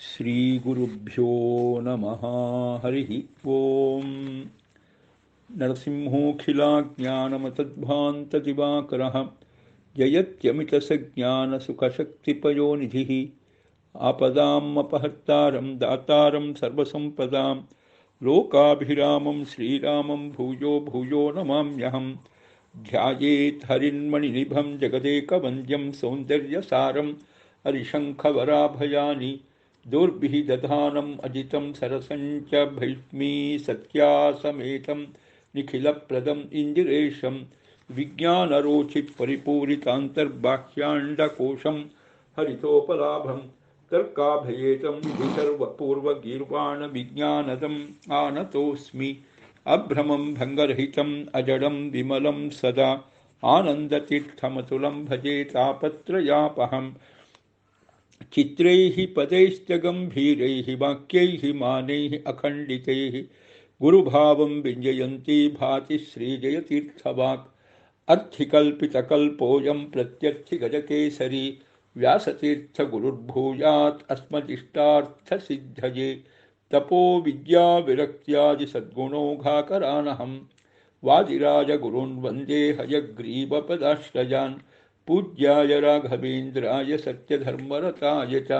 ಶ್ರೀಗುರುಭ್ಯೋ ನಮಃ. ಹರಿ ಓಂ. ನರಸಿಂಹೋऽಖಿಲಾಜ್ಞಾನಮತಧ್ವಾन्तದಿವಾಕರಃ ಜಯತ್ಯಮಿತಸಜ್ಞಾನಸುಖಶಕ್ತಿಪಯೋನಿಧಿಃ ಆಪದಾಮಪಹರ್ತಾರಂ ದಾತಾರಂ ಸರ್ವಸಂಪದಾಂ ಲೋಕಾಭಿರಾಮಂ ಶ್ರೀರಾಮಂ ಭೂಯೋ ಭೂಯೋ ನಮಾಮ್ಯಹಂ. ಧ್ಯಾಯೇತ್ ಹರಿನ್ಮಣಿನಿಭಂ ಜಗದೇಕವಂದ್ಯಂ ಸೌಂದರ್ಯಸಾರಂ ಹರಿಶಂಖವರಾಭಯಾನಿ ದೌರ್ಭಿಃ ದಧಾನಂ ಅಜಿತಂ ಸರಸಂಚ ಭೈಷ್ಮೀ ಸತ್ಯಾಸಮೇತಂ ನಿಖಿಲಪ್ರದಂ ಇಂದಿರೇಶಂ ವಿಜ್ಞಾನರೋಚಿತ್ ಪರಿಪೂರಿತಾಂತರ್ಬಾಹ್ಯಾಂಡಕೋಶಂ ಹರಿತೋಪಲಾಭಂ ತರ್ಕಾಭಯೇತಂ ವಿಸರ್ವಪೂರ್ವಗೀರ್ವಾಣ ವಿಜ್ಞಾನದಂ ಆನತೋಸ್ಮಿ ಅಭ್ರಮಂ ಭಂಗರಹಿತಂ ಅಜಡಂ ವಿಮಲಂ ಸದಾ ಆನಂದತೀರ್ಥಮತುಲಂ ಭಜೆ ತಾಪತ್ರಯಾಪಹಂ. ಚಿತ್ರೈಃ ಪದೈಶ್ಚ ಗಂಭೀರೈಃ ವಾಕ್ಯೈಃ ಮಾನೈಃ ಅಖಂಡಿತೈಃ ಗುರುಭಾವಂ ವ್ಯಂಜಯಂತಿ ಭಾತಿ ಶ್ರೀಜಯತೀರ್ಥವಾಕ್. ಅರ್ಥಿಕಲ್ಪಿತಕಲ್ಪೋऽಯಂ ಪ್ರತ್ಯರ್ಥಿಗಜಕೇಸರಿ ವ್ಯಾಸತೀರ್ಥಗುರುರ್ಭೂಯಾತ್ ಅಸ್ಮದಿಷ್ಟಾರ್ಥಸಿದ್ಧಯೇ. ತಪೋ ವಿದ್ಯಾ ವಿರಕ್ತ್ಯಾದಿ ಸದ್ಗುಣೌಘಾಕರಾನಹಂ ವಾದಿರಾಜಗುರುನ್ ವಂದೇ ಹಯಗ್ರೀವಪದಾಶ್ರಯಾನ್. ಪೂಜ್ಯಾಯ ರಾಘವೇಂದ್ರಾಯ ಸತ್ಯಧರ್ಮರತಾಯ ಚ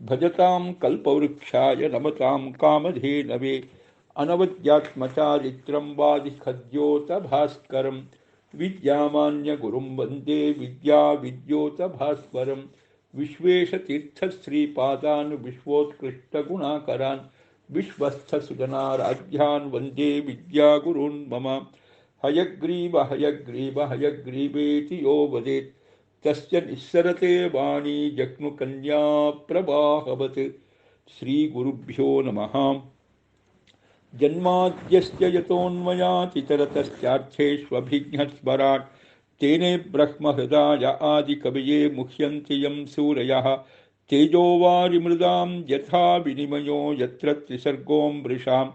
ಭಜತಾಂ ಕಲ್ಪವೃಕ್ಷಾಯ ನಮತಾಂ ಕಾಮಧೇನವೇ. ಅನವದ್ಯಾತ್ಮಚಾರಿತ್ರಂ ವಾದಿಖದ್ಯೋತಭಾಸ್ಕರಂ ವಿದ್ಯಾಮಾನ್ಯಗುರುಂ ವಂದೇ ವಿದ್ಯಾವಿದ್ಯೋತಭಾಸ್ವರಂ. ವಿಶ್ವೇಶತೀರ್ಥಶ್ರೀಪಾದಾನ್ ವಿಶ್ವೋತ್ಕೃಷ್ಟಗುಣಾಕರಾನ್ ವಿಶ್ವಸ್ಥಸುಜನಾರಾಧ್ಯಾನ್ ವಂದೇ ವಿದ್ಯಾಗುರುನ್ ಮಮ. ಹಯಗ್ರೀವ ಹಯಗ್ರೀವ ಹಯಗ್ರೀವೇತಿ ಯೋ ವದೇತ್ ತಸ್ಯ ನಿಸ್ಸರತೆ ವಾಣಿ ಜಗ್ನುಕನ್ಯಾ ಪ್ರವಾಹವತ್. ಶ್ರೀಗುರುಭ್ಯೋ ನಮಃ. ಜನ್ಮಾದ್ಯಸ್ಯ ಯತೋನ್ಮಯಾತಿತರತಶ್ಚಾರ್ಥೇಷ್ವಭಿಘ್ನಸ್ವರಾಟ್ ತೇನೇ ಬ್ರಹ್ಮಹೃದಾಯ ಆದಿಕವಯೇ ಮುಹ್ಯಂತಿ ಯಂ ಸೂರಯಃ. ತೇಜೋವಾರಿಮೃದಾಂ ಯಥಾ ವಿನಿಮಯೋ ಯತ್ರ ತ್ರಿಸರ್ಗೋ ಮೃಷಾಂ.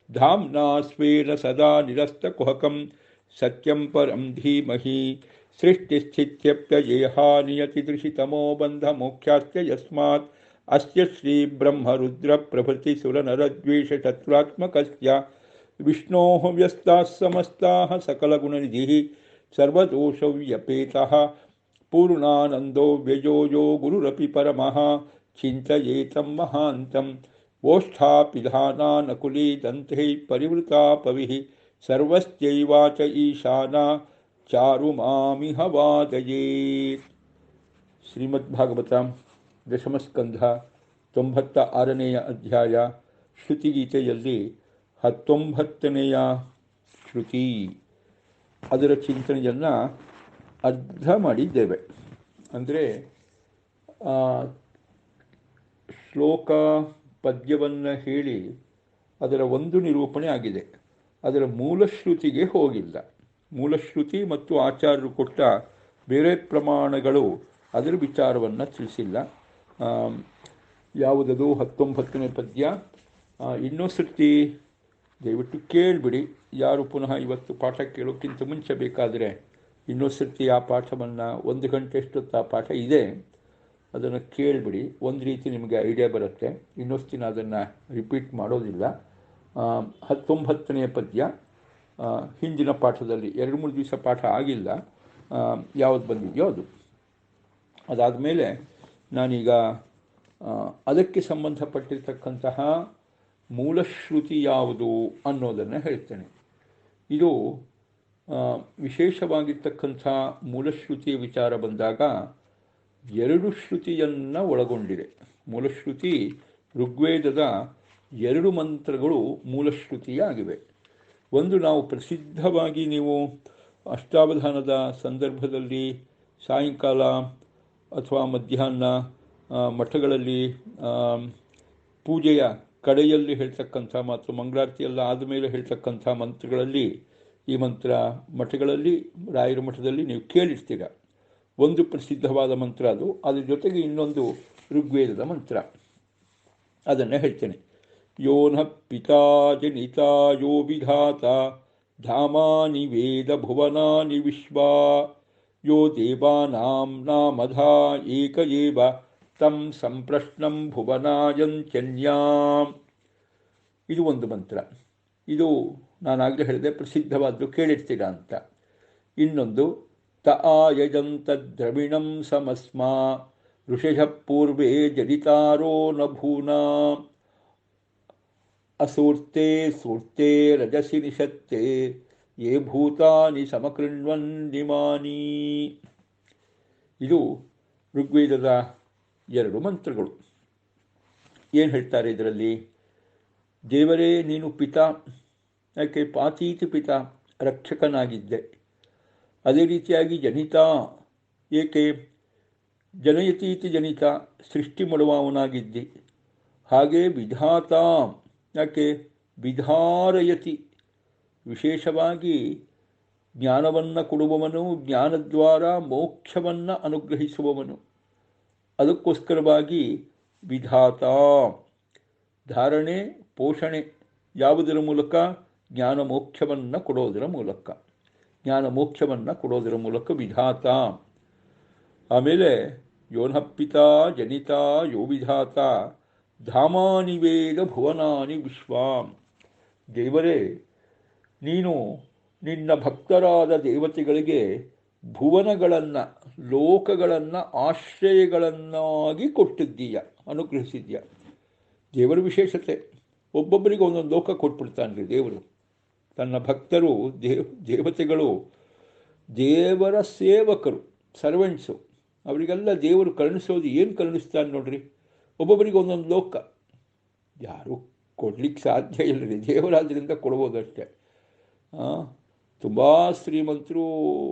ಧಾಮ್ನಾ ಸ್ವೇನ ಸದಾ ನಿರಸ್ತಕುಹಕಂ ಸತ್ಯಂ ಪರಂ ಧೀಮಹಿ. ಸೃಷ್ಟಿಸ್ಥಿತ್ಯಪ್ಯಯೇಹಾನಿಯತಿದೃಶಿತಮೋ ಬಂಧಮೋಕ್ಷಾಶ್ಚ ಯಸ್ಮಾತ್ ಅಸ್ಯ ಶ್ರೀಬ್ರಹ್ಮರುದ್ರಪ್ರಭೃತಿಸುರನರದ್ವೇಷಶತ್ರುರಾತ್ಮಕಸ್ಯ ವಿಷ್ಣೋಃ ವ್ಯಸ್ತಾಃ ಸಮಸ್ತಾಃ ಸಕಲಗುಣನಿಧಿಃ ಸರ್ವದೋಷವ್ಯಪೇತಃ ಪೂರ್ಣಾನಂದೋ ವ್ಯಯೋ ಯೋ ಗುರುರಪಿ ಪರಮಃ ಚಿಂತಯೇತಂ ಮಹಾಂತಂ. ಓಷ್ಠಾಪಿಧಾನಾನಕುಲೀ ದಂತೈಃ ಪರಿವೃತಾಪವಿಃ ಸರ್ವಸ್ಯೈವಾಚ ಈಶಾನಾ ಚಾರುಮಾಮಿಹ ವಾದಯೇತ್. ಶ್ರೀಮದ್ಭಾಗವತ ದಶಮಸ್ಕಂಧ 96ನೇಯ ಅಧ್ಯಾಯ. ಶ್ರುತಿಗೀತೆಯಲ್ಲಿ 19ನೇಯ ಶ್ರುತಿ, ಅದರ ಚಿಂತನೆಯನ್ನು ಅರ್ಧ ಮಾಡಿದ್ದೇವೆ. ಅಂದರೆ ಶ್ಲೋಕ ಪದ್ಯವನ್ನು ಹೇಳಿ ಅದರ ಒಂದು ನಿರೂಪಣೆ ಆಗಿದೆ, ಅದರ ಮೂಲಶ್ರುತಿಗೆ ಹೋಗಿಲ್ಲ. ಮೂಲಶ್ರುತಿ ಮತ್ತು ಆಚಾರ್ಯರು ಕೊಟ್ಟ ಬೇರೆ ಪ್ರಮಾಣಗಳು ಅದರ ವಿಚಾರವನ್ನು ತಿಳಿಸಿಲ್ಲ. ಯಾವುದದು 19ನೇ ಪದ್ಯ. ಇನ್ನೂ ಸರ್ತಿ ದಯವಿಟ್ಟು ಕೇಳಿಬಿಡಿ. ಯಾರು ಪುನಃ ಇವತ್ತು ಪಾಠ ಕೇಳೋಕ್ಕಿಂತ ಮುಂಚೆ ಬೇಕಾದರೆ ಇನ್ನೂ ಸರ್ತಿ ಆ ಪಾಠವನ್ನು 1 ಗಂಟೆ ಎಷ್ಟೊತ್ತು ಆ ಪಾಠ ಇದೆ ಅದನ್ನು ಕೇಳಿಬಿಡಿ. ಒಂದು ರೀತಿ ನಿಮಗೆ ಐಡಿಯಾ ಬರುತ್ತೆ. ಇನ್ನೊಂದು ದಿನ ಅದನ್ನು ರಿಪೀಟ್ ಮಾಡೋದಿಲ್ಲ. 19ನೇ ಪದ್ಯ ಹಿಂದಿನ ಪಾಠದಲ್ಲಿ 2-3 ದಿವಸ ಪಾಠ ಆಗಿಲ್ಲ. ಯಾವುದು ಬಂದಿದೆಯೋ ಅದು. ಅದಾದಮೇಲೆ ನಾನೀಗ ಅದಕ್ಕೆ ಸಂಬಂಧಪಟ್ಟಿರ್ತಕ್ಕಂತಹ ಮೂಲಶ್ರುತಿ ಯಾವುದು ಅನ್ನೋದನ್ನು ಹೇಳ್ತೇನೆ. ಇದು ವಿಶೇಷವಾಗಿರ್ತಕ್ಕಂಥ ಮೂಲಶ್ರುತಿಯ ವಿಚಾರ ಬಂದಾಗ 2 ಶ್ರುತಿಯನ್ನು ಒಳಗೊಂಡಿದೆ. ಮೂಲಶ್ರುತಿ ಋಗ್ವೇದದ 2 ಮಂತ್ರಗಳು ಮೂಲಶ್ರುತಿಯಾಗಿವೆ. ಒಂದು, ನಾವು ಪ್ರಸಿದ್ಧವಾಗಿ ನೀವು ಅಷ್ಟಾವಧಾನದ ಸಂದರ್ಭದಲ್ಲಿ ಸಾಯಂಕಾಲ ಅಥವಾ ಮಧ್ಯಾಹ್ನ ಮಠಗಳಲ್ಲಿ ಪೂಜೆಯ ಕಡೆಯಲ್ಲಿ ಹೇಳ್ತಕ್ಕಂಥ ಮಾತು, ಮಂಗಳಾರತಿಯೆಲ್ಲ ಆದಮೇಲೆ ಹೇಳ್ತಕ್ಕಂಥ ಮಂತ್ರಗಳಲ್ಲಿ, ಈ ಮಂತ್ರ ಮಠಗಳಲ್ಲಿ ರಾಯರ ಮಠದಲ್ಲಿ ನೀವು ಕೇಳಿರ್ತೀರ. ಒಂದು ಪ್ರಸಿದ್ಧವಾದ ಮಂತ್ರ ಅದು. ಅದ್ರ ಜೊತೆಗೆ ಇನ್ನೊಂದು ಋಗ್ವೇದದ ಮಂತ್ರ, ಅದನ್ನು ಹೇಳ್ತೇನೆ. ಯೋ ನ ಪಿತಾ ಜನಿತಾ ಯೋ ವಿಧಾತ ಧಾಮಾನಿ ವೇದ ಭುವನಾನಿ ವಿಶ್ವಾ ಯೋ ದೇವಾನಾಂ ನಾಮಧಾ ಏಕ ಏವ ತಂ ಸಂಪ್ರಶ್ನಂ ಭುವನಾಯಂತ್ಯನ್ಯಾಂ. ಇದು ಒಂದು ಮಂತ್ರ. ಇದು ನಾನಾಗಲೇ ಹೇಳಿದೆ, ಪ್ರಸಿದ್ಧವಾದ್ದು, ಕೇಳಿರ್ತೀರ ಅಂತ. ಇನ್ನೊಂದು ತ ಆಯಜಂತ ದ್ರವಿಣಂ ಸಮಸ್ಮಾ ಋಷಯ ಪೂರ್ವೇ ಜನಿತಾರೋ ನಭೂನಾ ಅಸೂರ್ತೆ ಸೂರ್ತೆ ರಜಸಿ ನಿಷತ್ತೆ ಯೇ ಭೂತಾನಿ ಸಮಕೃಣ್ವನ್ನಿಮಾನಿ. ಇದು ಋಗ್ವೇದದ 2 ಮಂತ್ರಗಳು. ಏನು ಹೇಳ್ತಾರೆ ಇದರಲ್ಲಿ? ದೇವರೇ, ನೀನು ಪಿತ, ಯಾಕೆ ಪಾತೀತಿ ಪಿತ, ರಕ್ಷಕನಾಗಿದ್ದೆ. ಅದೇ ರೀತಿಯಾಗಿ ಜನಿತ, ಏಕೆ ಜನಯತೀತಿ ಜನಿತ, ಸೃಷ್ಟಿ ಮಾಡುವವನಾಗಿದ್ದಿ. ಹಾಗೆ ವಿಧಾತ, ಯಾಕೆ ವಿಧಾರಯತಿ, ವಿಶೇಷವಾಗಿ ಜ್ಞಾನವನ್ನು ಕೊಡುವವನು, ಜ್ಞಾನದ್ವಾರ ಮೋಕ್ಷವನ್ನು ಅನುಗ್ರಹಿಸುವವನು. ಅದಕ್ಕೋಸ್ಕರವಾಗಿ ವಿಧಾತ, ಧಾರಣೆ ಪೋಷಣೆ ಯಾವುದರ ಮೂಲಕ? ಜ್ಞಾನ ಮೋಕ್ಷವನ್ನು ಕೊಡೋದರ ಮೂಲಕ. ಜ್ಞಾನ ಮೋಕ್ಷವನ್ನು ಕೊಡೋದರ ಮೂಲಕ ವಿಧಾತ. ಆಮೇಲೆ ಯೋನಃಪಿತ ಜನಿತ ಯೋ ವಿಧಾತ ಧಾಮಾನಿ ವೇದ ಭುವನಾನಿ ವಿಶ್ವಾಂ. ದೇವರೇ, ನೀನು ನಿನ್ನ ಭಕ್ತರಾದ ದೇವತೆಗಳಿಗೆ ಭುವನಗಳನ್ನು, ಲೋಕಗಳನ್ನು ಆಶ್ರಯಗಳನ್ನಾಗಿ ಕೊಟ್ಟಿದ್ದೀಯ, ಅನುಗ್ರಹಿಸಿದ್ದೀಯ. ದೇವರ ವಿಶೇಷತೆ, ಒಬ್ಬೊಬ್ಬರಿಗೆ ಒಂದೊಂದು ಲೋಕ ಕೊಟ್ಬಿಡ್ತಾನೆ ದೇವರು. ತನ್ನ ಭಕ್ತರು, ದೇವತೆಗಳು ದೇವರ ಸೇವಕರು, ಸರ್ವೆಂಟ್ಸು. ಅವರಿಗೆಲ್ಲ ದೇವರು ಕರುಣಿಸೋದು ಏನು ಕರುಣಿಸ್ತಾನೆ ನೋಡ್ರಿ, ಒಬ್ಬೊಬ್ಬರಿಗೆ ಒಂದೊಂದು ಲೋಕ. ಯಾರು ಕೊಡ್ಲಿಕ್ಕೆ ಸಾಧ್ಯ ಇಲ್ಲರಿ, ದೇವರಾದ್ರಿಂದ ಕೊಡ್ಬೋದಷ್ಟೇ. ತುಂಬ ಶ್ರೀಮಂತರು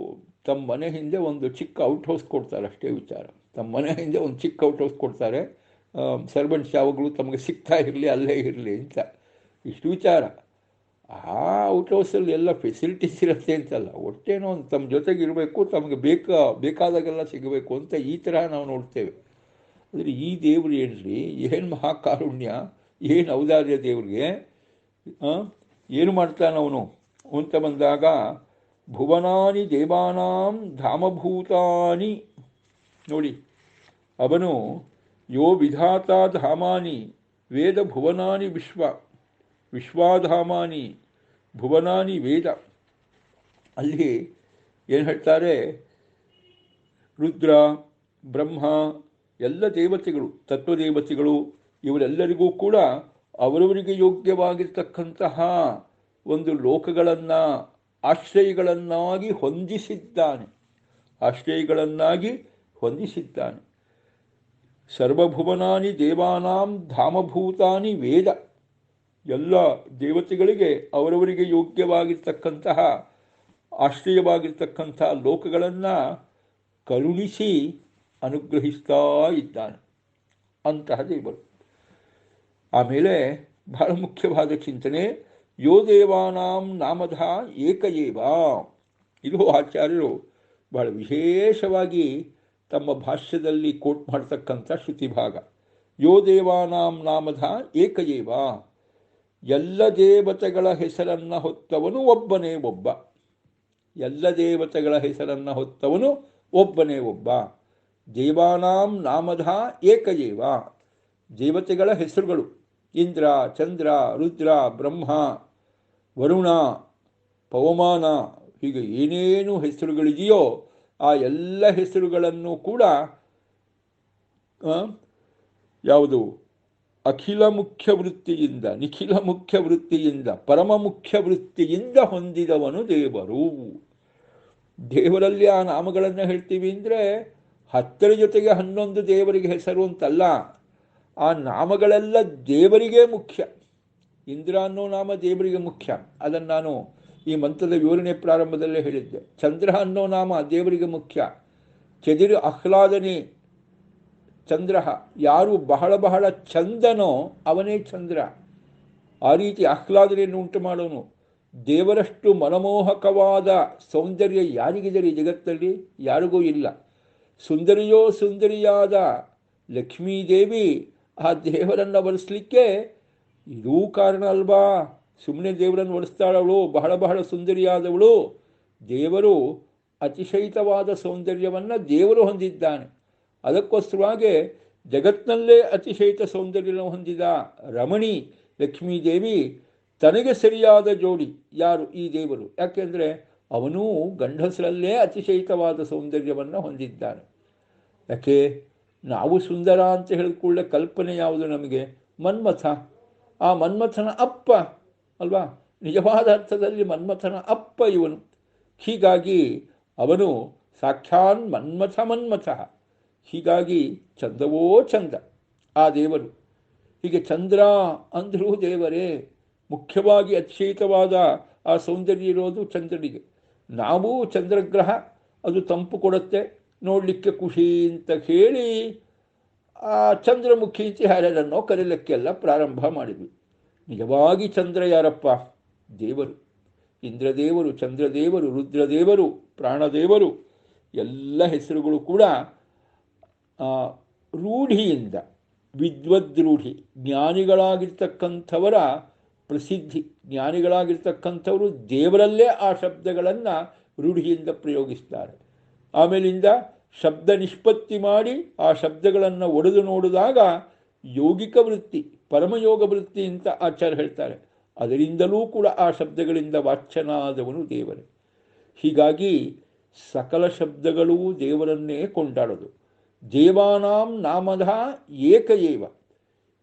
ತಮ್ಮ ಮನೆ ಹಿಂದೆ ಒಂದು ಚಿಕ್ಕ ಔಟ್ ಹೌಸ್ ಕೊಡ್ತಾರೆ, ಅಷ್ಟೇ ವಿಚಾರ. ತಮ್ಮ ಮನೆ ಹಿಂದೆ ಒಂದು ಚಿಕ್ಕ ಔಟ್ ಹೌಸ್ ಕೊಡ್ತಾರೆ, ಸರ್ವೆಂಟ್ಸ್ ಯಾವಾಗಲೂ ತಮಗೆ ಸಿಗ್ತಾ ಇರಲಿ, ಅಲ್ಲೇ ಇರಲಿ ಅಂತ. ಇಷ್ಟು ವಿಚಾರ. ಆ ಔಟ್ ಹೌಸಲ್ಲಿ ಎಲ್ಲ ಫೆಸಿಲಿಟೀಸ್ ಇರುತ್ತೆ ಅಂತಲ್ಲ, ಒಟ್ಟೇನೋ ಒಂದು ತಮ್ಮ ಜೊತೆಗೆ ಇರಬೇಕು, ತಮಗೆ ಬೇಕಾದಾಗೆಲ್ಲ ಸಿಗಬೇಕು ಅಂತ ಈ ತರಹ ನಾವು ನೋಡ್ತೇವೆ. ಅಂದರೆ ಈ ದೇವರು ಏನ್ರಿ, ಏನು ಮಹಾಕಾರುಣ್ಯ, ಏನು ಔದಾರ್ಯ ದೇವರಿಗೆ. ಏನು ಮಾಡ್ತಾನವನು ಅಂತ ಬಂದಾಗ, ಭುವನಾನಿ ದೇವಾನಾಂ ಧಾಮಭೂತಾನಿ. ನೋಡಿ, ಅವನು ಯೋ ವಿಧಾತ ಧಾಮಾನಿ ವೇದ ಭುವನಾನಿ ವಿಶ್ವಾಧಾಮಾನಿ ಭುವನಾನಿ ವೇದ. ಅಲ್ಲಿ ಏನು ಹೇಳ್ತಾರೆ? ರುದ್ರ, ಬ್ರಹ್ಮ, ಎಲ್ಲ ದೇವತೆಗಳು, ತತ್ವದೇವತೆಗಳು, ಇವರೆಲ್ಲರಿಗೂ ಕೂಡ ಅವರವರಿಗೆ ಯೋಗ್ಯವಾಗಿರ್ತಕ್ಕಂತಹ ಒಂದು ಲೋಕಗಳನ್ನು ಆಶ್ರಯಗಳನ್ನಾಗಿ ಹೊಂದಿಸಿದ್ದಾನೆ. ಸರ್ವಭುವನಾನಿ ದೇವಾನಾಂ ಧಾಮಭೂತಾನಿ ವೇದ. ಎಲ್ಲ ದೇವತೆಗಳಿಗೆ ಅವರವರಿಗೆ ಯೋಗ್ಯವಾಗಿರ್ತಕ್ಕಂತಹ ಆಶ್ರಯವಾಗಿರ್ತಕ್ಕಂಥ ಲೋಕಗಳನ್ನು ಕರುಣಿಸಿ ಅನುಗ್ರಹಿಸ್ತಾ ಇದ್ದಾನೆ ಅಂತಹ ದೇವರು. ಆಮೇಲೆ ಬಹಳ ಮುಖ್ಯವಾದ ಚಿಂತನೆ, ಯೋ ದೇವಾನಾಂ ನಾಮಧ ಏಕ ಏವ. ಇದು ಆಚಾರ್ಯರು ಬಹಳ ವಿಶೇಷವಾಗಿ ತಮ್ಮ ಭಾಷ್ಯದಲ್ಲಿ ಕೋಟ್ ಮಾಡ್ತಕ್ಕಂಥ ಶ್ರುತಿ ಭಾಗ. ಯೋ ದೇವಾನಾಂ ನಾಮಧ ಏಕ ಏವ. ಎಲ್ಲ ದೇವತೆಗಳ ಹೆಸರನ್ನು ಹೊತ್ತವನು ಒಬ್ಬನೇ ಒಬ್ಬ. ಎಲ್ಲ ದೇವತೆಗಳ ಹೆಸರನ್ನು ಹೊತ್ತವನು ಒಬ್ಬನೇ ಒಬ್ಬ. ದೇವಾನಾಂ ನಾಮಧ ಏಕ ಏವ. ದೇವತೆಗಳ ಹೆಸರುಗಳು ಇಂದ್ರ, ಚಂದ್ರ, ರುದ್ರ, ಬ್ರಹ್ಮ, ವರುಣ, ಪವಮಾನ, ಹೀಗೆ ಏನೇನು ಹೆಸರುಗಳಿದೆಯೋ ಆ ಎಲ್ಲ ಹೆಸರುಗಳನ್ನು ಕೂಡ ಯಾವುದು ಅಖಿಲ ಮುಖ್ಯ ವೃತ್ತಿಯಿಂದ, ನಿಖಿಲ ಮುಖ್ಯ ವೃತ್ತಿಯಿಂದ, ಪರಮ ಮುಖ್ಯ ವೃತ್ತಿಯಿಂದ ಹೊಂದಿದವನು ದೇವರು. ದೇವರಲ್ಲಿ ಆ ನಾಮಗಳನ್ನು ಹೇಳ್ತೀವಿ ಅಂದರೆ 10 ಜೊತೆಗೆ 11 ದೇವರಿಗೆ ಹೆಸರು ಅಂತಲ್ಲ. ಆ ನಾಮಗಳೆಲ್ಲ ದೇವರಿಗೆ ಮುಖ್ಯ. ಇಂದ್ರ ಅನ್ನೋ ನಾಮ ದೇವರಿಗೆ ಮುಖ್ಯ, ಅದನ್ನು ನಾನು ಈ ಮಂತ್ರದ ವಿವರಣೆ ಪ್ರಾರಂಭದಲ್ಲೇ ಹೇಳಿದ್ದೆ. ಚಂದ್ರ ಅನ್ನೋ ನಾಮ ದೇವರಿಗೆ ಮುಖ್ಯ. ಚದಿರು ಆಹ್ಲಾದನೆ ಚಂದ್ರ, ಯಾರು ಬಹಳ ಬಹಳ ಚಂದನೋ ಅವನೇ ಚಂದ್ರ. ಆ ರೀತಿ ಆಹ್ಲಾದನೆಯನ್ನು ಉಂಟು ಮಾಡೋನು. ದೇವರಷ್ಟು ಮನಮೋಹಕವಾದ ಸೌಂದರ್ಯ ಯಾರಿಗಿದರಿ ಜಗತ್ತಲ್ಲಿ? ಯಾರಿಗೂ ಇಲ್ಲ. ಸುಂದರಿಯೋ ಸುಂದರಿಯಾದ ಲಕ್ಷ್ಮೀದೇವಿ ಆ ದೇವರನ್ನು ವರಿಸಲಿಕ್ಕೆ ಇದೂ ಕಾರಣ ಅಲ್ವಾ? ಸುಮ್ಮನೆ ದೇವರನ್ನು ವರಿಸ್ತಾಳವಳು, ಬಹಳ ಬಹಳ ಸುಂದರಿಯಾದವಳು. ದೇವರು ಅತಿಶಯಿತವಾದ ಸೌಂದರ್ಯವನ್ನು ದೇವರು ಹೊಂದಿದ್ದಾನೆ. ಅದಕ್ಕೋಸ್ಕರವಾಗಿ ಜಗತ್ತಿನಲ್ಲೇ ಅತಿಶಯಿತ ಸೌಂದರ್ಯವನ್ನು ಹೊಂದಿದ ರಮಣಿ ಲಕ್ಷ್ಮೀದೇವಿ ತನಗೆ ಸರಿಯಾದ ಜೋಡಿ ಯಾರು? ಈ ದೇವರು. ಯಾಕೆಂದರೆ ಅವನೂ ಗಂಡಸರಲ್ಲೇ ಅತಿಶಯಿತವಾದ ಸೌಂದರ್ಯವನ್ನು ಹೊಂದಿದ್ದಾನೆ. ಯಾಕೆ? ನಾವು ಸುಂದರ ಅಂತ ಹೇಳಿದ ಕೂಡಲೇ ಕಲ್ಪನೆ ಯಾವುದು ನಮಗೆ? ಮನ್ಮಥ. ಆ ಮನ್ಮಥನ ಅಪ್ಪ ಅಲ್ವಾ? ನಿಜವಾದ ಅರ್ಥದಲ್ಲಿ ಮನ್ಮಥನ ಅಪ್ಪ ಇವನು. ಹೀಗಾಗಿ ಅವನು ಸಾಕ್ಷಾನ್ ಮನ್ಮಥ. ಹೀಗಾಗಿ ಚಂದವೋ ಚಂದ ಆ ದೇವರು. ಹೀಗೆ ಚಂದ್ರ ಅಂದರೂ ದೇವರೇ. ಮುಖ್ಯವಾಗಿ ಅತಿಶಯಿತವಾದ ಆ ಸೌಂದರ್ಯ ಇರೋದು ಚಂದ್ರನಿಗೆ. ನಾವು ಚಂದ್ರಗ್ರಹ, ಅದು ತಂಪು ಕೊಡುತ್ತೆ, ನೋಡಲಿಕ್ಕೆ ಖುಷಿ ಅಂತ ಹೇಳಿ ಆ ಚಂದ್ರಮುಖಿ ಅಂತ ಯಾರ್ಯಾರನ್ನೋ ಕರೀಲಿಕ್ಕೆಲ್ಲ ಪ್ರಾರಂಭ ಮಾಡಿದ್ವಿ. ನಿಜವಾಗಿ ಚಂದ್ರ ಯಾರಪ್ಪ? ದೇವರು. ಇಂದ್ರದೇವರು, ಚಂದ್ರದೇವರು, ರುದ್ರದೇವರು, ಪ್ರಾಣದೇವರು ಎಲ್ಲ ಹೆಸರುಗಳು ಕೂಡ ರೂಢಿಯಿಂದ, ವಿದ್ವದ್ರೂಢಿ, ಜ್ಞಾನಿಗಳಾಗಿರ್ತಕ್ಕಂಥವರ ಪ್ರಸಿದ್ಧಿ. ಜ್ಞಾನಿಗಳಾಗಿರ್ತಕ್ಕಂಥವರು ದೇವರಲ್ಲೇ ಆ ಶಬ್ದಗಳನ್ನು ರೂಢಿಯಿಂದ ಪ್ರಯೋಗಿಸ್ತಾರೆ. ಆಮೇಲಿಂದ ಶಬ್ದ ನಿಷ್ಪತ್ತಿ ಮಾಡಿ ಆ ಶಬ್ದಗಳನ್ನು ಒಡೆದು ನೋಡಿದಾಗ ಯೋಗಿಕ ವೃತ್ತಿ, ಪರಮಯೋಗ ವೃತ್ತಿ ಅಂತ ಆಚಾರ್ಯ ಹೇಳ್ತಾರೆ. ಅದರಿಂದಲೂ ಕೂಡ ಆ ಶಬ್ದಗಳಿಂದ ವಾಚ್ಯನಾದವನು ದೇವರೇ. ಹೀಗಾಗಿ ಸಕಲ ಶಬ್ದಗಳೂ ದೇವರನ್ನೇ ಕೊಂಡಾಡೋದು. ದೇವಾನಾಂ ನಾಮಧ ಏಕ ಏವ.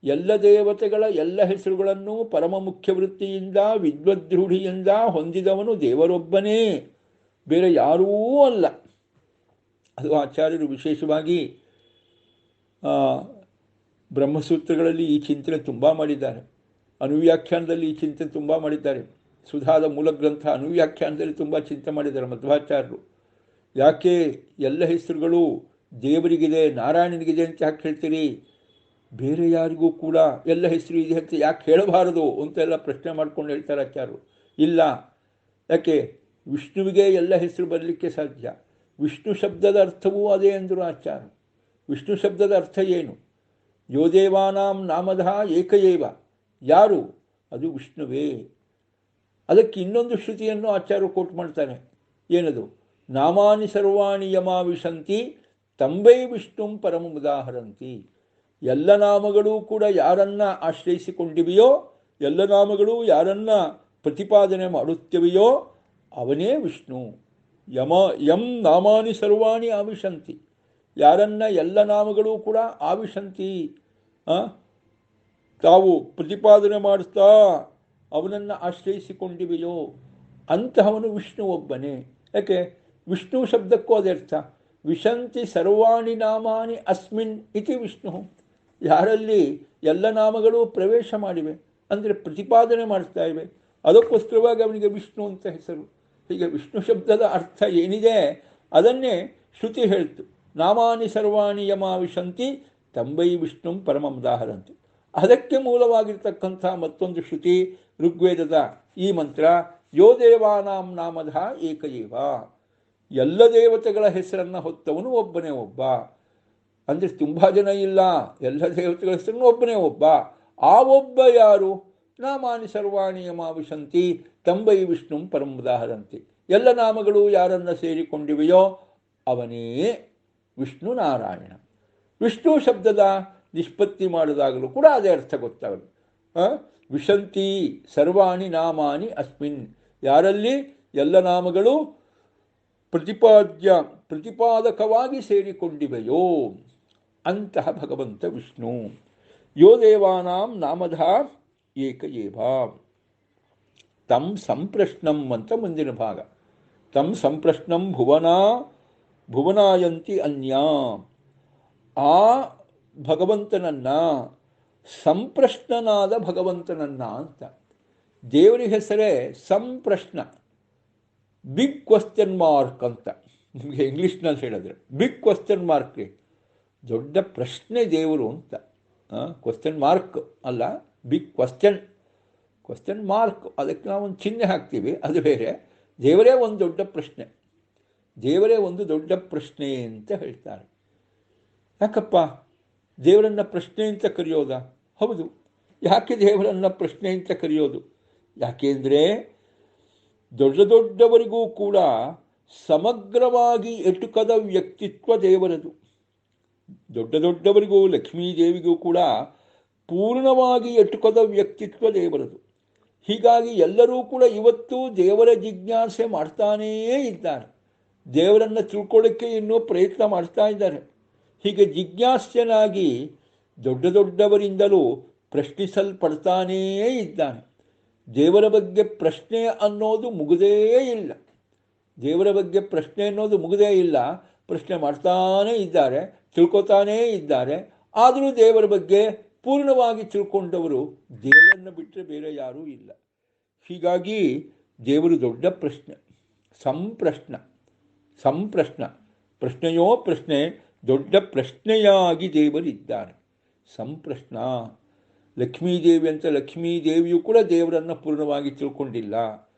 ಎಲ್ಲ ದೇವತೆಗಳ ಎಲ್ಲ ಹೆಸರುಗಳನ್ನು ಪರಮ ಮುಖ್ಯ ವೃತ್ತಿಯಿಂದ, ವಿದ್ವದ್ರೂಢಿಯಿಂದ ಹೊಂದಿದವನು ದೇವರೊಬ್ಬನೇ, ಬೇರೆ ಯಾರೂ ಅಲ್ಲ. ಅದು ಆಚಾರ್ಯರು ವಿಶೇಷವಾಗಿ ಬ್ರಹ್ಮಸೂತ್ರಗಳಲ್ಲಿ ಈ ಚಿಂತನೆ ತುಂಬ ಮಾಡಿದ್ದಾರೆ. ಅನುವ್ಯಾಖ್ಯಾನದಲ್ಲಿ ಈ ಚಿಂತನೆ ತುಂಬ ಮಾಡಿದ್ದಾರೆ. ಸುಧಾದ ಮೂಲ ಗ್ರಂಥ ಅನುವ್ಯಾಖ್ಯಾನದಲ್ಲಿ ತುಂಬ ಚಿಂತೆ ಮಾಡಿದ್ದಾರೆ ಮಧ್ವಾಚಾರ್ಯರು. ಯಾಕೆ ಎಲ್ಲ ಹೆಸರುಗಳು ದೇವರಿಗಿದೆ, ನಾರಾಯಣನಿಗಿದೆ ಅಂತ ಯಾಕೆ ಹೇಳ್ತೀರಿ? ಬೇರೆ ಯಾರಿಗೂ ಕೂಡ ಎಲ್ಲ ಹೆಸರು ಇದೆ ಅಂತ ಯಾಕೆ ಹೇಳಬಾರದು ಅಂತೆಲ್ಲ ಪ್ರಶ್ನೆ ಮಾಡ್ಕೊಂಡು ಹೇಳ್ತಾರೆ ಆಚಾರ್ಯರು. ಇಲ್ಲ, ಯಾಕೆ? ವಿಷ್ಣುವಿಗೆ ಎಲ್ಲ ಹೆಸರು ಬರಲಿಕ್ಕೆ ಸಾಧ್ಯ. ವಿಷ್ಣು ಶಬ್ದದ ಅರ್ಥವೂ ಅದೇ ಅಂದರು ಆಚಾರ್ಯ. ವಿಷ್ಣು ಶಬ್ದದ ಅರ್ಥ ಏನು? ಯೋ ದೇವಾನಾಂ ನಾಮಧ ಏಕಏವ. ಯಾರು? ಅದು ವಿಷ್ಣುವೇ. ಅದಕ್ಕೆ ಇನ್ನೊಂದು ಶ್ರುತಿಯನ್ನು ಆಚಾರ್ಯರು ಕೋಟ್ ಮಾಡ್ತಾನೆ. ಏನದು? ನಾಮಾನಿ ಸರ್ವಾಣಿ ಯಮಾವಿಶಂತಿ ತಂಬೈ ವಿಷ್ಣುಂ ಪರಮುದಾಹರಂತಿ. ಎಲ್ಲ ನಾಮಗಳೂ ಕೂಡ ಯಾರನ್ನ ಆಶ್ರಯಿಸಿಕೊಂಡಿವೆಯೋ, ಎಲ್ಲ ನಾಮಗಳು ಯಾರನ್ನ ಪ್ರತಿಪಾದನೆ ಮಾಡುತ್ತವೆಯೋ ಅವನೇ ವಿಷ್ಣು. ಯಂ ನಾಮಾನಿ ಸರ್ವಾಣಿ ಆವಿಶಂತಿ. ಯಾರನ್ನ ಎಲ್ಲ ನಾಮಗಳೂ ಕೂಡ ಆವಿಶಂತಿ, ತಾವು ಪ್ರತಿಪಾದನೆ ಮಾಡಿಸ್ತಾ ಅವನನ್ನು ಆಶ್ರಯಿಸಿಕೊಂಡಿವೆಯೋ ಅಂತಹವನು ವಿಷ್ಣು ಒಬ್ಬನೇ. ಯಾಕೆ? ವಿಷ್ಣು ಶಬ್ದಕ್ಕೂ ಅದೇ ಅರ್ಥ. ವಿಶಂತಿ ಸರ್ವಾಣಿ ನಾಮಾನಿ ಅಸ್ಮಿನ್ ಇತಿ ವಿಷ್ಣು. ಯಾರಲ್ಲಿ ಎಲ್ಲ ನಾಮಗಳು ಪ್ರವೇಶ ಮಾಡಿವೆ ಅಂದರೆ ಪ್ರತಿಪಾದನೆ ಮಾಡ್ತಾ ಇವೆ, ಅದಕ್ಕೋಸ್ಕರವಾಗಿ ಅವನಿಗೆ ವಿಷ್ಣು ಅಂತ ಹೆಸರು. ಹೀಗೆ ವಿಷ್ಣು ಶಬ್ದದ ಅರ್ಥ ಏನಿದೆ ಅದನ್ನೇ ಶ್ರುತಿ ಹೇಳ್ತು. ನಾಮಾನಿ ಸರ್ವಾಣಿ ಯಮಾವಿಶಂತಿ ತಂಬೈ ವಿಷ್ಣುಂ ಪರಮಂದಾಹರಂತಿ. ಅದಕ್ಕೆ ಮೂಲವಾಗಿರ್ತಕ್ಕಂಥ ಮತ್ತೊಂದು ಶ್ರುತಿ ಋಗ್ವೇದದ ಈ ಮಂತ್ರ, ಯೋ ದೇವಾನಾಂ ನಾಮಧ ಏಕಏವ. ಎಲ್ಲ ದೇವತೆಗಳ ಹೆಸರನ್ನು ಹೊತ್ತವನು ಒಬ್ಬನೇ ಒಬ್ಬ. ಅಂದರೆ ತುಂಬ ಜನ ಇಲ್ಲ, ಎಲ್ಲ ದೇವತೆಗಳ ಹೆಸರನ್ನು ಒಬ್ಬನೇ ಒಬ್ಬ. ಆ ಒಬ್ಬ ಯಾರು? ನಾಮಾನಿ ಸರ್ವಾಣಿ ಯಮಾವಿಶಂತಿ ತಂಬೈ ವಿಷ್ಣುಂ ಪರಮುದಾಹರಂತಿ. ಎಲ್ಲ ನಾಮಗಳು ಯಾರನ್ನು ಸೇರಿಕೊಂಡಿವೆಯೋ ಅವನೇ ವಿಷ್ಣು ನಾರಾಯಣ. ವಿಷ್ಣು ಶಬ್ದದ ನಿಷ್ಪತ್ತಿ ಮಾಡಿದಾಗಲೂ ಕೂಡ ಅದೇ ಅರ್ಥ ಗೊತ್ತಾಗಲು. ವಿಶಂತಿ ಸರ್ವಾಣಿ ನಾಮಾನಿ ಅಸ್ಮಿನ್. ಯಾರಲ್ಲಿ ಎಲ್ಲ ನಾಮಗಳು ಪ್ರತಿಪಾದಕವಾಗಿ ಸೇರಿಕೊಂಡಿವೆಯೋ ಅಂತಹ ಭಗವಂತ ವಿಷ್ಣು. ಯೋ ದೇವಾನಾಂ ನಾಮಧ ಏಕಏವ ತಂ ಸಂಪ್ರಶ್ನಂ ಅಂತ ಮುಂದಿನ ಭಾಗ. ತಂ ಸಂಪ್ರಶ್ನಂ ಭುವನಾಯಂತಿ ಅನ್ಯ. ಆ ಭಗವಂತನನ್ನ, ಸಂಪ್ರಶ್ನನಾದ ಭಗವಂತನನ್ನ ಅಂತ. ದೇವರಿಗೆ ಹೆಸರೇ ಸಂಪ್ರಶ್ನ, ಬಿಗ್ ಕ್ವಶ್ಚನ್ ಮಾರ್ಕ್ ಅಂತ. ನಿಮಗೆ ಇಂಗ್ಲೀಷ್ನಲ್ಲಿ ಹೇಳಿದ್ರೆ ಬಿಗ್ ಕ್ವಶ್ಚನ್ ಮಾರ್ಕ್, ದೊಡ್ಡ ಪ್ರಶ್ನೆ ದೇವರು ಅಂತ. ಕ್ವಶ್ಚನ್ ಮಾರ್ಕ್ ಅಲ್ಲ, ಬಿಗ್ ಕ್ವಶ್ಚನ್ ಮಾರ್ಕ್. ಅದಕ್ಕೆ ನಾವು ಒಂದು ಚಿಹ್ನೆ ಹಾಕ್ತೀವಿ, ಅದು ಬೇರೆ. ದೇವರೇ ಒಂದು ದೊಡ್ಡ ಪ್ರಶ್ನೆ, ದೇವರೇ ಒಂದು ದೊಡ್ಡ ಪ್ರಶ್ನೆ ಅಂತ ಹೇಳ್ತಾರೆ. ಯಾಕಪ್ಪ ದೇವರನ್ನ ಪ್ರಶ್ನೆ ಅಂತ ಕರೆಯೋದಾ? ಹೌದು. ಯಾಕೆ ದೇವರನ್ನ ಪ್ರಶ್ನೆ ಅಂತ ಕರೆಯೋದು? ಯಾಕೆಂದರೆ ದೊಡ್ಡವರಿಗೂ ಕೂಡ ಸಮಗ್ರವಾಗಿ ಎಟುಕದ ವ್ಯಕ್ತಿತ್ವ ದೇವರದು. ದೊಡ್ಡ ದೊಡ್ಡವರಿಗೂ ಲಕ್ಷ್ಮೀದೇವಿಗೂ ಕೂಡ ಪೂರ್ಣವಾಗಿ ಎಟುಕದ ವ್ಯಕ್ತಿತ್ವ ದೇವರದು. ಹೀಗಾಗಿ ಎಲ್ಲರೂ ಕೂಡ ಇವತ್ತು ದೇವರ ಜಿಜ್ಞಾಸೆ ಮಾಡ್ತಾನೇ ಇದ್ದಾರೆ, ದೇವರನ್ನು ತಿಳ್ಕೊಳ್ಳೋಕ್ಕೆ ಇನ್ನೂ ಪ್ರಯತ್ನ ಮಾಡ್ತಾ ಇದ್ದಾರೆ. ಹೀಗೆ ಜಿಜ್ಞಾಸ್ಯನಾಗಿ ದೊಡ್ಡ ದೊಡ್ಡವರಿಂದಲೂ ಪ್ರಶ್ನಿಸಲ್ಪಡ್ತಾನೇ ಇದ್ದಾನೆ. ದೇವರ ಬಗ್ಗೆ ಪ್ರಶ್ನೆ ಅನ್ನೋದು ಮುಗುದೇ ಇಲ್ಲ, ದೇವರ ಬಗ್ಗೆ ಪ್ರಶ್ನೆ ಅನ್ನೋದು ಮುಗುದೇ ಇಲ್ಲ. ಪ್ರಶ್ನೆ ಮಾಡ್ತಾನೇ ಇದ್ದಾರೆ, ತಿಳ್ಕೊತಾನೇ ಇದ್ದಾರೆ. ಆದರೂ ದೇವರ ಬಗ್ಗೆ ಪೂರ್ಣವಾಗಿ ತಿಳ್ಕೊಂಡವರು ದೇವರನ್ನು ಬಿಟ್ಟರೆ ಬೇರೆ ಯಾರೂ ಇಲ್ಲ. ಹೀಗಾಗಿ ದೇವರು ದೊಡ್ಡ ಪ್ರಶ್ನೆ, ಸಂಪ್ರಶ್ನ ಪ್ರಶ್ನೆಯೋ ಪ್ರಶ್ನೆ, ದೊಡ್ಡ ಪ್ರಶ್ನೆಯಾಗಿ ದೇವರಿದ್ದಾನೆ. ಸಂಪ್ರಶ್ನ ಲಕ್ಷ್ಮೀದೇವಿ ಅಂತ, ಲಕ್ಷ್ಮೀದೇವಿಯು ಕೂಡ ದೇವರನ್ನು ಪೂರ್ಣವಾಗಿ ತಿಳ್ಕೊಂಡಿಲ್ಲ.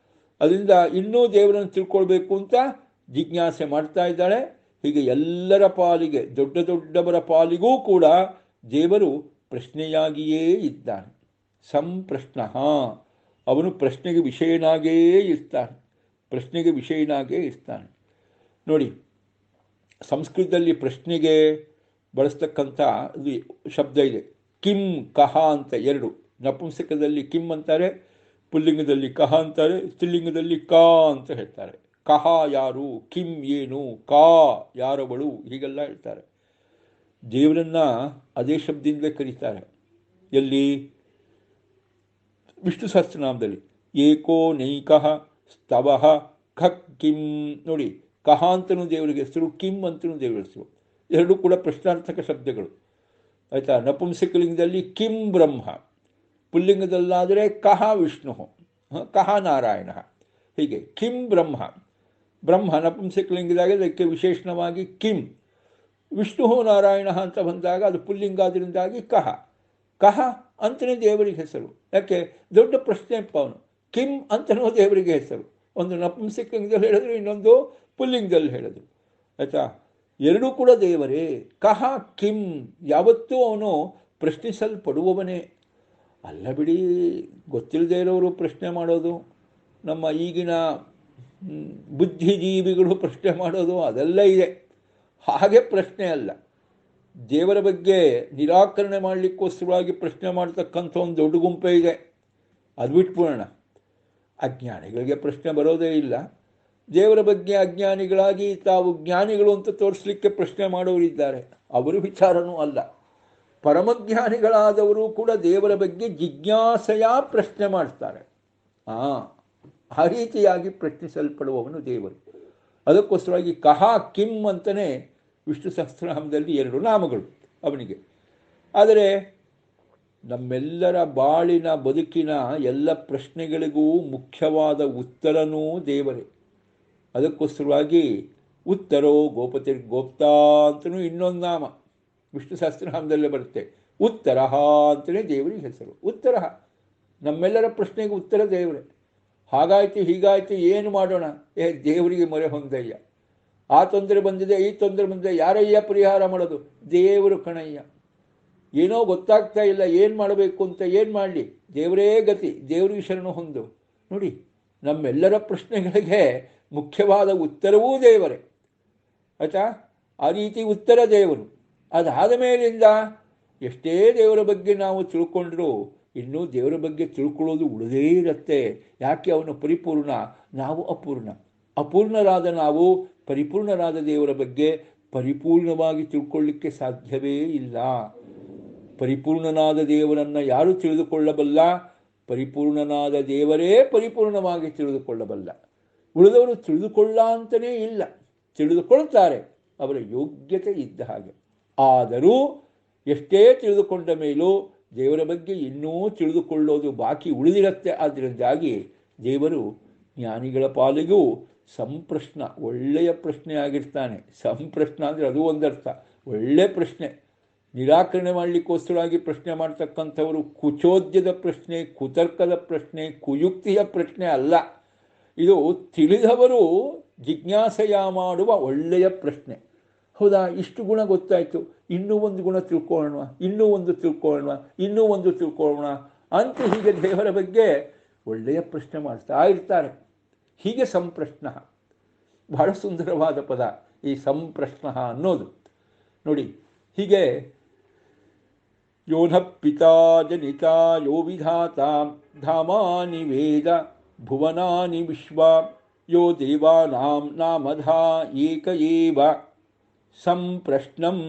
ಅದರಿಂದ ಇನ್ನೂ ದೇವರನ್ನು ತಿಳ್ಕೊಳ್ಬೇಕು ಅಂತ ಜಿಜ್ಞಾಸೆ ಮಾಡ್ತಾ ಇದ್ದಾಳೆ. ಹೀಗೆ ಎಲ್ಲರ ಪಾಲಿಗೆ, ದೊಡ್ಡ ದೊಡ್ಡವರ ಪಾಲಿಗೂ ಕೂಡ ದೇವರು ಪ್ರಶ್ನೆಯಾಗಿಯೇ ಇದ್ದಾನೆ. ಸಂಪ್ರಶ್ನ, ಅವನು ಪ್ರಶ್ನೆಗೆ ವಿಷಯನಾಗೇ ಇರ್ತಾನೆ. ನೋಡಿ, ಸಂಸ್ಕೃತದಲ್ಲಿ ಪ್ರಶ್ನೆಗೆ ಬಳಸ್ತಕ್ಕಂಥ ಶಬ್ದ ಇದೆ, ಕಿಂ ಕಹ ಅಂತ ಎರಡು. ನಪುಂಸಕದಲ್ಲಿ ಕಿಂ ಅಂತಾರೆ, ಪುಲ್ಲಿಂಗದಲ್ಲಿ ಕಹ ಅಂತಾರೆ, ಸ್ತ್ರೀಲಿಂಗದಲ್ಲಿ ಕಾ ಅಂತ ಹೇಳ್ತಾರೆ. ಕಹ ಯಾರು, ಕಿಂ ಏನು, ಕಾ ಯಾರವಳು, ಹೀಗೆಲ್ಲ ಹೇಳ್ತಾರೆ. ದೇವರನ್ನ ಅದೇ ಶಬ್ದದಿಂದಲೇ ಕರೀತಾರೆ. ಎಲ್ಲಿ? ವಿಷ್ಣು ಸಹಸ್ರನಾಮದಲ್ಲಿ ಏಕೋ ನೈಕಃ ಸ್ತವಃ ಖಕ್ ಕಿಂ. ನೋಡಿ, ಕಹ ಅಂತನೂ ದೇವರಿಗೆ ಹೆಸರು, ಕಿಂ ಅಂತನೂ ದೇವರ ಹೆಸರು, ಎರಡೂ ಕೂಡ ಪ್ರಶ್ನಾರ್ಥಕ ಶಬ್ದಗಳು. ಆಯಿತಾ? ನಪುಂಸಕಲಿಂಗದಲ್ಲಿ ಕಿಂ ಬ್ರಹ್ಮ, ಪುಲ್ಲಿಂಗದಲ್ಲಾದರೆ ಕಹ ವಿಷ್ಣು, ಕಹ ನಾರಾಯಣ. ಹೀಗೆ ಕಿಂ ಬ್ರಹ್ಮ ನಪುಂಸಕಲಿಂಗದಾಗ ಅದಕ್ಕೆ ವಿಶೇಷಣವಾಗಿ ಕಿಂ. ವಿಷ್ಣು ನಾರಾಯಣ ಅಂತ ಬಂದಾಗ ಅದು ಪುಲ್ಲಿಂಗಾದ್ರಿಂದಾಗಿ ಕಹ ಅಂತಲೇ ದೇವರಿಗೆ ಹೆಸರು. ಯಾಕೆ? ದೊಡ್ಡ ಪ್ರಶ್ನೆಪ್ಪ ಅವನು. ಕಿಂ ಅಂತನೂ ದೇವರಿಗೆ ಹೆಸರು, ಒಂದು ನಪುಂಸಕಲಿಂಗದಲ್ಲಿ ಹೇಳಿದ್ರು, ಇನ್ನೊಂದು ಪುಲ್ಲಿಂಗದಲ್ಲಿ ಹೇಳಿದ್ರು. ಆಯಿತಾ? ಎರಡೂ ಕೂಡ ದೇವರೇ. ಕಹ ಕಿಂ, ಯಾವತ್ತೂ ಅವನು ಪ್ರಶ್ನಿಸಲ್ಪಡುವವನೇ ಅಲ್ಲ. ಬಿಡಿ, ಗೊತ್ತಿಲ್ಲದೆ ಇರೋರು ಪ್ರಶ್ನೆ ಮಾಡೋದು, ನಮ್ಮ ಈಗಿನ ಬುದ್ಧಿಜೀವಿಗಳು ಪ್ರಶ್ನೆ ಮಾಡೋದು, ಅದೆಲ್ಲ ಇದೆ. ಹಾಗೆ ಪ್ರಶ್ನೆ ಅಲ್ಲ. ದೇವರ ಬಗ್ಗೆ ನಿರಾಕರಣೆ ಮಾಡಲಿಕ್ಕೋಸ್ಕರವಾಗಿ ಪ್ರಶ್ನೆ ಮಾಡ್ತಕ್ಕಂಥ ಒಂದು ದೊಡ್ಡ ಗುಂಪೇ ಇದೆ, ಅದು ಬಿಟ್ಬಿಡೋಣ. ಅಜ್ಞಾನಿಗಳಿಗೆ ಪ್ರಶ್ನೆ ಬರೋದೇ ಇಲ್ಲ. ದೇವರ ಬಗ್ಗೆ ಅಜ್ಞಾನಿಗಳಾಗಿ ತಾವು ಜ್ಞಾನಿಗಳು ಅಂತ ತೋರಿಸಲಿಕ್ಕೆ ಪ್ರಶ್ನೆ ಮಾಡೋರಿದ್ದಾರೆ, ಅವರು ವಿಚಾರನೂ ಅಲ್ಲ. ಪರಮಜ್ಞಾನಿಗಳಾದವರು ಕೂಡ ದೇವರ ಬಗ್ಗೆ ಜಿಜ್ಞಾಸೆಯ ಪ್ರಶ್ನೆ ಮಾಡ್ತಾರೆ. ಆ ರೀತಿಯಾಗಿ ಪ್ರಶ್ನಿಸಲ್ಪಡುವವನು ದೇವರು. ಅದಕ್ಕೋಸ್ಕರವಾಗಿ ಕಹ ಕಿಂ ಅಂತಲೇ ವಿಷ್ಣು ಸಹಸ್ರನಾಮದಲ್ಲಿ ಎರಡು ನಾಮಗಳು ಅವನಿಗೆ. ಆದರೆ ನಮ್ಮೆಲ್ಲರ ಬಾಳಿನ ಬದುಕಿನ ಎಲ್ಲ ಪ್ರಶ್ನೆಗಳಿಗೂ ಮುಖ್ಯವಾದ ಉತ್ತರನೂ ದೇವರೇ. ಅದಕ್ಕೋಸ್ಕರವಾಗಿ ಉತ್ತರೋ ಗೋಪ್ತಾ ಅಂತಲೂ ಇನ್ನೊಂದು ನಾಮ ವಿಷ್ಣು ಸಹಸ್ರನಾಮದಲ್ಲೇ ಬರುತ್ತೆ. ಉತ್ತರ ಅಂತಲೇ ದೇವರಿಗೆ ಹೆಸರು. ಉತ್ತರ, ನಮ್ಮೆಲ್ಲರ ಪ್ರಶ್ನೆಗೆ ಉತ್ತರ ದೇವರೇ. ಹಾಗಾಯ್ತು ಹೀಗಾಯ್ತು ಏನು ಮಾಡೋಣ? ದೇವರಿಗೆ ಮೊರೆ ಹೊಂದಯ್ಯ. ಆ ತೊಂದರೆ ಬಂದಿದೆ, ಈ ತೊಂದರೆ ಬಂದಿದೆ, ಯಾರಯ್ಯ ಪರಿಹಾರ ಮಾಡೋದು? ದೇವರು ಕಣಯ್ಯ. ಏನೋ ಗೊತ್ತಾಗ್ತಾ ಇಲ್ಲ, ಏನು ಮಾಡಬೇಕು ಅಂತ. ಏನು ಮಾಡಲಿ? ದೇವರೇ ಗತಿ, ದೇವರಿಗೆ ಶರಣು ಹೊಂದು. ನೋಡಿ, ನಮ್ಮೆಲ್ಲರ ಪ್ರಶ್ನೆಗಳಿಗೆ ಮುಖ್ಯವಾದ ಉತ್ತರವೂ ದೇವರೇ. ಆಯಿತಾ? ಆ ರೀತಿ ಉತ್ತರ ದೇವರು. ಅದಾದ ಮೇಲಿಂದ ಎಷ್ಟೇ ದೇವರ ಬಗ್ಗೆ ನಾವು ತಿಳ್ಕೊಂಡ್ರೂ ಇನ್ನೂ ದೇವರ ಬಗ್ಗೆ ತಿಳ್ಕೊಳ್ಳೋದು ಉಳಿದೇ ಇರುತ್ತೆ. ಯಾಕೆ? ಅವನು ಪರಿಪೂರ್ಣ, ನಾವು ಅಪೂರ್ಣ. ಅಪೂರ್ಣರಾದ ನಾವು ಪರಿಪೂರ್ಣರಾದ ದೇವರ ಬಗ್ಗೆ ಪರಿಪೂರ್ಣವಾಗಿ ತಿಳ್ಕೊಳ್ಳಿಕ್ಕೆ ಸಾಧ್ಯವೇ ಇಲ್ಲ. ಪರಿಪೂರ್ಣನಾದ ದೇವರನ್ನು ಯಾರು ತಿಳಿದುಕೊಳ್ಳಬಲ್ಲ? ಪರಿಪೂರ್ಣನಾದ ದೇವರೇ ಪರಿಪೂರ್ಣವಾಗಿ ತಿಳಿದುಕೊಳ್ಳಬಲ್ಲ. ಉಳಿದವರು ತಿಳಿದುಕೊಳ್ಳ ಅಂತಲೇ ಇಲ್ಲ, ತಿಳಿದುಕೊಳ್ತಾರೆ ಅವರ ಯೋಗ್ಯತೆ ಇದ್ದ ಹಾಗೆ. ಆದರೂ ಎಷ್ಟೇ ತಿಳಿದುಕೊಂಡ ಮೇಲೂ ದೇವರ ಬಗ್ಗೆ ಇನ್ನೂ ತಿಳಿದುಕೊಳ್ಳೋದು ಬಾಕಿ ಉಳಿದಿರುತ್ತೆ. ಆದ್ದರಿಂದಾಗಿ ದೇವರು ಜ್ಞಾನಿಗಳ ಪಾಲಿಗೂ ಸಂಪ್ರಶ್ನ, ಒಳ್ಳೆಯ ಪ್ರಶ್ನೆ ಆಗಿರ್ತಾನೆ. ಸಂಪ್ರಶ್ನ ಅಂದರೆ ಅದು ಒಂದರ್ಥ, ಒಳ್ಳೆಯ ಪ್ರಶ್ನೆ. ನಿರಾಕರಣೆ ಮಾಡಲಿಕ್ಕೋಸ್ಕರವಾಗಿ ಪ್ರಶ್ನೆ ಮಾಡ್ತಕ್ಕಂಥವರು ಕುಚೋದ್ಯದ ಪ್ರಶ್ನೆ, ಕುತರ್ಕದ ಪ್ರಶ್ನೆ, ಕುಯುಕ್ತಿಯ ಪ್ರಶ್ನೆ ಅಲ್ಲ. ಇದು ತಿಳಿದವರು ಜಿಜ್ಞಾಸೆಯ ಮಾಡುವ ಒಳ್ಳೆಯ ಪ್ರಶ್ನೆ. ಹೌದಾ, ಇಷ್ಟು ಗುಣ ಗೊತ್ತಾಯಿತು, ಇನ್ನೂ ಒಂದು ಗುಣ ತಿಳ್ಕೊಳ್ಳೋಣ, ಇನ್ನೂ ಒಂದು ತಿಳ್ಕೊಳ್ಳೋಣ, ಇನ್ನೂ ಒಂದು ತಿಳ್ಕೊಳ್ಳೋಣ ಅಂತ ಹೀಗೆ ದೇವರ ಬಗ್ಗೆ ಒಳ್ಳೆಯ ಪ್ರಶ್ನೆ ಮಾಡ್ತಾ ಇರ್ತಾರೆ. ಹೀಗೆ ಸಂಪ್ರಶ್ನ, ಬಹಳ ಸುಂದರವಾದ ಪದ ಈ ಸಂಪ್ರಶ್ನ ಅನ್ನೋದು. ನೋಡಿ, ಹೀಗೆ ಯೋನ ಪಿತಾ ಜನಿತ ಯೋ ವಿಧಾತ ಧಾಮಾನಿ ವೇದ ಭುವನಾನಿ ವಿಶ್ವ ಯೋ ದೇವಾನಾಂ ನಾಮಧಾ ಏಕ ಏವ ಸಂಪ್ರಶ್ನಂ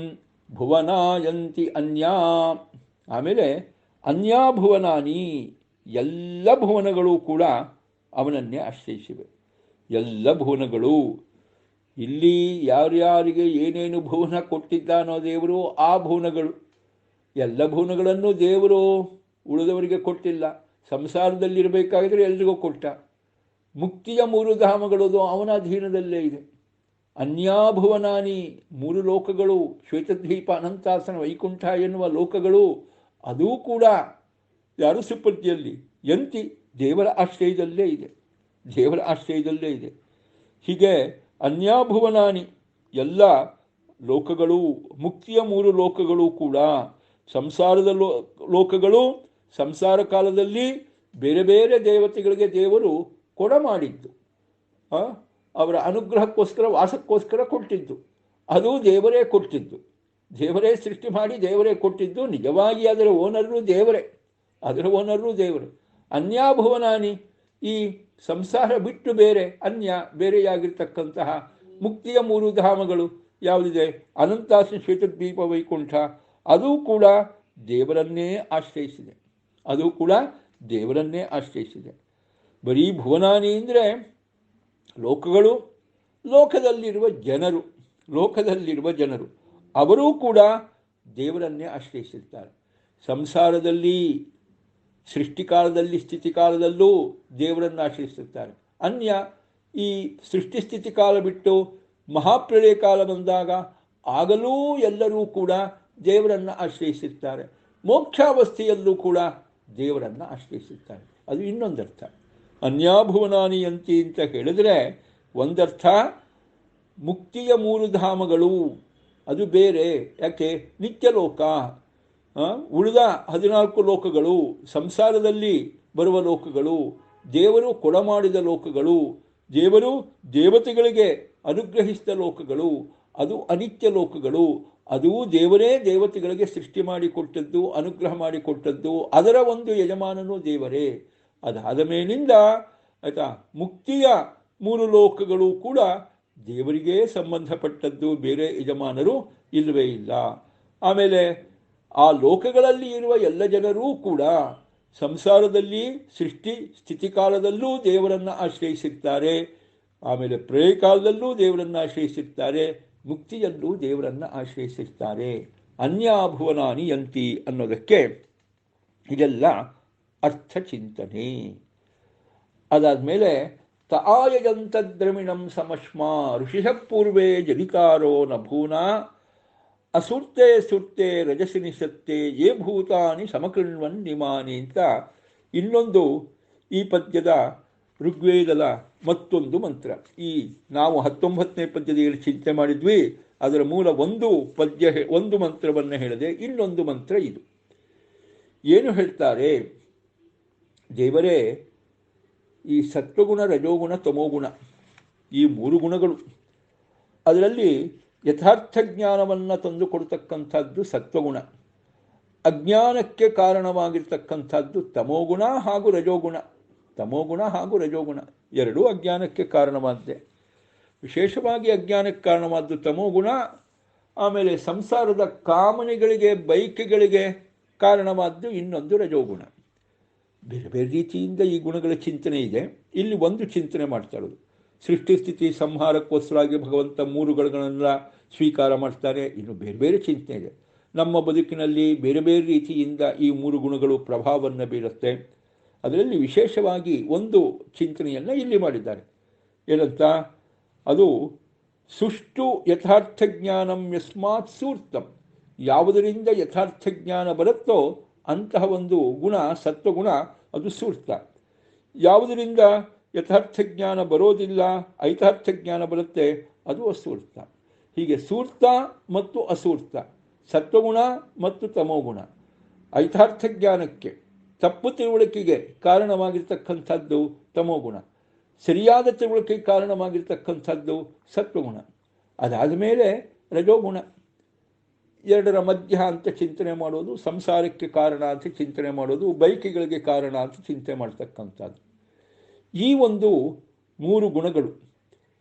ಭುವನಾಯಂತಿ ಅನ್ಯಾ. ಆಮೇಲೆ ಅನ್ಯಾ ಭುವನಾನಿ, ಎಲ್ಲ ಭುವನಗಳು ಕೂಡ ಅವನನ್ನೇ ಆಶ್ರಯಿಸಿವೆ. ಎಲ್ಲ ಭುವನಗಳು, ಇಲ್ಲಿ ಯಾರ್ಯಾರಿಗೆ ಏನೇನು ಭುವನ ಕೊಟ್ಟಿದ್ದಾನೋ ದೇವರು ಆ ಭುವನಗಳು, ಎಲ್ಲ ಭುವನಗಳನ್ನು ದೇವರು ಉಳಿದವರಿಗೆ ಕೊಟ್ಟಿಲ್ಲ. ಸಂಸಾರದಲ್ಲಿರಬೇಕಾಗಿದ್ರೆ ಎಲ್ರಿಗೂ ಕೊಟ್ಟ. ಮುಕ್ತಿಯ 3 ಧಾಮಗಳದು ಅವನ ಅಧೀನದಲ್ಲೇ ಇದೆ. ಅನ್ಯಾಭುವನಾನಿ, 3 ಲೋಕಗಳು, ಶ್ವೇತದ್ವೀಪ, ಅನಂತಾಸನ, ವೈಕುಂಠ ಎನ್ನುವ ಲೋಕಗಳು, ಅದೂ ಕೂಡ ಯಾರು ಸುಪರ್ತಿಯಲ್ಲಿ ಯಂತಿ ದೇವರ ಆಶ್ರಯದಲ್ಲೇ ಇದೆ, ದೇವರ ಆಶ್ರಯದಲ್ಲೇ ಇದೆ. ಹೀಗೆ ಅನ್ಯಾಭುವನಾನಿ, ಎಲ್ಲ ಲೋಕಗಳು, ಮುಕ್ತಿಯ 3 ಲೋಕಗಳು ಕೂಡ, ಸಂಸಾರದ ಲೋಕಗಳು ಸಂಸಾರ ಕಾಲದಲ್ಲಿ ಬೇರೆ ಬೇರೆ ದೇವತೆಗಳಿಗೆ ದೇವರು ಕೊಡ ಮಾಡಿದ್ದು, ಅವರ ಅನುಗ್ರಹಕ್ಕೋಸ್ಕರ ವಾಸಕ್ಕೋಸ್ಕರ ಕೊಟ್ಟಿದ್ದು, ಅದು ದೇವರೇ ಕೊಟ್ಟಿದ್ದು, ದೇವರೇ ಸೃಷ್ಟಿ ಮಾಡಿ ದೇವರೇ ಕೊಟ್ಟಿದ್ದು. ನಿಜವಾಗಿ ಅದರ ಓನರು ದೇವರೇ, ಅದರ ಓನರು ದೇವರೇ. ಅನ್ಯಾಭುವನಾನಿ, ಈ ಸಂಸಾರ ಬಿಟ್ಟು ಬೇರೆ ಅನ್ಯ ಬೇರೆಯಾಗಿರ್ತಕ್ಕಂತಹ ಮುಕ್ತಿಯ 3 ಧಾಮಗಳು ಯಾವುದಿದೆ, ಅನಂತಾಸನ, ಶ್ವೇತದ್ವೀಪ, ವೈಕುಂಠ, ಅದು ಕೂಡ ದೇವರನ್ನೇ ಆಶ್ರಯಿಸಿದೆ, ಅದು ಕೂಡ ದೇವರನ್ನೇ ಆಶ್ರಯಿಸಿದೆ. ಬರೀ ಭುವನಾನಿ ಅಂದರೆ ಲೋಕಗಳು, ಲೋಕದಲ್ಲಿರುವ ಜನರು, ಲೋಕದಲ್ಲಿರುವ ಜನರು ಅವರೂ ಕೂಡ ದೇವರನ್ನೇ ಆಶ್ರಯಿಸಿರ್ತಾರೆ. ಸಂಸಾರದಲ್ಲಿ ಸೃಷ್ಟಿಕಾಲದಲ್ಲಿ ಸ್ಥಿತಿಕಾಲದಲ್ಲೂ ದೇವರನ್ನು ಆಶ್ರಯಿಸುತ್ತಾರೆ. ಅನ್ಯ ಈ ಸೃಷ್ಟಿ ಸ್ಥಿತಿ ಕಾಲ ಬಿಟ್ಟು ಮಹಾಪ್ರಳಯ ಕಾಲ ಬಂದಾಗ ಆಗಲೂ ಎಲ್ಲರೂ ಕೂಡ ದೇವರನ್ನು ಆಶ್ರಯಿಸುತ್ತಾರೆ. ಮೋಕ್ಷಾವಸ್ಥೆಯಲ್ಲೂ ಕೂಡ ದೇವರನ್ನು ಆಶ್ರಯಿಸುತ್ತಾರೆ. ಅದು ಇನ್ನೊಂದರ್ಥ. ಅನ್ಯಾಭುವನಾನಿ ಅಂತ ಹೇಳಿದ್ರೆ ಒಂದರ್ಥ ಮುಕ್ತಿಯ 3 ಧಾಮಗಳು, ಅದು ಬೇರೆ. ಯಾಕೆ? ನಿತ್ಯಲೋಕ, ಉಳಿದ 14 ಲೋಕಗಳು, ಸಂಸಾರದಲ್ಲಿ ಬರುವ ಲೋಕಗಳು, ದೇವರು ಕೊಡಮಾಡಿದ ಲೋಕಗಳು, ದೇವರು ದೇವತೆಗಳಿಗೆ ಅನುಗ್ರಹಿಸಿದ ಲೋಕಗಳು, ಅದು ಅನಿತ್ಯ ಲೋಕಗಳು. ಅದು ದೇವರೇ ದೇವತೆಗಳಿಗೆ ಸೃಷ್ಟಿ ಮಾಡಿಕೊಟ್ಟದ್ದು, ಅನುಗ್ರಹ ಮಾಡಿಕೊಟ್ಟದ್ದು, ಅದರ ಒಂದು ಯಜಮಾನನು ದೇವರೇ. ಅದಾದ ಮೇಲಿಂದ ಆಯಿತಾ, ಮುಕ್ತಿಯ 3 ಲೋಕಗಳು ಕೂಡ ದೇವರಿಗೆ ಸಂಬಂಧಪಟ್ಟದ್ದು, ಬೇರೆ ಯಜಮಾನರು ಇಲ್ಲವೇ ಇಲ್ಲ. ಆಮೇಲೆ ಆ ಲೋಕಗಳಲ್ಲಿ ಇರುವ ಎಲ್ಲ ಜನರೂ ಕೂಡ ಸಂಸಾರದಲ್ಲಿ ಸೃಷ್ಟಿ ಸ್ಥಿತಿಕಾಲದಲ್ಲೂ ದೇವರನ್ನು ಆಶ್ರಯಿಸಿರ್ತಾರೆ, ಆಮೇಲೆ ಪ್ರಳಯ ಕಾಲದಲ್ಲೂ ದೇವರನ್ನು ಆಶ್ರಯಿಸಿರ್ತಾರೆ, ಮುಕ್ತಿಯಲ್ಲೂ ದೇವರನ್ನು ಆಶ್ರಯಿಸಿರ್ತಾರೆ. ಅನ್ಯಾಭುವನಾನಿ ಯಂತಿ ಅನ್ನೋದಕ್ಕೆ ಇದೆಲ್ಲ ಅರ್ಥ ಚಿಂತನೆ. ಅದಾದಮೇಲೆ ತಾಯಜಂತ ದ್ರಮಿಣಂ ಸಮಶ್ಮಾ ಋಷಿಃ ಪೂರ್ವೇ ಜನಿತಾರೋ ನಭೂನಾ ಅಸುರ್ತೆ ಸುರ್ತೆ ರಜಸಿ ನಿಸತ್ತೆ ಯೇ ಭೂತಾನಿ ಸಮಕೃಣ್ವನ್ ನಿಮಾನಿ ಅಂತ ಇನ್ನೊಂದು ಈ ಪದ್ಯದ ಋಗ್ವೇದದ ಮತ್ತೊಂದು ಮಂತ್ರ. ಈ ನಾವು 19ನೇ ಪದ್ಯದಲ್ಲಿ ಚಿಂತೆ ಮಾಡಿದ್ವಿ, ಅದರ ಮೂಲ ಒಂದು ಮಂತ್ರವನ್ನು ಹೇಳಿದೆ. ಇನ್ನೊಂದು ಮಂತ್ರ ಇದು. ಏನು ಹೇಳ್ತಾರೆ? ದೇವರೇ ಈ ಸತ್ವಗುಣ, ರಜೋಗುಣ, ತಮೋಗುಣ, ಈ 3 ಗುಣಗಳು, ಅದರಲ್ಲಿ ಯಥಾರ್ಥ ಜ್ಞಾನವನ್ನು ತಂದು ಕೊಡ್ತಕ್ಕಂಥದ್ದು ಸತ್ವಗುಣ, ಅಜ್ಞಾನಕ್ಕೆ ಕಾರಣವಾಗಿರ್ತಕ್ಕಂಥದ್ದು ತಮೋಗುಣ ಹಾಗೂ ರಜೋಗುಣ. ತಮೋಗುಣ ಹಾಗೂ ರಜೋಗುಣ ಎರಡೂ ಅಜ್ಞಾನಕ್ಕೆ ಕಾರಣವಾದ್ದೆ. ವಿಶೇಷವಾಗಿ ಅಜ್ಞಾನಕ್ಕೆ ಕಾರಣವಾದ್ದು ತಮೋಗುಣ. ಆಮೇಲೆ ಸಂಸಾರದ ಕಾಮನೆಗಳಿಗೆ, ಬೈಕೆಗಳಿಗೆ ಕಾರಣವಾದ್ದು ಇನ್ನೊಂದು ರಜೋಗುಣ. ಬೇರೆ ಬೇರೆ ರೀತಿಯಿಂದ ಈ ಗುಣಗಳ ಚಿಂತನೆ ಇದೆ. ಇಲ್ಲಿ ಒಂದು ಚಿಂತನೆ ಮಾಡ್ತಾ ಇರೋದು, ಸೃಷ್ಟಿ ಸ್ಥಿತಿ ಸಂಹಾರಕ್ಕೋಸ್ಕರವಾಗಿ ಭಗವಂತ 3 ಗುಣಗಳನ್ನೆಲ್ಲ ಸ್ವೀಕಾರ ಮಾಡ್ತಾರೆ. ಇನ್ನು ಬೇರೆ ಬೇರೆ ಚಿಂತನೆ ಇದೆ. ನಮ್ಮ ಬದುಕಿನಲ್ಲಿ ಬೇರೆ ಬೇರೆ ರೀತಿಯಿಂದ ಈ 3 ಗುಣಗಳು ಪ್ರಭಾವವನ್ನು ಬೀರುತ್ತೆ. ಅದರಲ್ಲಿ ವಿಶೇಷವಾಗಿ ಒಂದು ಚಿಂತನೆಯನ್ನು ಇಲ್ಲಿ ಮಾಡಿದ್ದಾರೆ. ಏನಂತ? ಅದು ಸುಷ್ಟು ಯಥಾರ್ಥ ಜ್ಞಾನಂ ಯಸ್ಮಾತ್ ಸೂರ್ತಂ, ಯಾವುದರಿಂದ ಯಥಾರ್ಥ ಜ್ಞಾನ ಬರುತ್ತೋ ಅಂತಹ ಒಂದು ಗುಣ, ಸತ್ವಗುಣ, ಅದು ಸೂರ್ತ. ಯಾವುದರಿಂದ ಯಥಾರ್ಥ ಜ್ಞಾನ ಬರೋದಿಲ್ಲ, ಐತಾರ್ಥ ಜ್ಞಾನ ಬರುತ್ತೆ, ಅದು ಅಸೂರ್ತ. ಹೀಗೆ ಸೂರ್ತ ಮತ್ತು ಅಸೂರ್ತ, ಸತ್ವಗುಣ ಮತ್ತು ತಮೋಗುಣ, ಐತಾರ್ಥ ಜ್ಞಾನಕ್ಕೆ, ತಪ್ಪು ತಿಳುವಳಿಕೆಗೆ ಕಾರಣವಾಗಿರ್ತಕ್ಕಂಥದ್ದು ತಮೋಗುಣ, ಸರಿಯಾದ ತಿಳುವಳಿಕೆಗೆ ಕಾರಣವಾಗಿರ್ತಕ್ಕಂಥದ್ದು ಸತ್ವಗುಣ. ಅದಾದ ಮೇಲೆ ರಜೋಗುಣ. ಎರಡರ ಮಧ್ಯ ಅಂತ ಚಿಂತನೆ ಮಾಡೋದು, ಸಂಸಾರಕ್ಕೆ ಕಾರಣ ಅಂತ ಚಿಂತನೆ ಮಾಡೋದು, ಬೈಕಿಗಳಿಗೆ ಕಾರಣ ಅಂತ ಚಿಂತೆ ಮಾಡ್ತಕ್ಕಂಥದ್ದು. ಈ ಒಂದು 3 ಗುಣಗಳು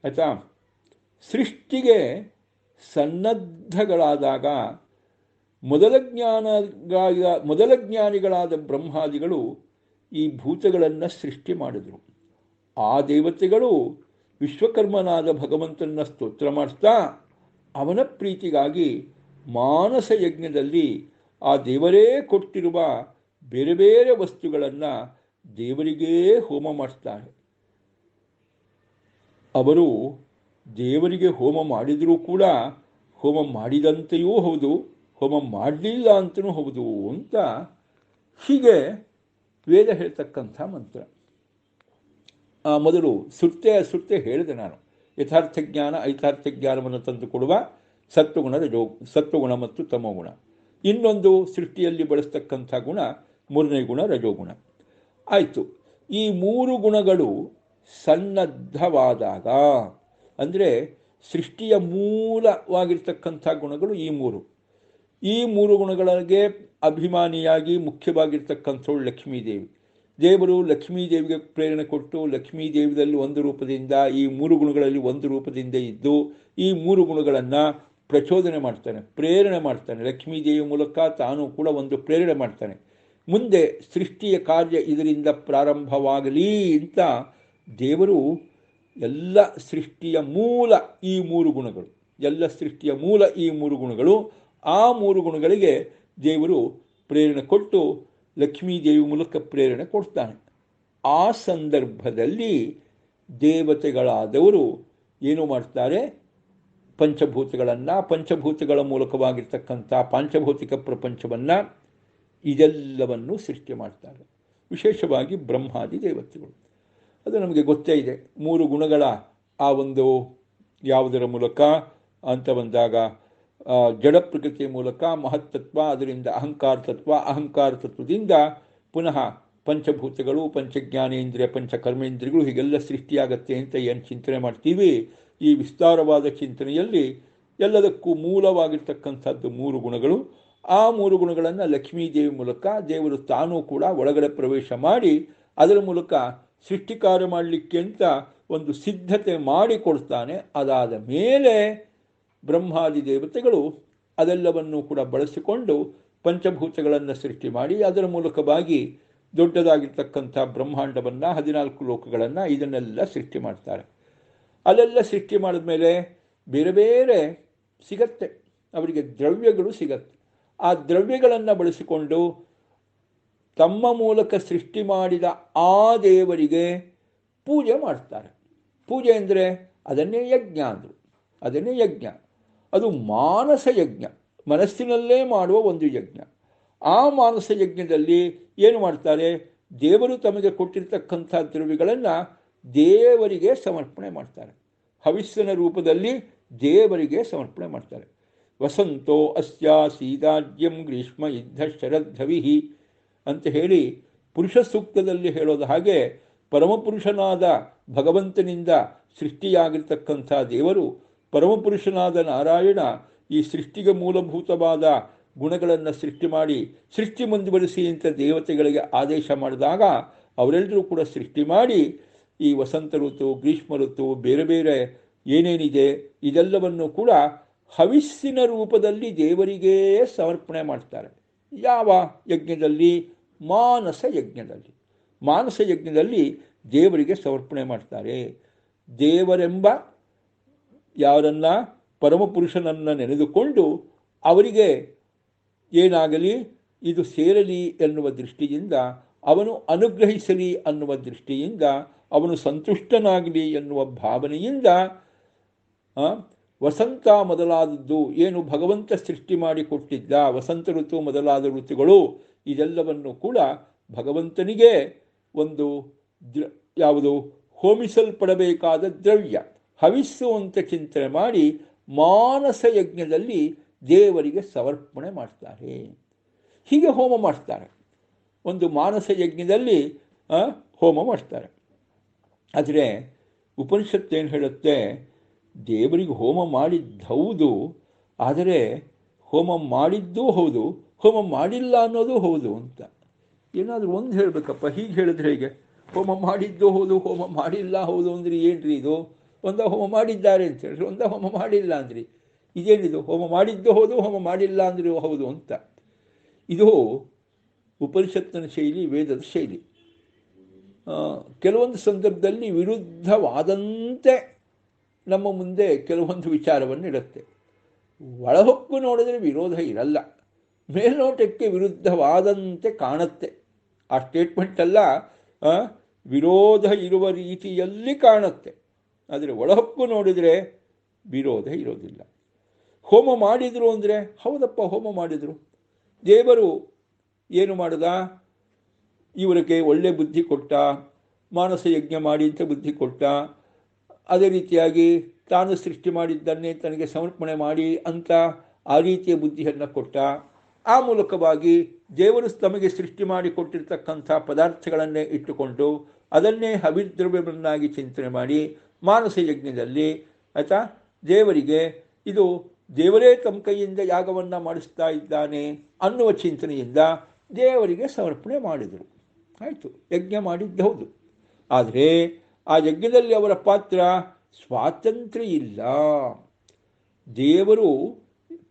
ಆಯಿತಾ, ಸೃಷ್ಟಿಗೆ ಸನ್ನದ್ಧಗಳಾದಾಗ ಮೊದಲ ಜ್ಞಾನಿಗಳಾದ ಬ್ರಹ್ಮಾದಿಗಳು ಈ ಭೂತಗಳನ್ನು ಸೃಷ್ಟಿ ಮಾಡಿದರು. ಆ ದೇವತೆಗಳು ವಿಶ್ವಕರ್ಮನಾದ ಭಗವಂತನ ಸ್ತೋತ್ರ ಮಾಡ್ತಾ ಅವನ ಪ್ರೀತಿಗಾಗಿ ಮಾನಸ ಯಜ್ಞದಲ್ಲಿ ಆ ದೇವರೇ ಕೊಟ್ಟಿರುವ ಬೇರೆ ಬೇರೆ ವಸ್ತುಗಳನ್ನು ದೇವರಿಗೇ ಹೋಮ ಮಾಡ್ತಾರೆ. ಅವರು ದೇವರಿಗೆ ಹೋಮ ಮಾಡಿದರೂ ಕೂಡ ಹೋಮ ಮಾಡಿದಂತೆಯೂ ಹೌದು, ಹೋಮ ಮಾಡಲಿಲ್ಲ ಅಂತಲೂ ಹೌದು ಅಂತ ಹೀಗೆ ವೇದ ಹೇಳ್ತಕ್ಕಂಥ ಮಂತ್ರ. ಮೊದಲು ಸುತ್ತೆ ಹೇಳಿದೆ ನಾನು. ಯಥಾರ್ಥ ಜ್ಞಾನ ಐಥಾರ್ಥ ಜ್ಞಾನವನ್ನು ತಂದುಕೊಡುವ ಸತ್ವಗುಣ ಮತ್ತು ತಮೋಗುಣ. ಇನ್ನೊಂದು ಸೃಷ್ಟಿಯಲ್ಲಿ ಬಳಸ್ತಕ್ಕಂಥ ಗುಣ 3ನೇ ಗುಣ ರಜೋಗುಣ. ಆಯಿತು, ಈ 3 ಗುಣಗಳು ಸನ್ನದ್ಧವಾದಾಗ, ಅಂದರೆ ಸೃಷ್ಟಿಯ ಮೂಲವಾಗಿರ್ತಕ್ಕಂಥ ಗುಣಗಳು ಈ 3 ಗುಣಗಳಿಗೆ ಅಭಿಮಾನಿಯಾಗಿ ಮುಖ್ಯವಾಗಿರ್ತಕ್ಕಂಥವಳು ಲಕ್ಷ್ಮೀದೇವಿ. ದೇವರು ಲಕ್ಷ್ಮೀದೇವಿಗೆ ಪ್ರೇರಣೆ ಕೊಟ್ಟು ಲಕ್ಷ್ಮೀದೇವಿಯಲ್ಲಿ ಒಂದು ರೂಪದಿಂದ ಈ 3 ಗುಣಗಳಲ್ಲಿ ಒಂದು ರೂಪದಿಂದ ಇದ್ದು ಈ 3 ಗುಣಗಳನ್ನು ಪ್ರಚೋದನೆ ಮಾಡ್ತಾನೆ, ಪ್ರೇರಣೆ ಮಾಡ್ತಾನೆ. ಲಕ್ಷ್ಮೀದೇವಿ ಮೂಲಕ ತಾನು ಕೂಡ ಒಂದು ಪ್ರೇರಣೆ ಮಾಡ್ತಾನೆ. ಮುಂದೆ ಸೃಷ್ಟಿಯ ಕಾರ್ಯ ಇದರಿಂದ ಪ್ರಾರಂಭವಾಗಲಿ ಅಂತ ದೇವರು ಎಲ್ಲ ಸೃಷ್ಟಿಯ ಮೂಲ ಈ 3 ಗುಣಗಳು, ಆ 3 ಗುಣಗಳಿಗೆ ದೇವರು ಪ್ರೇರಣೆ ಕೊಟ್ಟು ಲಕ್ಷ್ಮೀದೇವಿ ಮೂಲಕ ಪ್ರೇರಣೆ ಕೊಡ್ತಾನೆ. ಆ ಸಂದರ್ಭದಲ್ಲಿ ದೇವತೆಗಳಾದವರು ಏನು ಮಾಡ್ತಾರೆ, ಪಂಚಭೂತಗಳ ಮೂಲಕವಾಗಿರ್ತಕ್ಕಂಥ ಪಾಂಚಭೌತಿಕ ಪ್ರಪಂಚವನ್ನು ಇದೆಲ್ಲವನ್ನು ಸೃಷ್ಟಿ ಮಾಡ್ತಾರೆ. ವಿಶೇಷವಾಗಿ ಬ್ರಹ್ಮಾದಿ ದೇವತೆಗಳು. ಅದು ನಮಗೆ ಗೊತ್ತೇ ಇದೆ. 3 ಗುಣಗಳ ಆ ಒಂದು ಯಾವುದರ ಮೂಲಕ ಅಂತ ಬಂದಾಗ ಜಡ ಪ್ರಕೃತಿಯ ಮೂಲಕ ಮಹತ್ತತ್ವ, ಅದರಿಂದ ಅಹಂಕಾರ ತತ್ವದಿಂದ ಪುನಃ ಪಂಚಭೂತಗಳು, ಪಂಚಜ್ಞಾನೇಂದ್ರಿಯ, ಪಂಚಕರ್ಮೇಂದ್ರಿಯಗಳು ಹೀಗೆಲ್ಲ ಸೃಷ್ಟಿಯಾಗತ್ತೆ ಅಂತ ಏನು ಚಿಂತನೆ ಮಾಡ್ತೀವಿ. ಈ ವಿಸ್ತಾರವಾದ ಚಿಂತನೆಯಲ್ಲಿ ಎಲ್ಲದಕ್ಕೂ ಮೂಲವಾಗಿರ್ತಕ್ಕಂಥದ್ದು 3 ಗುಣಗಳು. ಆ 3 ಗುಣಗಳನ್ನು ಲಕ್ಷ್ಮೀದೇವಿ ಮೂಲಕ ದೇವರು ತಾನೂ ಕೂಡ ಒಳಗಡೆ ಪ್ರವೇಶ ಮಾಡಿ ಅದರ ಮೂಲಕ ಸೃಷ್ಟಿ ಕಾರ್ಯ ಮಾಡಲಿಕ್ಕೆ ಅಂತ ಒಂದು ಸಿದ್ಧತೆ ಮಾಡಿಕೊಡ್ತಾನೆ. ಅದಾದ ಮೇಲೆ ಬ್ರಹ್ಮಾದಿ ದೇವತೆಗಳು ಅದೆಲ್ಲವನ್ನು ಕೂಡ ಬಳಸಿಕೊಂಡು ಪಂಚಭೂತಗಳನ್ನು ಸೃಷ್ಟಿ ಮಾಡಿ ಅದರ ಮೂಲಕವಾಗಿ ದೊಡ್ಡದಾಗಿರ್ತಕ್ಕಂಥ ಬ್ರಹ್ಮಾಂಡವನ್ನು, 14 ಲೋಕಗಳನ್ನು, ಇದನ್ನೆಲ್ಲ ಸೃಷ್ಟಿ ಮಾಡ್ತಾರೆ. ಅಲ್ಲೆಲ್ಲ ಸೃಷ್ಟಿ ಮಾಡಿದ ಮೇಲೆ ಬೇರೆ ಬೇರೆ ಸಿಗತ್ತೆ, ಅವರಿಗೆ ದ್ರವ್ಯಗಳು ಸಿಗತ್ತೆ. ಆ ದ್ರವ್ಯಗಳನ್ನು ಬಳಸಿಕೊಂಡು ತಮ್ಮ ಮೂಲಕ ಸೃಷ್ಟಿ ಮಾಡಿದ ಆ ದೇವರಿಗೆ ಪೂಜೆ ಮಾಡ್ತಾರೆ. ಪೂಜೆ ಅಂದರೆ ಅದನ್ನೇ ಯಜ್ಞ ಅಂದರು. ಅದು ಮಾನಸ ಯಜ್ಞ, ಮನಸ್ಸಿನಲ್ಲೇ ಮಾಡುವ ಒಂದು ಯಜ್ಞ. ಆ ಮಾನಸ ಯಜ್ಞದಲ್ಲಿ ಏನು ಮಾಡ್ತಾರೆ, ದೇವರು ತಮಗೆ ಕೊಟ್ಟಿರ್ತಕ್ಕಂಥ ದ್ರವ್ಯಗಳನ್ನು ದೇವರಿಗೆ ಸಮರ್ಪಣೆ ಮಾಡ್ತಾರೆ. ಹವಿಸ್ಸಿನ ರೂಪದಲ್ಲಿ ದೇವರಿಗೆ ಸಮರ್ಪಣೆ ಮಾಡ್ತಾರೆ. ವಸಂತೋ ಅಸ್ಯ ಸೀದಾಜ್ಯಂ ಗ್ರೀಷ್ಮ ಯುದ್ಧ ಶರದ್ಧವಿಹಿ ಅಂತ ಹೇಳಿ ಪುರುಷ ಸೂಕ್ತದಲ್ಲಿ ಹೇಳೋದು ಹಾಗೆ, ಪರಮಪುರುಷನಾದ ಭಗವಂತನಿಂದ ಸೃಷ್ಟಿಯಾಗಿರ್ತಕ್ಕಂಥ ದೇವರು, ಪರಮಪುರುಷನಾದ ನಾರಾಯಣ ಈ ಸೃಷ್ಟಿಗೆ ಮೂಲಭೂತವಾದ ಗುಣಗಳನ್ನು ಸೃಷ್ಟಿ ಮಾಡಿ ಸೃಷ್ಟಿ ಮುಂದುವರಿಸಿ ಅಂತ ದೇವತೆಗಳಿಗೆ ಆದೇಶ ಮಾಡಿದಾಗ ಅವರೆಲ್ಲರೂ ಕೂಡ ಸೃಷ್ಟಿ ಮಾಡಿ ಈ ವಸಂತ ಋತು, ಗ್ರೀಷ್ಮ ಋತು, ಬೇರೆ ಬೇರೆ ಏನೇನಿದೆ ಇದೆಲ್ಲವನ್ನು ಕೂಡ ಹವಿಸ್ಸಿನ ರೂಪದಲ್ಲಿ ದೇವರಿಗೇ ಸಮರ್ಪಣೆ ಮಾಡ್ತಾರೆ. ಯಾವ ಯಜ್ಞದಲ್ಲಿ? ಮಾನಸ ಯಜ್ಞದಲ್ಲಿ ದೇವರಿಗೆ ಸಮರ್ಪಣೆ ಮಾಡ್ತಾರೆ. ದೇವರೆಂಬ ಯಾರನ್ನ ಪರಮಪುರುಷನನ್ನು ನೆನೆದುಕೊಂಡು ಅವರಿಗೆ ಏನಾಗಲಿ ಇದು ಸೇರಲಿ ಎನ್ನುವ ದೃಷ್ಟಿಯಿಂದ, ಅವನು ಅನುಗ್ರಹಿಸಲಿ ಅನ್ನುವ ದೃಷ್ಟಿಯಿಂದ, ಅವನು ಸಂತುಷ್ಟನಾಗಲಿ ಎನ್ನುವ ಭಾವನೆಯಿಂದ ವಸಂತ ಮೊದಲಾದದ್ದು ಏನು ಭಗವಂತ ಸೃಷ್ಟಿ ಮಾಡಿಕೊಟ್ಟಿದ್ದ ವಸಂತ ಋತು ಮೊದಲಾದ ಋತುಗಳು ಇದೆಲ್ಲವನ್ನು ಕೂಡ ಭಗವಂತನಿಗೆ ಒಂದು ಯಾವುದು ಹೋಮಿಸಲ್ಪಡಬೇಕಾದ ದ್ರವ್ಯ ಹವಿಸ್ಸು ಅಂತ ಚಿಂತನೆ ಮಾಡಿ ಮಾನಸ ಯಜ್ಞದಲ್ಲಿ ದೇವರಿಗೆ ಸಮರ್ಪಣೆ ಮಾಡ್ತಾರೆ. ಹೀಗೆ ಹೋಮ ಮಾಡ್ತಾರೆ. ಒಂದು ಮಾನಸ ಯಜ್ಞದಲ್ಲಿ ಹೋಮ ಮಾಡ್ತಾರೆ. ಆದರೆ ಉಪನಿಷತ್ತೇನು ಹೇಳುತ್ತೆ, ದೇವರಿಗೆ ಹೋಮ ಮಾಡಿದ್ದು ಹೌದು, ಆದರೆ ಹೋಮ ಮಾಡಿದ್ದೂ ಹೌದು, ಹೋಮ ಮಾಡಿಲ್ಲ ಅನ್ನೋದು ಹೌದು ಅಂತ. ಏನಾದರೂ ಒಂದು ಹೇಳಬೇಕಪ್ಪ, ಹೀಗೆ ಹೇಳಿದ್ರೆ ಹೇಗೆ? ಹೋಮ ಮಾಡಿದ್ದು ಹೌದು, ಹೋಮ ಮಾಡಿಲ್ಲ ಹೌದು ಅಂದರೆ ಏನ್ರಿ ಇದು? ಒಂದ ಹೋಮ ಮಾಡಿದ್ದಾರೆ ಅಂತ ಹೇಳಿದ್ರೆ, ಒಂದ ಹೋಮ ಮಾಡಿಲ್ಲ ಅಂದ್ರಿ, ಇದೇನಿದು? ಹೋಮ ಮಾಡಿದ್ದು ಹೌದು, ಹೋಮ ಮಾಡಿಲ್ಲ ಅಂದ್ರೆ ಹೌದು ಅಂತ. ಇದು ಉಪನಿಷತ್ತಿನ ಶೈಲಿ, ವೇದದ ಶೈಲಿ. ಕೆಲವೊಂದು ಸಂದರ್ಭದಲ್ಲಿ ವಿರುದ್ಧವಾದಂತೆ ನಮ್ಮ ಮುಂದೆ ಕೆಲವೊಂದು ವಿಚಾರವನ್ನು ಇಡುತ್ತೆ. ಒಳಹೊಕ್ಕು ನೋಡಿದ್ರೆ ವಿರೋಧ ಇರಲ್ಲ, ಮೇಲ್ನೋಟಕ್ಕೆ ವಿರುದ್ಧವಾದಂತೆ ಕಾಣುತ್ತೆ. ಆ ಸ್ಟೇಟ್ಮೆಂಟೆಲ್ಲ ವಿರೋಧ ಇರುವ ರೀತಿಯಲ್ಲಿ ಕಾಣುತ್ತೆ, ಆದರೆ ಒಳಹೊಕ್ಕು ನೋಡಿದರೆ ವಿರೋಧ ಇರೋದಿಲ್ಲ. ಹೋಮ ಮಾಡಿದರು ಅಂದರೆ ಹೌದಪ್ಪ, ಹೋಮ ಮಾಡಿದರು. ದೇವರು ಏನು ಮಾಡಿದ? ಇವರಿಗೆ ಒಳ್ಳೆ ಬುದ್ಧಿ ಕೊಟ್ಟ, ಮಾನಸ ಯಜ್ಞ ಮಾಡಿ ಅಂತ ಬುದ್ಧಿ ಕೊಟ್ಟ. ಅದೇ ರೀತಿಯಾಗಿ ತಾನು ಸೃಷ್ಟಿ ಮಾಡಿದ್ದನ್ನೇ ತನಗೆ ಸಮರ್ಪಣೆ ಮಾಡಿ ಅಂತ ಆ ರೀತಿಯ ಬುದ್ಧಿಯನ್ನು ಕೊಟ್ಟ. ಆ ಮೂಲಕವಾಗಿ ದೇವರು ತಮಗೆ ಸೃಷ್ಟಿ ಮಾಡಿ ಕೊಟ್ಟಿರ್ತಕ್ಕಂಥ ಪದಾರ್ಥಗಳನ್ನೇ ಇಟ್ಟುಕೊಂಡು ಅದನ್ನೇ ಹವಿರ್ದ್ರವ್ಯವನ್ನಾಗಿ ಚಿಂತನೆ ಮಾಡಿ ಮಾನಸ ಯಜ್ಞದಲ್ಲಿ ಆಯಿತಾ ದೇವರಿಗೆ ಇದು ದೇವರೇ ತಮ್ಮ ಕೈಯಿಂದ ಯಾಗವನ್ನು ಮಾಡಿಸ್ತಾ ಇದ್ದಾನೆ ಅನ್ನುವ ಚಿಂತನೆಯಿಂದ ದೇವರಿಗೆ ಸಮರ್ಪಣೆ ಮಾಡಿದರು. ಆಯಿತು, ಯಜ್ಞ ಮಾಡಿದ್ದು ಹೌದು. ಆದರೆ ಆ ಯಜ್ಞದಲ್ಲಿ ಅವರ ಪಾತ್ರ ಸ್ವಾತಂತ್ರ್ಯ ಇಲ್ಲ. ದೇವರು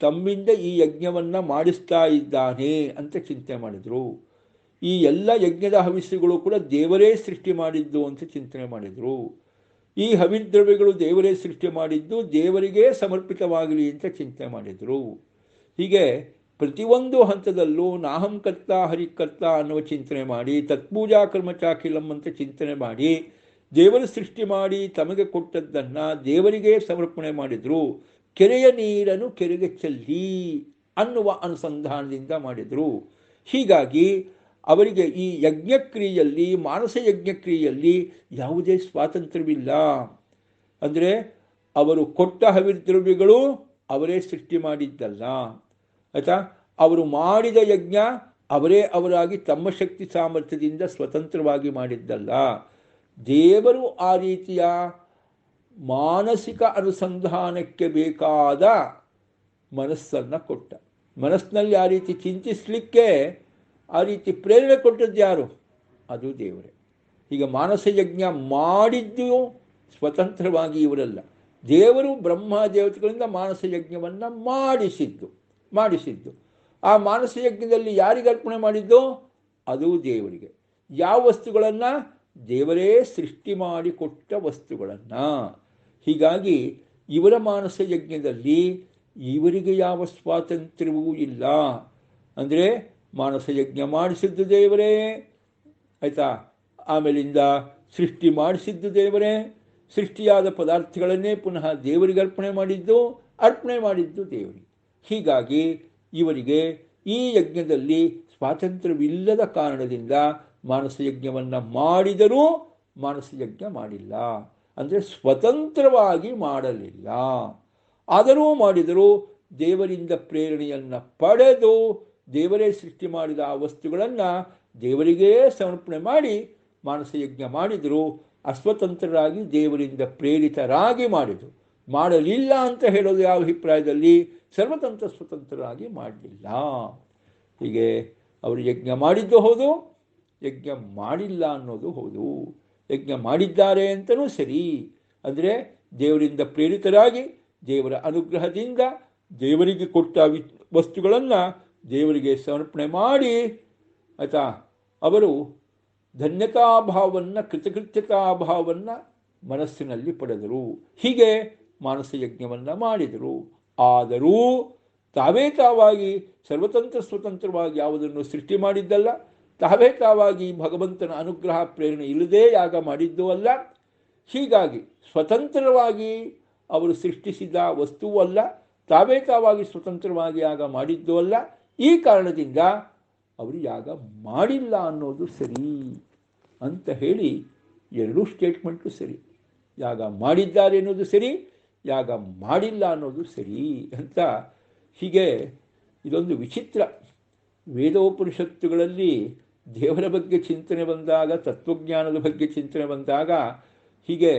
ತಮ್ಮಿಂದ ಈ ಯಜ್ಞವನ್ನು ಮಾಡಿಸ್ತಾ ಇದ್ದಾನೆ ಅಂತ ಚಿಂತನೆ ಮಾಡಿದರು. ಈ ಎಲ್ಲ ಯಜ್ಞದ ಹವಿಸ್ಸುಗಳು ಕೂಡ ದೇವರೇ ಸೃಷ್ಟಿ ಮಾಡಿದ್ದು ಅಂತ ಚಿಂತನೆ ಮಾಡಿದರು. ಈ ಹವಿದ್ರವ್ಯಗಳು ದೇವರೇ ಸೃಷ್ಟಿ ಮಾಡಿದ್ದು ದೇವರಿಗೆ ಸಮರ್ಪಿತವಾಗಲಿ ಅಂತ ಚಿಂತನೆ ಮಾಡಿದರು. ಹೀಗೆ ಪ್ರತಿಯೊಂದು ಹಂತದಲ್ಲೂ ನಾಹಂಕರ್ತ ಹರಿಕರ್ತ ಅನ್ನುವ ಚಿಂತನೆ ಮಾಡಿ, ತತ್ಪೂಜಾ ಕರ್ಮಚಾಕಿಲಂ ಅಂತ ಚಿಂತನೆ ಮಾಡಿ, ದೇವರು ಸೃಷ್ಟಿ ಮಾಡಿ ತಮಗೆ ಕೊಟ್ಟದ್ದನ್ನು ದೇವರಿಗೆ ಸಮರ್ಪಣೆ ಮಾಡಿದರು. ಕೆರೆಯ ನೀರನ್ನು ಕೆರೆಗೆ ಚೆಲ್ಲಿ ಅನ್ನುವ ಅನುಸಂಧಾನದಿಂದ ಮಾಡಿದರು. ಹೀಗಾಗಿ ಅವರಿಗೆ ಈ ಯಜ್ಞಕ್ರಿಯೆಯಲ್ಲಿ, ಮಾನಸ ಯಜ್ಞಕ್ರಿಯೆಯಲ್ಲಿ ಯಾವುದೇ ಸ್ವಾತಂತ್ರ್ಯವಿಲ್ಲ. ಅಂದರೆ ಅವರು ಕೊಟ್ಟ ಹವಿರ್ದ್ರವ್ಯಗಳು ಅವರೇ ಸೃಷ್ಟಿ ಮಾಡಿದ್ದಲ್ಲ, ಆಯಿತಾ? ಅವರು ಮಾಡಿದ ಯಜ್ಞ ಅವರಾಗಿ ತಮ್ಮ ಶಕ್ತಿ ಸಾಮರ್ಥ್ಯದಿಂದ ಸ್ವತಂತ್ರವಾಗಿ ಮಾಡಿದ್ದಲ್ಲ. ದೇವರು ಆ ರೀತಿಯ ಮಾನಸಿಕ ಅನುಸಂಧಾನಕ್ಕೆ ಬೇಕಾದ ಮನಸ್ಸನ್ನು ಕೊಟ್ಟ. ಮನಸ್ಸಿನಲ್ಲಿ ಆ ರೀತಿ ಚಿಂತಿಸಲಿಕ್ಕೆ ಆ ರೀತಿ ಪ್ರೇರಣೆ ಕೊಟ್ಟದ್ದು ಯಾರು? ಅದು ದೇವರೇ. ಈಗ ಮಾನಸ ಯಜ್ಞ ಮಾಡಿದ್ದು ಸ್ವತಂತ್ರವಾಗಿ ಇವರಲ್ಲ, ದೇವರು ಬ್ರಹ್ಮ ದೇವತೆಗಳಿಂದ ಮಾನಸ ಯಜ್ಞವನ್ನು ಮಾಡಿಸಿದ್ದು. ಆ ಮಾನಸ ಯಜ್ಞದಲ್ಲಿ ಯಾರಿಗೆ ಅರ್ಪಣೆ ಮಾಡಿದ್ದು? ಅದು ದೇವರಿಗೆ. ಯಾವ ವಸ್ತುಗಳನ್ನು? ದೇವರೇ ಸೃಷ್ಟಿ ಮಾಡಿಕೊಟ್ಟ ವಸ್ತುಗಳನ್ನು. ಹೀಗಾಗಿ ಇವರ ಮಾನಸ ಯಜ್ಞದಲ್ಲಿ ಇವರಿಗೆ ಯಾವ ಸ್ವಾತಂತ್ರ್ಯವೂ ಇಲ್ಲ. ಅಂದರೆ ಮಾನಸ ಯಜ್ಞ ಮಾಡಿಸಿದ್ದು ದೇವರೇ, ಆಯಿತಾ? ಆಮೇಲಿಂದ ಸೃಷ್ಟಿ ಮಾಡಿಸಿದ್ದು ದೇವರೇ, ಸೃಷ್ಟಿಯಾದ ಪದಾರ್ಥಗಳನ್ನೇ ಪುನಃ ದೇವರಿಗೆ ಅರ್ಪಣೆ ಮಾಡಿದ್ದು ದೇವರಿಗೆ. ಹೀಗಾಗಿ ಇವರಿಗೆ ಈ ಯಜ್ಞದಲ್ಲಿ ಸ್ವಾತಂತ್ರ್ಯವಿಲ್ಲದ ಕಾರಣದಿಂದ ಮಾನಸ ಯಜ್ಞವನ್ನು ಮಾಡಿದರೂ ಮಾನಸ ಯಜ್ಞ ಮಾಡಿಲ್ಲ. ಅಂದರೆ ಸ್ವತಂತ್ರವಾಗಿ ಮಾಡಲಿಲ್ಲ. ಆದರೂ ಮಾಡಿದರೂ ದೇವರಿಂದ ಪ್ರೇರಣೆಯನ್ನು ಪಡೆದು ದೇವರೇ ಸೃಷ್ಟಿ ಮಾಡಿದ ಆ ವಸ್ತುಗಳನ್ನು ದೇವರಿಗೇ ಸಮರ್ಪಣೆ ಮಾಡಿ ಮಾನಸ ಯಜ್ಞ ಮಾಡಿದರು. ಅಸ್ವತಂತ್ರರಾಗಿ ದೇವರಿಂದ ಪ್ರೇರಿತರಾಗಿ ಮಾಡಿದರು. ಮಾಡಲಿಲ್ಲ ಅಂತ ಹೇಳೋದು ಯಾವ ಅಭಿಪ್ರಾಯದಲ್ಲಿ? ಸರ್ವತಂತ್ರ ಸ್ವತಂತ್ರರಾಗಿ ಮಾಡಲಿಲ್ಲ. ಹೀಗೆ ಅವರು ಯಜ್ಞ ಮಾಡಿದ್ದು ಹೌದು, ಯಜ್ಞ ಮಾಡಿಲ್ಲ ಅನ್ನೋದು ಹೌದು. ಯಜ್ಞ ಮಾಡಿದ್ದಾರೆ ಅಂತಲೂ ಸರಿ, ಅಂದರೆ ದೇವರಿಂದ ಪ್ರೇರಿತರಾಗಿ ದೇವರ ಅನುಗ್ರಹದಿಂದ ದೇವರಿಗೆ ಕೊಟ್ಟ ವಸ್ತುಗಳನ್ನು ದೇವರಿಗೆ ಸಮರ್ಪಣೆ ಮಾಡಿ, ಆಯಿತಾ, ಅವರು ಧನ್ಯತಾಭಾವವನ್ನು, ಕೃತಕೃತ್ಯತಾಭಾವವನ್ನು ಮನಸ್ಸಿನಲ್ಲಿ ಪಡೆದರು. ಹೀಗೆ ಮಾನಸ ಯಜ್ಞವನ್ನು ಮಾಡಿದರು. ಆದರೂ ತಾವಾಗಿ ಸರ್ವತಂತ್ರ ಸ್ವತಂತ್ರವಾಗಿ ಯಾವುದನ್ನು ಸೃಷ್ಟಿ ಮಾಡಿದ್ದಲ್ಲ, ತಾವಾಗಿ ಭಗವಂತನ ಅನುಗ್ರಹ ಪ್ರೇರಣೆ ಇಲ್ಲದೇ ಯಾಗ ಮಾಡಿದ್ದೂ ಅಲ್ಲ. ಹೀಗಾಗಿ ಸ್ವತಂತ್ರವಾಗಿ ಅವರು ಸೃಷ್ಟಿಸಿದ ವಸ್ತುವೂ ಅಲ್ಲ, ತಾವಾಗಿ ಸ್ವತಂತ್ರವಾಗಿ ಯಾಗ ಮಾಡಿದ್ದೂ ಅಲ್ಲ. ಈ ಕಾರಣದಿಂದ ಅವರು ಯಾಗ ಮಾಡಿಲ್ಲ ಅನ್ನೋದು ಸರಿ ಅಂತ ಹೇಳಿ ಎರಡೂ ಸ್ಟೇಟ್ಮೆಂಟು ಸರಿ. ಯಾಗ ಮಾಡಿದ್ದಾರೆ ಅನ್ನೋದು ಸರಿ, ಯಾಗ ಮಾಡಿಲ್ಲ ಅನ್ನೋದು ಸರಿ ಅಂತ. ಹೀಗೆ ಇದೊಂದು ವಿಚಿತ್ರ. ವೇದೋಪನಿಷತ್ತುಗಳಲ್ಲಿ ದೇವರ ಬಗ್ಗೆ ಚಿಂತನೆ ಬಂದಾಗ, ತತ್ವಜ್ಞಾನದ ಬಗ್ಗೆ ಚಿಂತನೆ ಬಂದಾಗ ಹೀಗೆ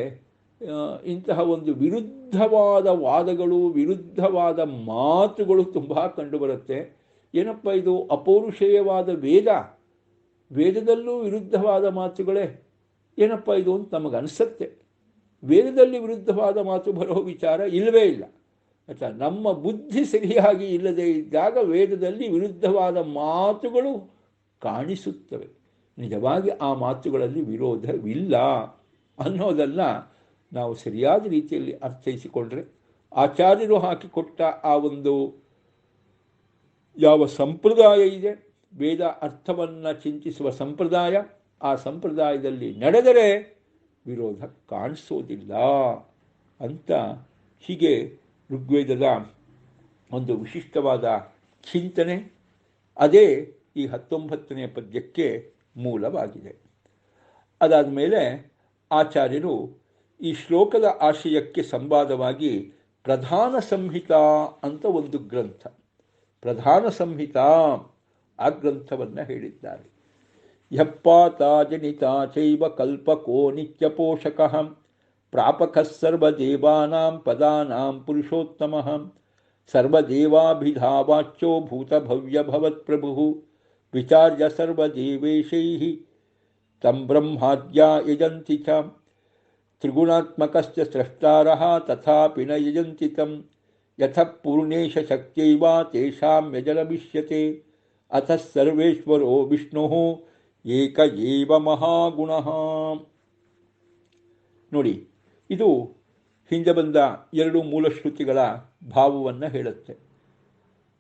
ಇಂತಹ ಒಂದು ವಿರುದ್ಧವಾದ ವಾದಗಳು, ವಿರುದ್ಧವಾದ ಮಾತುಗಳು ತುಂಬ ಕಂಡುಬರುತ್ತೆ. ಏನಪ್ಪ ಇದು ಅಪೌರುಷೇಯವಾದ ವೇದದಲ್ಲೂ ವಿರುದ್ಧವಾದ ಮಾತುಗಳೇ, ಏನಪ್ಪ ಇದು ಅಂತ ನಮಗನ್ಸುತ್ತೆ. ವೇದದಲ್ಲಿ ವಿರುದ್ಧವಾದ ಮಾತು ಬರೋ ವಿಚಾರ ಇಲ್ಲವೇ ಇಲ್ಲ. ಆಯಿತಾ, ನಮ್ಮ ಬುದ್ಧಿ ಸರಿಯಾಗಿ ಇಲ್ಲದೇ ಇದ್ದಾಗ ವೇದದಲ್ಲಿ ವಿರುದ್ಧವಾದ ಮಾತುಗಳು ಕಾಣಿಸುತ್ತವೆ. ನಿಜವಾಗಿ ಆ ಮಾತುಗಳಲ್ಲಿ ವಿರೋಧವಿಲ್ಲ ಅನ್ನೋದಲ್ಲ ನಾವು ಸರಿಯಾದ ರೀತಿಯಲ್ಲಿ ಅರ್ಥೈಸಿಕೊಂಡ್ರೆ, ಆಚಾರ್ಯರು ಹಾಕಿಕೊಟ್ಟ ಆ ಒಂದು ಯಾವ ಸಂಪ್ರದಾಯ ಇದೆ, ವೇದ ಅರ್ಥವನ್ನು ಚಿಂತಿಸುವ ಸಂಪ್ರದಾಯ, ಆ ಸಂಪ್ರದಾಯದಲ್ಲಿ ನಡೆದರೆ ವಿರೋಧ ಕಾಣಿಸೋದಿಲ್ಲ ಅಂತ ಹೀಗೆ ಋಗ್ವೇದದ ಒಂದು ವಿಶಿಷ್ಟವಾದ ಚಿಂತನೆ, ಅದೇ ಈ 19ನೇ ಪದ್ಯಕ್ಕೆ ಮೂಲವಾಗಿದೆ. ಅದಾದ ಮೇಲೆ ಆಚಾರ್ಯರು ಈ ಶ್ಲೋಕದ ಆಶಯಕ್ಕೆ ಸಂವಾದವಾಗಿ ಪ್ರಧಾನ ಸಂಹಿತಾ ಅಂತ ಒಂದು ಗ್ರಂಥ, ಪ್ರಧಾನ ಸಂಹಿತಾ ಆ ಗ್ರಂಥವನ್ನು ಹೇಳಿದ್ದಾರೆ. ಯಪ್ಪಾತಾ ಜನಿತಾ ಚೈವ ಕಲ್ಪಕೋ ನಿತ್ಯ ಪೋಷಕಃ ಪ್ರಾಪಕಃ ಸರ್ವದೇವಾನಾಂ ಪದಾನಾಂ ಪುರುಷೋತ್ತಮಃ ಸರ್ವದೇವಾಭಿಧಾವಾಚ್ಯೋ ಭೂತಭವ್ಯ ಭವತ್ಪ್ರಭುಃ ವಿಚಾರ್ಯ ಸರ್ವದೇವೇಶೈಃ ತಂ ಬ್ರಹ್ಮಾದ್ಯಾ ಯಜಂತಿ ಚ ತ್ರಿಗುಣಾತ್ಮಕಶ್ಚ ಸ್ರಷ್ಟಾರಃ ತಥಾಪಿ ನ ಯಜಂತಿ ತಂ ಯತಃ ಪೂರ್ಣೇಶ ಶಕ್ತ್ಯೈವ ತೇಷಾಂ ಯಜನಮಿಷ್ಯತೆ ಅತಃ ಸರ್ವೇಶ್ವರೋ ವಿಷ್ಣುಃ ಏಕ ಏವ ಮಹಾಗುಣಃ. ನೋಡಿ, ಇದು ಹಿಂದೆ ಬಂದ 2 ಮೂಲಶ್ರುತಿಗಳ ಭಾವವನ್ನು ಹೇಳುತ್ತೆ.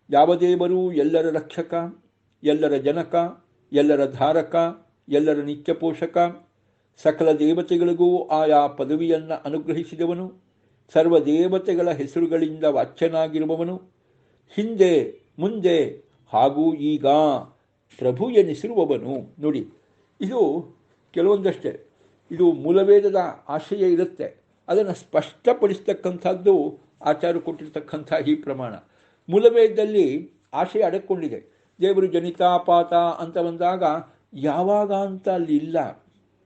ಯಾವ ದೇವರು ಎಲ್ಲರ ರಕ್ಷಕ, ಎಲ್ಲರ ಜನಕ, ಎಲ್ಲರ ಧಾರಕ, ಎಲ್ಲರ ನಿತ್ಯ ಪೋಷಕ, ಸಕಲ ದೇವತೆಗಳಿಗೂ ಆಯಾ ಪದವಿಯನ್ನು ಅನುಗ್ರಹಿಸಿದವನು, ಸರ್ವದೇವತೆಗಳ ಹೆಸರುಗಳಿಂದ ವಾಚ್ಯನಾಗಿರುವವನು, ಹಿಂದೆ ಮುಂದೆ ಹಾಗೂ ಈಗ ಪ್ರಭು ಎನಿಸಿರುವವನು. ನೋಡಿ, ಇದು ಕೆಲವೊಂದಷ್ಟೇ, ಇದು ಮೂಲವೇದದ ಆಶಯ ಇರುತ್ತೆ, ಅದನ್ನು ಸ್ಪಷ್ಟಪಡಿಸ್ತಕ್ಕಂಥದ್ದು ಆಚಾರ್ಯ ಕೊಟ್ಟಿರ್ತಕ್ಕಂಥ ಈ ಪ್ರಮಾಣ. ಮೂಲವೇದದಲ್ಲಿ ಆಶಯ ಅಡಕೊಂಡಿದೆ. ದೇವರು ಜನಿತಾಪಾತ ಅಂತ ಬಂದಾಗ ಯಾವಾಗ ಅಂತ ಅಲ್ಲಿ ಇಲ್ಲ.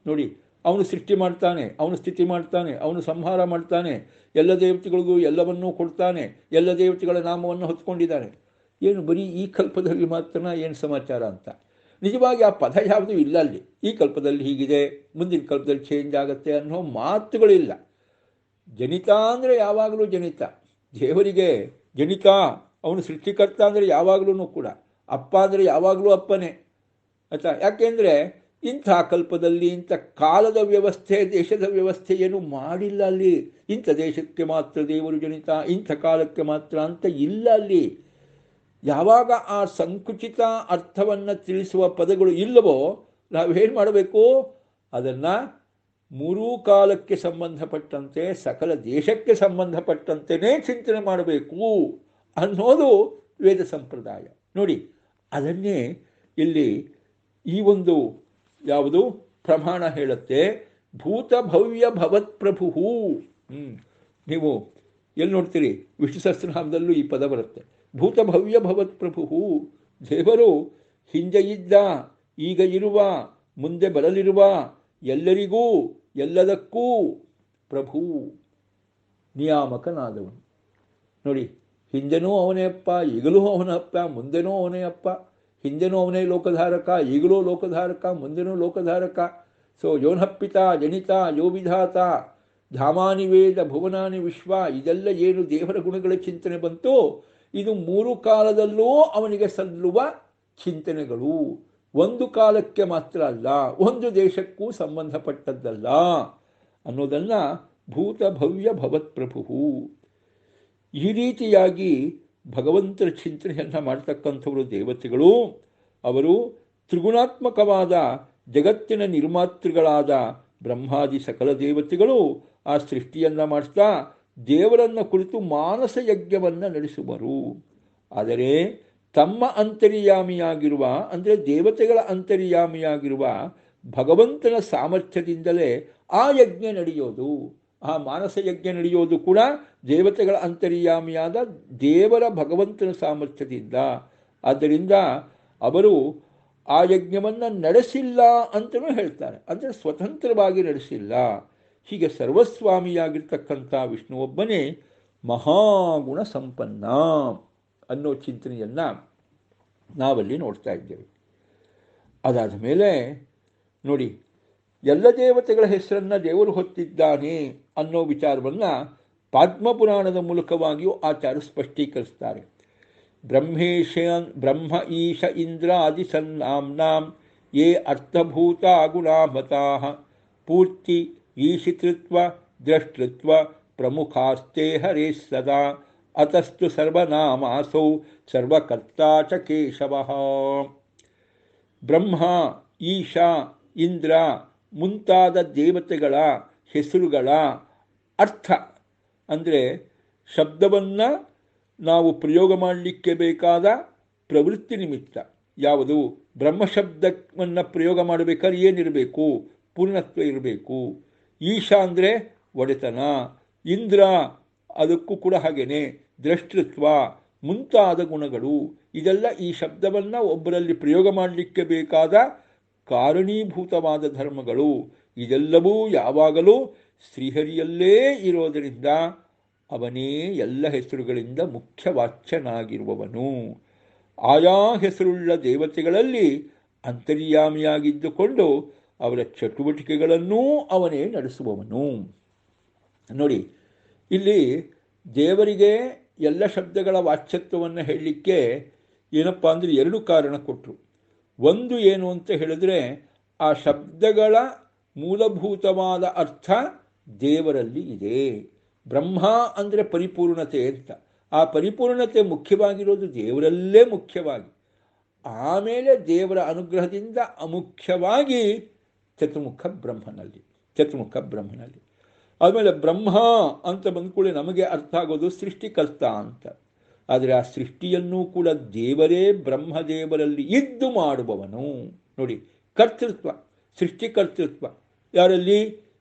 ನೋಡಿ, ಅವನು ಸೃಷ್ಟಿ ಮಾಡ್ತಾನೆ, ಅವನು ಸ್ಥಿತಿ ಮಾಡ್ತಾನೆ, ಅವನು ಸಂಹಾರ ಮಾಡ್ತಾನೆ, ಎಲ್ಲ ದೇವತೆಗಳಿಗೂ ಎಲ್ಲವನ್ನೂ ಕೊಡ್ತಾನೆ, ಎಲ್ಲ ದೇವತೆಗಳ ನಾಮವನ್ನು ಹೊತ್ಕೊಂಡಿದ್ದಾನೆ. ಏನು ಬರೀ ಈ ಕಲ್ಪದಲ್ಲಿ ಮಾತ್ರ ಏನು ಸಮಾಚಾರ ಅಂತ. ನಿಜವಾಗಿ ಆ ಪದ ಯಾವುದೂ ಇಲ್ಲ ಅಲ್ಲಿ. ಈ ಕಲ್ಪದಲ್ಲಿ ಹೀಗಿದೆ, ಮುಂದಿನ ಕಲ್ಪದಲ್ಲಿ ಚೇಂಜ್ ಆಗುತ್ತೆ ಅನ್ನೋ ಮಾತುಗಳಿಲ್ಲ. ಜನಿತ ಅಂದರೆ ಯಾವಾಗಲೂ ಜನಿತ, ದೇವರಿಗೆ ಜನಿತ, ಅವನು ಸೃಷ್ಟಿಕರ್ತ ಅಂದರೆ ಯಾವಾಗಲೂ ಕೂಡ, ಅಪ್ಪ ಅಂದರೆ ಯಾವಾಗಲೂ ಅಪ್ಪನೇ ಆಯ್ತಾ. ಯಾಕೆಂದರೆ ಇಂಥ ಕಲ್ಪದಲ್ಲಿ ಇಂಥ ಕಾಲದ ವ್ಯವಸ್ಥೆ, ದೇಶದ ವ್ಯವಸ್ಥೆ ಏನು ಮಾಡಿಲ್ಲ ಅಲ್ಲಿ. ಇಂಥ ದೇಶಕ್ಕೆ ಮಾತ್ರ ದೇವರು ಜನಿತ, ಇಂಥ ಕಾಲಕ್ಕೆ ಮಾತ್ರ ಅಂತ ಇಲ್ಲ ಅಲ್ಲಿ. ಯಾವಾಗ ಆ ಸಂಕುಚಿತ ಅರ್ಥವನ್ನು ತಿಳಿಸುವ ಪದಗಳು ಇಲ್ಲವೋ ನಾವೇನು ಮಾಡಬೇಕು, ಅದನ್ನು 3 ಕಾಲಕ್ಕೆ ಸಂಬಂಧಪಟ್ಟಂತೆ, ಸಕಲ ದೇಶಕ್ಕೆ ಸಂಬಂಧಪಟ್ಟಂತೆಯೇ ಚಿಂತನೆ ಮಾಡಬೇಕು ಅನ್ನೋದು ವೇದ ಸಂಪ್ರದಾಯ. ನೋಡಿ, ಅದನ್ನೇ ಇಲ್ಲಿ ಈ ಒಂದು ಯಾವುದು ಪ್ರಮಾಣ ಹೇಳುತ್ತೆ. ಭೂತ ಭವ್ಯ ಭವತ್ ಪ್ರಭು. ನೀವು ಎಲ್ಲಿ ನೋಡ್ತೀರಿ, ವಿಷ್ಣು ಸಹಸ್ರನಾಮದಲ್ಲೂ ಈ ಪದ ಬರುತ್ತೆ. ಭೂತ ಭವ್ಯ ಭವತ್ ಪ್ರಭು, ದೇವರು ಹಿಂದೆ ಇದ್ದ, ಈಗ ಇರುವ, ಮುಂದೆ ಬರಲಿರುವ, ಎಲ್ಲರಿಗೂ ಎಲ್ಲದಕ್ಕೂ ಪ್ರಭು, ನಿಯಾಮಕನಾದವನು. ನೋಡಿ, ಹಿಂದೆನೂ ಅವನೇ ಅಪ್ಪ, ಈಗಲೂ ಅವನ ಅಪ್ಪ, ಮುಂದೆನೂ ಅವನೇ ಅಪ್ಪ, ಹಿಂದೆನೂ ಅವನೇ ಲೋಕಧಾರಕ, ಈಗಲೂ ಲೋಕಧಾರಕ, ಮುಂದೆನೂ ಲೋಕಧಾರಕ. ಸೊ ಯೋನಪ್ಪಿತ ಜನಿತ ಯೋ ವಿಧಾತ ಧಾಮಾನಿ ವೇದ ಭುವನಾನಿ ವಿಶ್ವ, ಇದೆಲ್ಲ ಏನು ದೇವರ ಗುಣಗಳ ಚಿಂತನೆ ಬಂತು, ಇದು 3 ಕಾಲದಲ್ಲೂ ಅವನಿಗೆ ಸಲ್ಲುವ ಚಿಂತನೆಗಳು. ಒಂದು ಕಾಲಕ್ಕೆ ಮಾತ್ರ ಅಲ್ಲ, ಒಂದು ದೇಶಕ್ಕೂ ಸಂಬಂಧಪಟ್ಟದ್ದಲ್ಲ ಅನ್ನೋದನ್ನು ಭೂತ ಭವ್ಯ ಭವತ್ ಪ್ರಭು. ಈ ರೀತಿಯಾಗಿ ಭಗವಂತನ ಚಿಂತನೆಯನ್ನು ಮಾಡ್ತಕ್ಕಂಥವರು ದೇವತೆಗಳು. ಅವರು ತ್ರಿಗುಣಾತ್ಮಕವಾದ ಜಗತ್ತಿನ ನಿರ್ಮಾತೃಗಳಾದ ಬ್ರಹ್ಮಾದಿ ಸಕಲ ದೇವತೆಗಳು ಆ ಸೃಷ್ಟಿಯನ್ನು ಮಾಡಿಸ್ತಾ ದೇವರನ್ನು ಕುರಿತು ಮಾನಸ ಯಜ್ಞವನ್ನು ನಡೆಸುವರು. ಆದರೆ ತಮ್ಮ ಅಂತರ್ಯಾಮಿಯಾಗಿರುವ, ಅಂದರೆ ದೇವತೆಗಳ ಅಂತರ್ಯಾಮಿಯಾಗಿರುವ ಭಗವಂತನ ಸಾಮರ್ಥ್ಯದಿಂದಲೇ ಆ ಯಜ್ಞ ನಡೆಯೋದು. ಆ ಮಾನಸ ಯಜ್ಞ ನಡೆಯೋದು ಕೂಡ ದೇವತೆಗಳ ಅಂತರ್ಯಾಮಿಯಾದ ದೇವರ ಭಗವಂತನ ಸಾಮರ್ಥ್ಯದಿಂದ. ಆದ್ದರಿಂದ ಅವರು ಆ ಯಜ್ಞವನ್ನು ನಡೆಸಿಲ್ಲ ಅಂತಲೂ ಹೇಳ್ತಾರೆ. ಅಂದರೆ ಸ್ವತಂತ್ರವಾಗಿ ನಡೆಸಿಲ್ಲ. ಹೀಗೆ ಸರ್ವಸ್ವಾಮಿಯಾಗಿರ್ತಕ್ಕಂಥ ವಿಷ್ಣು ಒಬ್ಬನೇ ಮಹಾಗುಣ ಸಂಪನ್ನ ಅನ್ನೋ ಚಿಂತನೆಯನ್ನು ನಾವಲ್ಲಿ ನೋಡ್ತಾ ಇದ್ದೇವೆ. ಅದಾದ ಮೇಲೆ ನೋಡಿ, ಎಲ್ಲ ದೇವತೆಗಳ ಹೆಸರನ್ನು ದೇವರು ಹೊತ್ತಿದ್ದಾನೆ ಅನ್ನೋ ವಿಚಾರವನ್ನು ಪದ್ಮಪುರಾಣದ ಮೂಲಕವಾಗಿಯೂ ಆಚಾರ್ಯರು ಸ್ಪಷ್ಟೀಕರಿಸ್ತಾರೆ. ಬ್ರಹ್ಮ ಈಶ ಇಂದ್ರಾದಿ ಸನ್ನಾಂನಾಂ ಯೇ ಅರ್ಥಭೂತ ಗುಣಾಮತಾಃ ಪೂರ್ತಿ ಈಶಿತೃತ್ವ ದ್ರಷ್ಟೃತ್ವ ಪ್ರಮುಖಾಸ್ತೆ ಹರೇ ಸದಾ ಅತಸ್ತು ಸರ್ವನಾಮಾಸೌ ಸರ್ವಕರ್ತಾ ಚ ಕೇಶವಃ. ಬ್ರಹ್ಮ, ಈಶ, ಇಂದ್ರ ಮುಂತಾದ ದೇವತೆಗಳ ಹೆಸರುಗಳ ಅರ್ಥ ಅಂದರೆ ಶಬ್ದವನ್ನು ನಾವು ಪ್ರಯೋಗ ಮಾಡಲಿಕ್ಕೆ ಬೇಕಾದ ಪ್ರವೃತ್ತಿ ನಿಮಿತ್ತ. ಯಾವುದು? ಬ್ರಹ್ಮಶಬ್ದವನ್ನು ಪ್ರಯೋಗ ಮಾಡಬೇಕಾದ್ರೆ ಏನಿರಬೇಕು? ಪೂರ್ಣತ್ವ ಇರಬೇಕು. ಈಶ ಅಂದರೆ ಒಡೆತನ, ಇಂದ್ರ ಅದಕ್ಕೂ ಕೂಡ ಹಾಗೇನೆ ದ್ರಷ್ಟೃತ್ವ ಮುಂತಾದ ಗುಣಗಳು. ಇದೆಲ್ಲ ಈ ಶಬ್ದವನ್ನು ಒಬ್ಬರಲ್ಲಿ ಪ್ರಯೋಗ ಮಾಡಲಿಕ್ಕೆ ಬೇಕಾದ ಕಾರಣೀಭೂತವಾದ ಧರ್ಮಗಳು. ಇದೆಲ್ಲವೂ ಯಾವಾಗಲೂ ಶ್ರೀಹರಿಯಲ್ಲೇ ಇರೋದರಿಂದ ಅವನೇ ಎಲ್ಲ ಹೆಸರುಗಳಿಂದ ಮುಖ್ಯವಾಚ್ಯನಾಗಿರುವವನು. ಆಯಾ ಹೆಸರುಳ್ಳ ದೇವತೆಗಳಲ್ಲಿ ಅಂತರ್ಯಾಮಿಯಾಗಿದ್ದುಕೊಂಡು ಅವರ ಚಟುವಟಿಕೆಗಳನ್ನೂ ಅವನೇ ನಡೆಸುವವನು. ನೋಡಿ, ಇಲ್ಲಿ ದೇವರಿಗೆ ಎಲ್ಲ ಶಬ್ದಗಳ ವಾಚ್ಯತ್ವವನ್ನು ಹೇಳಲಿಕ್ಕೆ ಏನಪ್ಪ ಅಂದರೆ ಎರಡು ಕಾರಣ ಕೊಟ್ಟರು. ಒಂದು ಏನು ಅಂತ ಹೇಳಿದ್ರೆ, ಆ ಶಬ್ದಗಳ ಮೂಲಭೂತವಾದ ಅರ್ಥ ದೇವರಲ್ಲಿ ಇದೆ. ಬ್ರಹ್ಮ ಅಂದರೆ ಪರಿಪೂರ್ಣತೆ ಅಂತ. ಆ ಪರಿಪೂರ್ಣತೆ ಮುಖ್ಯವಾಗಿರೋದು ದೇವರಲ್ಲೇ ಮುಖ್ಯವಾಗಿ. ಆಮೇಲೆ ದೇವರ ಅನುಗ್ರಹದಿಂದ ಅಮುಖ್ಯವಾಗಿ ಚತುರ್ಮುಖ ಬ್ರಹ್ಮನಲ್ಲಿ. ಆಮೇಲೆ ಬ್ರಹ್ಮ ಅಂತ ಬಂದ್ಕೂಡಲೇ ನಮಗೆ ಅರ್ಥ ಆಗೋದು ಸೃಷ್ಟಿಕರ್ತ ಅಂತ. ಆದರೆ ಆ ಸೃಷ್ಟಿಯನ್ನೂ ಕೂಡ ದೇವರೇ ಬ್ರಹ್ಮದೇವರಲ್ಲಿ ಇದ್ದು ಮಾಡುವವನು. ನೋಡಿ, ಕರ್ತೃತ್ವ, ಸೃಷ್ಟಿಕರ್ತೃತ್ವ ಯಾರಲ್ಲಿ?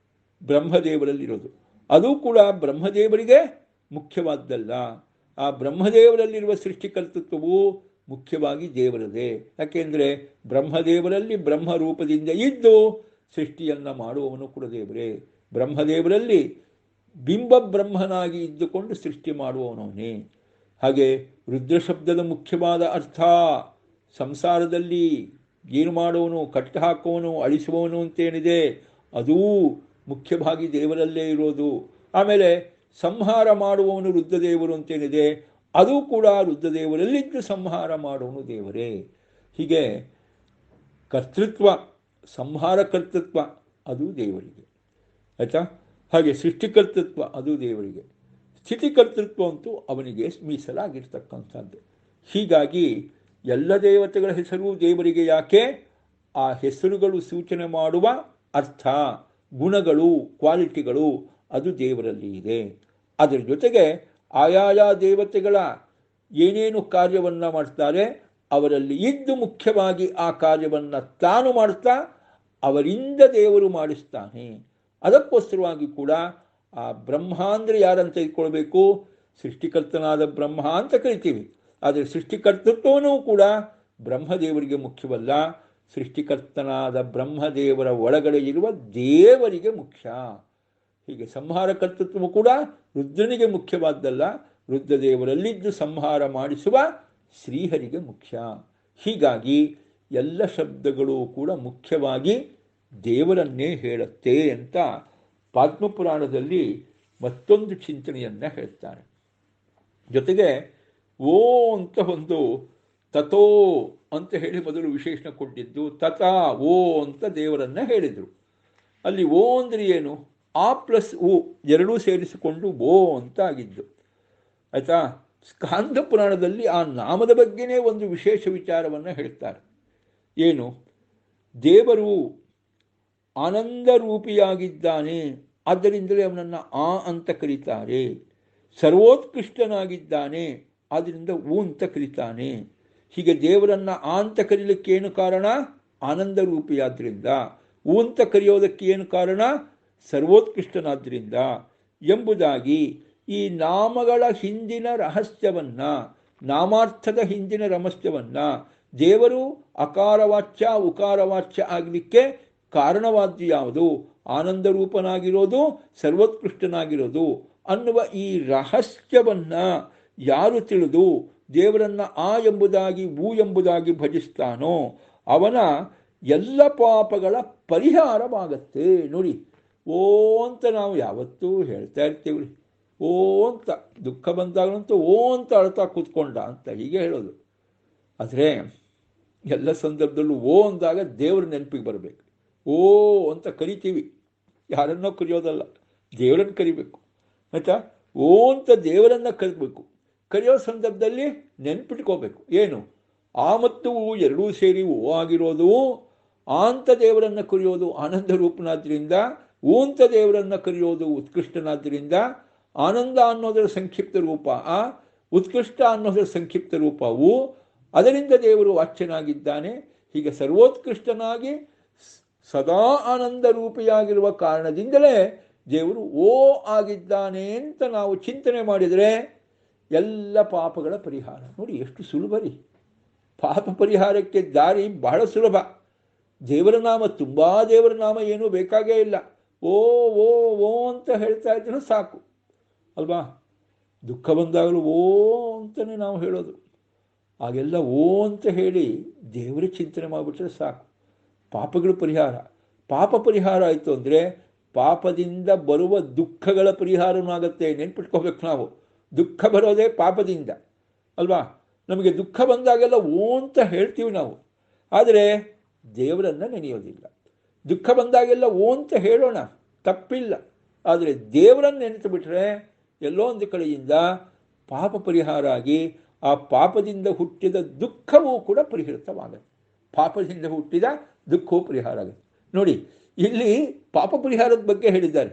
ಬ್ರಹ್ಮದೇವರಲ್ಲಿರೋದು. ಅದು ಕೂಡ ಬ್ರಹ್ಮದೇವರಿಗೆ ಮುಖ್ಯವಾದ್ದಲ್ಲ. ಆ ಬ್ರಹ್ಮದೇವರಲ್ಲಿರುವ ಸೃಷ್ಟಿಕರ್ತೃತ್ವವು ಮುಖ್ಯವಾಗಿ ದೇವರದೇ. ಯಾಕೆಂದರೆ ಬ್ರಹ್ಮದೇವರಲ್ಲಿ ಬ್ರಹ್ಮರೂಪದಿಂದ ಇದ್ದು ಸೃಷ್ಟಿಯನ್ನು ಮಾಡುವವನು ಕೂಡ ದೇವರೇ. ಬ್ರಹ್ಮದೇವರಲ್ಲಿ ಬಿಂಬ ಬ್ರಹ್ಮನಾಗಿ ಇದ್ದುಕೊಂಡು ಸೃಷ್ಟಿ ಮಾಡುವವನವನೇ. ಹಾಗೆ ರುದ್ರಶಬ್ದದ ಮುಖ್ಯವಾದ ಅರ್ಥ ಸಂಸಾರದಲ್ಲಿ ಏನು ಮಾಡುವವನು, ಕಟ್ಟ ಹಾಕುವವನು, ಅಳಿಸುವವನು ಅಂತೇನಿದೆ ಅದೂ ಮುಖ್ಯವಾಗಿ ದೇವರಲ್ಲೇ ಇರೋದು. ಆಮೇಲೆ ಸಂಹಾರ ಮಾಡುವವನು ರುದ್ರದೇವರು ಅಂತೇನಿದೆ ಅದು ಕೂಡ ರುದ್ರದೇವರಲ್ಲಿದ್ದು ಸಂಹಾರ ಮಾಡುವವನು ದೇವರೇ. ಹೀಗೆ ಕರ್ತೃತ್ವ, ಸಂಹಾರ ಕರ್ತೃತ್ವ ಅದು ದೇವರಿಗೆ, ಆಯಿತಾ? ಹಾಗೆ ಸೃಷ್ಟಿಕರ್ತೃತ್ವ ಅದು ದೇವರಿಗೆ, ಸ್ಥಿತಿಕರ್ತೃತ್ವ ಅಂತೂ ಅವನಿಗೆ ಮೀಸಲಾಗಿರ್ತಕ್ಕಂಥದ್ದು. ಹೀಗಾಗಿ ಎಲ್ಲ ದೇವತೆಗಳ ಹೆಸರು ದೇವರಿಗೆ. ಯಾಕೆ? ಆ ಹೆಸರುಗಳು ಸೂಚನೆ ಮಾಡುವ ಅರ್ಥ, ಗುಣಗಳು, ಕ್ವಾಲಿಟಿಗಳು ಅದು ದೇವರಲ್ಲಿ ಇದೆ. ಅದರ ಜೊತೆಗೆ ಆಯಾಯ ದೇವತೆಗಳ ಏನೇನು ಕಾರ್ಯವನ್ನು ಮಾಡ್ತಾರೆ ಅವರಲ್ಲಿ ಇದ್ದು ಮುಖ್ಯವಾಗಿ ಆ ಕಾರ್ಯವನ್ನು ತಾನು ಮಾಡ್ತಾ ಅವರಿಂದ ದೇವರು ಮಾಡಿಸ್ತಾನೆ. ಅದಕ್ಕೋಸ್ಕರವಾಗಿ ಕೂಡ ಆ ಬ್ರಹ್ಮ ಅಂದರೆ ಯಾರಂತ ಇಟ್ಕೊಳ್ಬೇಕು? ಸೃಷ್ಟಿಕರ್ತನಾದ ಬ್ರಹ್ಮ ಅಂತ ಕರಿತೀವಿ. ಆದರೆ ಸೃಷ್ಟಿಕರ್ತೃತ್ವವೂ ಕೂಡ ಬ್ರಹ್ಮದೇವರಿಗೆ ಮುಖ್ಯವಲ್ಲ. ಸೃಷ್ಟಿಕರ್ತನಾದ ಬ್ರಹ್ಮದೇವರ ಒಳಗಡೆ ಇರುವ ದೇವರಿಗೆ ಮುಖ್ಯ. ಹೀಗೆ ಸಂಹಾರ ಕರ್ತೃತ್ವವು ಕೂಡ ರುದ್ರನಿಗೆ ಮುಖ್ಯವಾದ್ದಲ್ಲ, ರುದ್ರದೇವರಲ್ಲಿದ್ದು ಸಂಹಾರ ಮಾಡಿಸುವ ಶ್ರೀಹರಿಗೆ ಮುಖ್ಯ. ಹೀಗಾಗಿ ಎಲ್ಲ ಶಬ್ದಗಳು ಕೂಡ ಮುಖ್ಯವಾಗಿ ದೇವರನ್ನೇ ಹೇಳುತ್ತೆ ಅಂತ ಪದ್ಮಪುರಾಣದಲ್ಲಿ ಮತ್ತೊಂದು ಚಿಂತನೆಯನ್ನು ಹೇಳ್ತಾರೆ. ಜೊತೆಗೆ ಓ ಅಂತ ಒಂದು ತಥೋ ಅಂತ ಹೇಳಿ ಮೊದಲು ವಿಶೇಷಣ ಕೊಟ್ಟಿದ್ದು, ತಥಾ ಓ ಅಂತ ದೇವರನ್ನ ಹೇಳಿದರು. ಅಲ್ಲಿ ಓ ಅಂದರೆ ಏನು? ಆ ಪ್ಲಸ್ ಓ ಎರಡೂ ಸೇರಿಸಿಕೊಂಡು ಓ ಅಂತ ಆಗಿದ್ದು, ಆಯಿತಾ? ಸ್ಕಾಂದ ಪುರಾಣದಲ್ಲಿ ಆ ನಾಮದ ಬಗ್ಗೆನೇ ಒಂದು ವಿಶೇಷ ವಿಚಾರವನ್ನು ಹೇಳ್ತಾರೆ. ಏನು? ದೇವರು ಆನಂದ ರೂಪಿಯಾಗಿದ್ದಾನೆ, ಆದ್ದರಿಂದಲೇ ಅವನನ್ನು ಆ ಅಂತ ಕರೀತಾರೆ. ಸರ್ವೋತ್ಕೃಷ್ಟನಾಗಿದ್ದಾನೆ, ಆದ್ದರಿಂದ ಊ ಅಂತ ಕರೀತಾನೆ. ಹೀಗೆ ದೇವರನ್ನು ಆ ಅಂತ ಕರೀಲಿಕ್ಕೆ ಏನು ಕಾರಣ? ಆನಂದ ರೂಪಿಯಾದ್ರಿಂದ. ಊ ಅಂತ ಕರೆಯೋದಕ್ಕೆ ಏನು ಕಾರಣ? ಸರ್ವೋತ್ಕೃಷ್ಟನಾದ್ರಿಂದ ಎಂಬುದಾಗಿ ಈ ನಾಮಗಳ ಹಿಂದಿನ ರಹಸ್ಯವನ್ನು, ನಾಮಾರ್ಥದ ಹಿಂದಿನ ರಹಸ್ಯವನ್ನು, ದೇವರು ಅಕಾರವಾಚ್ಯ ಉಕಾರವಾಚ್ಯ ಆಗಲಿಕ್ಕೆ ಕಾರಣವಾದ್ದು ಯಾವುದು, ಆನಂದ ರೂಪನಾಗಿರೋದು, ಸರ್ವೋತ್ಕೃಷ್ಟನಾಗಿರೋದು ಅನ್ನುವ ಈ ರಹಸ್ಯವನ್ನು ಯಾರು ತಿಳಿದು ದೇವರನ್ನು ಆ ಎಂಬುದಾಗಿ ಊ ಎಂಬುದಾಗಿ ಭಜಿಸ್ತಾನೋ ಅವನ ಎಲ್ಲ ಪಾಪಗಳ ಪರಿಹಾರವಾಗತ್ತೆ. ನೋಡಿ, ಓ ಅಂತ ನಾವು ಯಾವತ್ತೂ ಹೇಳ್ತಾ ಇರ್ತೀವಿ, ಓ ಅಂತ ದುಃಖ ಬಂದಾಗಲಂತೂ ಓ ಅಂತ ಅಳ್ತಾ ಕೂತ್ಕೊಂಡ ಅಂತ ಹೀಗೆ ಹೇಳೋದು. ಆದರೆ ಎಲ್ಲ ಸಂದರ್ಭದಲ್ಲೂ ಓ ಅಂದಾಗ ದೇವ್ರ ನೆನಪಿಗೆ ಬರಬೇಕು. ಓ ಅಂತ ಕರಿತೀವಿ, ಯಾರನ್ನೋ ಕರೆಯೋದಲ್ಲ, ದೇವರನ್ನು ಕರಿಬೇಕು. ಆಯಿತಾ? ಓ ಅಂತ ದೇವರನ್ನು ಕರಿಬೇಕು. ಕರೆಯೋ ಸಂದರ್ಭದಲ್ಲಿ ನೆನ್ಪಿಟ್ಕೋಬೇಕು, ಏನು ಆ ಮತ್ತು ಓ ಎರಡೂ ಸೇರಿ ಓ ಆಗಿರೋದು. ಆ ಅಂತ ದೇವರನ್ನು ಕರೆಯೋದು ಆನಂದ ರೂಪನಾದ್ರಿಂದ, ಓ ಅಂತ ದೇವರನ್ನು ಕರೆಯೋದು ಉತ್ಕೃಷ್ಟನಾದ್ರಿಂದ. ಆನಂದ ಅನ್ನೋದರ ಸಂಕ್ಷಿಪ್ತ ರೂಪ ಆ, ಉತ್ಕೃಷ್ಟ ಅನ್ನೋದರ ಸಂಕ್ಷಿಪ್ತ ರೂಪವು, ಅದರಿಂದ ದೇವರು ವಾಚ್ಯನಾಗಿದ್ದಾನೆ. ಹೀಗೆ ಸರ್ವೋತ್ಕೃಷ್ಟನಾಗಿ ಸದಾ ಆನಂದ ರೂಪಿಯಾಗಿರುವ ಕಾರಣದಿಂದಲೇ ದೇವರು ಓ ಆಗಿದ್ದಾನೆ ಅಂತ ನಾವು ಚಿಂತನೆ ಮಾಡಿದರೆ ಎಲ್ಲ ಪಾಪಗಳ ಪರಿಹಾರ. ನೋಡಿ ಎಷ್ಟು ಸುಲಭ ರೀ, ಪಾಪ ಪರಿಹಾರಕ್ಕೆ ದಾರಿ ಬಹಳ ಸುಲಭ. ದೇವರ ನಾಮ, ತುಂಬ ದೇವರ ನಾಮ ಏನೂ ಬೇಕಾಗೇ ಇಲ್ಲ. ಓ ಓ ಓ ಅಂತ ಹೇಳ್ತಾ ಇದ್ರೂ ಸಾಕು ಅಲ್ವಾ. ದುಃಖ ಬಂದಾಗಲೂ ಓ ಅಂತಲೇ ನಾವು ಹೇಳೋದು. ಆಗೆಲ್ಲ ಓ ಅಂತ ಹೇಳಿ ದೇವರ ಚಿಂತನೆ ಮಾಡಿಬಿಟ್ರೆ ಸಾಕು, ಪಾಪಗಳ ಪರಿಹಾರ. ಪಾಪ ಪರಿಹಾರ ಆಯಿತು ಅಂದರೆ ಪಾಪದಿಂದ ಬರುವ ದುಃಖಗಳ ಪರಿಹಾರನೂ ಆಗುತ್ತೆ. ನೆನ್ಪಿಟ್ಕೋಬೇಕು ನಾವು, ದುಃಖ ಬರೋದೇ ಪಾಪದಿಂದ ಅಲ್ವಾ. ನಮಗೆ ದುಃಖ ಬಂದಾಗೆಲ್ಲ ಓ ಅಂತ ಹೇಳ್ತೀವಿ ನಾವು, ಆದರೆ ದೇವರನ್ನು ನೆನೆಯೋದಿಲ್ಲ. ದುಃಖ ಬಂದಾಗೆಲ್ಲ ಓ ಅಂತ ಹೇಳೋಣ, ತಪ್ಪಿಲ್ಲ. ಆದರೆ ದೇವರನ್ನು ನೆನೆತು ಬಿಟ್ಟರೆ ಎಲ್ಲೋ ಒಂದು ಕಡೆಯಿಂದ ಪಾಪ ಪರಿಹಾರ ಆಗಿ ಆ ಪಾಪದಿಂದ ಹುಟ್ಟಿದ ದುಃಖವೂ ಕೂಡ ಪರಿಹೃತವಾಗುತ್ತೆ. ಪಾಪದಿಂದ ಹುಟ್ಟಿದ ದುಃಖವೂ ಪರಿಹಾರ ಆಗುತ್ತೆ. ನೋಡಿ, ಇಲ್ಲಿ ಪಾಪ ಪರಿಹಾರದ ಬಗ್ಗೆ ಹೇಳಿದ್ದಾರೆ,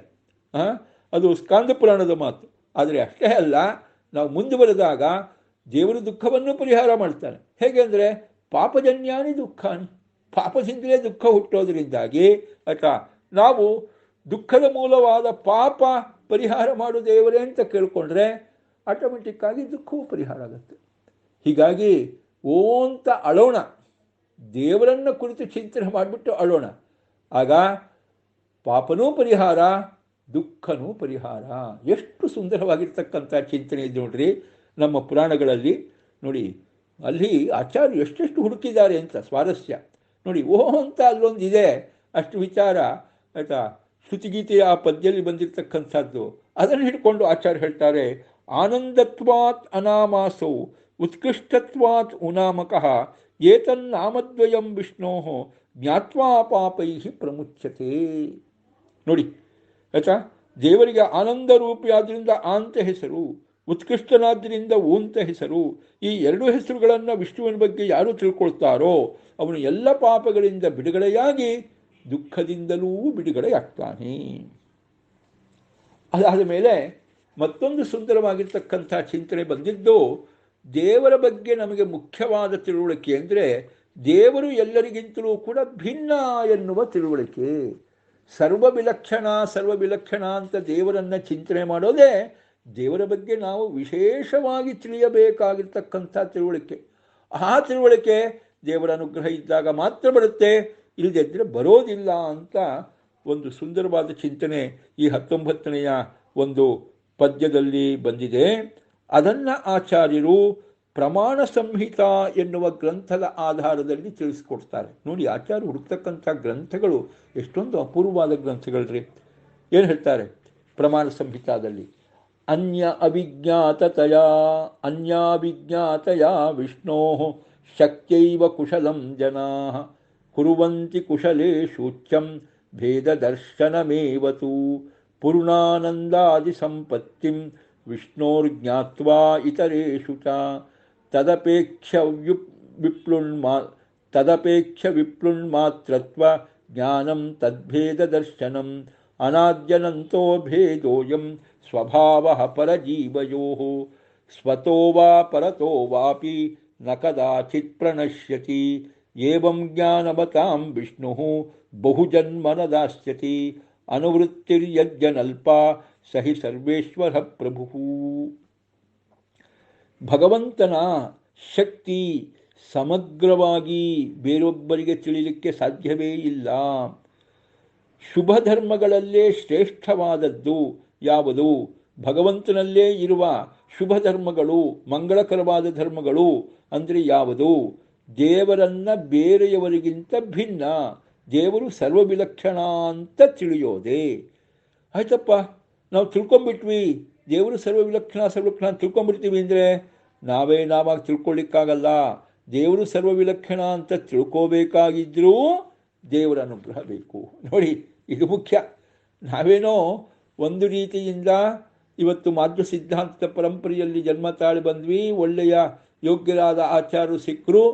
ಅದು ಸ್ಕಾಂದ ಪುರಾಣದ ಮಾತು. ಆದರೆ ಅಷ್ಟೇ ಅಲ್ಲ, ನಾವು ಮುಂದುವರೆದಾಗ ದೇವರು ದುಃಖವನ್ನು ಪರಿಹಾರ ಮಾಡ್ತಾನೆ. ಹೇಗೆ ಅಂದರೆ ಪಾಪಜನ್ಯಾನಿ ದುಃಖಾನಿ, ಪಾಪದಿಂದಲೇ ದುಃಖ ಹುಟ್ಟೋದ್ರಿಂದಾಗಿ ಅಥವಾ ನಾವು ದುಃಖದ ಮೂಲವಾದ ಪಾಪ ಪರಿಹಾರ ಮಾಡು ದೇವರೇ ಅಂತ ಕೇಳಿಕೊಂಡ್ರೆ ಆಟೋಮೆಟಿಕ್ಕಾಗಿ ದುಃಖವೂ ಪರಿಹಾರ ಆಗುತ್ತೆ. ಹೀಗಾಗಿ ಓ ಅಂತ ಅಳೋಣ, ದೇವರನ್ನು ಕುರಿತು ಚಿಂತನೆ ಮಾಡಿಬಿಟ್ಟು ಅಳೋಣ. ಆಗ ಪಾಪನೂ ಪರಿಹಾರ, ದುಃಖನೂ ಪರಿಹಾರ. ಎಷ್ಟು ಸುಂದರವಾಗಿರ್ತಕ್ಕಂಥ ಚಿಂತನೆ ಇದೆ ನೋಡ್ರಿ ನಮ್ಮ ಪುರಾಣಗಳಲ್ಲಿ. ನೋಡಿ, ಅಲ್ಲಿ ಆಚಾರ್ಯರು ಎಷ್ಟೆಷ್ಟು ಹುಡುಕಿದ್ದಾರೆ ಅಂತ ಸ್ವಾರಸ್ಯ ನೋಡಿ. ಓ ಅಂತ ಅಲ್ಲೊಂದಿದೆ, ಅಷ್ಟು ವಿಚಾರ ಆಯಿತಾ. ಶ್ರುತಿಗೀತೆಯ ಆ ಪದ್ಯದಲ್ಲಿ ಬಂದಿರತಕ್ಕಂಥದ್ದು ಅದನ್ನು ಹಿಡ್ಕೊಂಡು ಆಚಾರ್ಯ ಹೇಳ್ತಾರೆ, ಆನಂದತ್ವಾತ್ ಅನಾಮಾಸೌ ಉತ್ಕೃಷ್ಟತ್ವಾತ್ ಉನಾಮಕಃ ಏತನ್ನಾಮದ್ವಯಂ ವಿಷ್ಣೋ ಜ್ಞಾತ್ವಾ ಪಾಪೈ ಪ್ರಮುಚ್ಯತೆ. ನೋಡಿ ಆಯ್ತಾ, ದೇವರಿಗೆ ಆನಂದ ರೂಪಿಯಾದ್ರಿಂದ ಆಂತ ಹೆಸರು, ಉತ್ಕೃಷ್ಟನಾದ್ರಿಂದ ಊಂತ ಹೆಸರು. ಈ ಎರಡು ಹೆಸರುಗಳನ್ನು ವಿಷ್ಣುವಿನ ಬಗ್ಗೆ ಯಾರು ತಿಳ್ಕೊಳ್ತಾರೋ ಅವನು ಎಲ್ಲ ಪಾಪಗಳಿಂದ ಬಿಡುಗಡೆಯಾಗಿ ದುಃಖದಿಂದಲೂ ಬಿಡುಗಡೆಯಾಗ್ತಾನೆ. ಅದಾದ ಮೇಲೆ ಮತ್ತೊಂದು ಸುಂದರವಾಗಿರ್ತಕ್ಕಂಥ ಚಿಂತನೆ ಬಂದಿದ್ದು, ದೇವರ ಬಗ್ಗೆ ನಮಗೆ ಮುಖ್ಯವಾದ ತಿಳುವಳಿಕೆ ಅಂದರೆ ದೇವರು ಎಲ್ಲರಿಗಿಂತಲೂ ಕೂಡ ಭಿನ್ನ ಎನ್ನುವ ತಿಳುವಳಿಕೆ. ಸರ್ವವಿಲಕ್ಷಣ ಅಂತ ದೇವರನ್ನು ಚಿಂತನೆ ಮಾಡೋದೇ ದೇವರ ಬಗ್ಗೆ ನಾವು ವಿಶೇಷವಾಗಿ ತಿಳಿಯಬೇಕಾಗಿರ್ತಕ್ಕಂಥ ತಿಳುವಳಿಕೆ. ಆ ತಿಳುವಳಿಕೆ ದೇವರ ಅನುಗ್ರಹ ಇದ್ದಾಗ ಮಾತ್ರ ಬರುತ್ತೆ, ಇಲ್ಲದಿದ್ದರೆ ಬರೋದಿಲ್ಲ ಅಂತ ಒಂದು ಸುಂದರವಾದ ಚಿಂತನೆ ಈ 19ನೆಯ ಒಂದು ಪದ್ಯದಲ್ಲಿ ಬಂದಿದೆ. ಅದನ್ನು ಆಚಾರ್ಯರು ಪ್ರಮಾಣ ಸಂಹಿತ ಎನ್ನುವ ಗ್ರಂಥದ ಆಧಾರದಲ್ಲಿ ತಿಳಿಸ್ಕೊಡ್ತಾರೆ. ನೋಡಿ, ಆಚಾರ್ಯರು ಹುಡುಕ್ತಕ್ಕಂಥ ಗ್ರಂಥಗಳು ಎಷ್ಟೊಂದು ಅಪೂರ್ವವಾದ ಗ್ರಂಥಗಳ್ರಿ. ಏನು ಹೇಳ್ತಾರೆ ಪ್ರಮಾಣ ಸಂಹಿತಾದಲ್ಲಿ? ಅನ್ಯಾವಿಜ್ಞಾತಯ ವಿಷ್ಣೋ ಶಕ್ಯೈವ ಕುಶಲಂ ಜನಾ ಕುರುವಂತಿ ಕುಶಲೇ ಶೂಚ್ಯಂ ಭೇದ ದರ್ಶನಮೇವತು ಪೂರ್ಣಾನಂದಾದಿ ಸಂಪತ್ತಿಂ ವಿಷ್ಣೋರ್ಜ್ಞಾತ್ವಾ ಇತರೇಷು ಚ ತದಪೇಕ್ಷ ವಿಪ್ಲುನ್ಮಾತ್ರತ್ವ ಜ್ಞಾನಂ ತದ್ಭೇದ ದರ್ಶನಂ ಅನಾದ್ಯನಂತೋ ಭೇದೋಯಂ ಸ್ವಭಾವಃ ಪರಜೀವಯೋಃ ಸ್ವತೋ ವಾ ಪರತೋ ವಾಪಿ ನ ಕದಾಚಿತ್ ಪ್ರಣಶ್ಯತಿ ಏವಂ ಜ್ಞಾನವತಾಂ ವಿಷ್ಣುಃ ಬಹುಜನ್ಮನ ದಾಸ್ಯತಿ ಅನುವೃತ್ತಿರ್ಯಜ್ಜನಲ್ಪ ಸಹಿ ಸರ್ವೇಶ್ವರ ಪ್ರಭುಃ. ಭಗವಂತನ ಶಕ್ತಿ ಸಮಗ್ರವಾಗಿ ಬೇರೊಬ್ಬರಿಗೆ ತಿಳಿಯಲಿಕ್ಕೆ ಸಾಧ್ಯವೇ ಇಲ್ಲ. ಶುಭ ಧರ್ಮಗಳಲ್ಲೇ ಶ್ರೇಷ್ಠವಾದದ್ದು ಯಾವುದು? ಭಗವಂತನಲ್ಲೇ ಇರುವ ಶುಭ ಧರ್ಮಗಳು, ಮಂಗಳಕರವಾದ ಧರ್ಮಗಳು ಅಂದರೆ ಯಾವುದು? ದೇವರನ್ನ ಬೇರೆಯವರಿಗಿಂತ ಭಿನ್ನ, ದೇವರು ಸರ್ವವಿಲಕ್ಷಣ ಅಂತ ತಿಳಿಯೋದೆ. ಆಯ್ತಪ್ಪ, ನಾವು ತಿಳ್ಕೊಂಬಿಟ್ವಿ ದೇವರು ಸರ್ವವಿಲಕ್ಷಣ ಅಂತ ತಿಳ್ಕೊಂಬಿಡ್ತೀವಿ ಅಂದರೆ ನಾವಾಗ ತಿಳ್ಕೊಳ್ಳಿಕ್ಕಾಗಲ್ಲ. ದೇವರು ಸರ್ವವಿಲಕ್ಷಣ ಅಂತ ತಿಳ್ಕೋಬೇಕಾಗಿದ್ರೂ ದೇವರ ಅನುಗ್ರಹ ಬೇಕು. ನೋಡಿ, ಇದು ಮುಖ್ಯ. ನಾವೇನೋ ಒಂದು ರೀತಿಯಿಂದ ಇವತ್ತು ಮಾಧ್ವ ಸಿದ್ಧಾಂತದ ಪರಂಪರೆಯಲ್ಲಿ ಜನ್ಮ ತಾಳಿ ಬಂದ್ವಿ, ಒಳ್ಳೆಯ ಯೋಗ್ಯರಾದ ಆಚಾರ್ಯರು ಸಿಕ್ಕರು,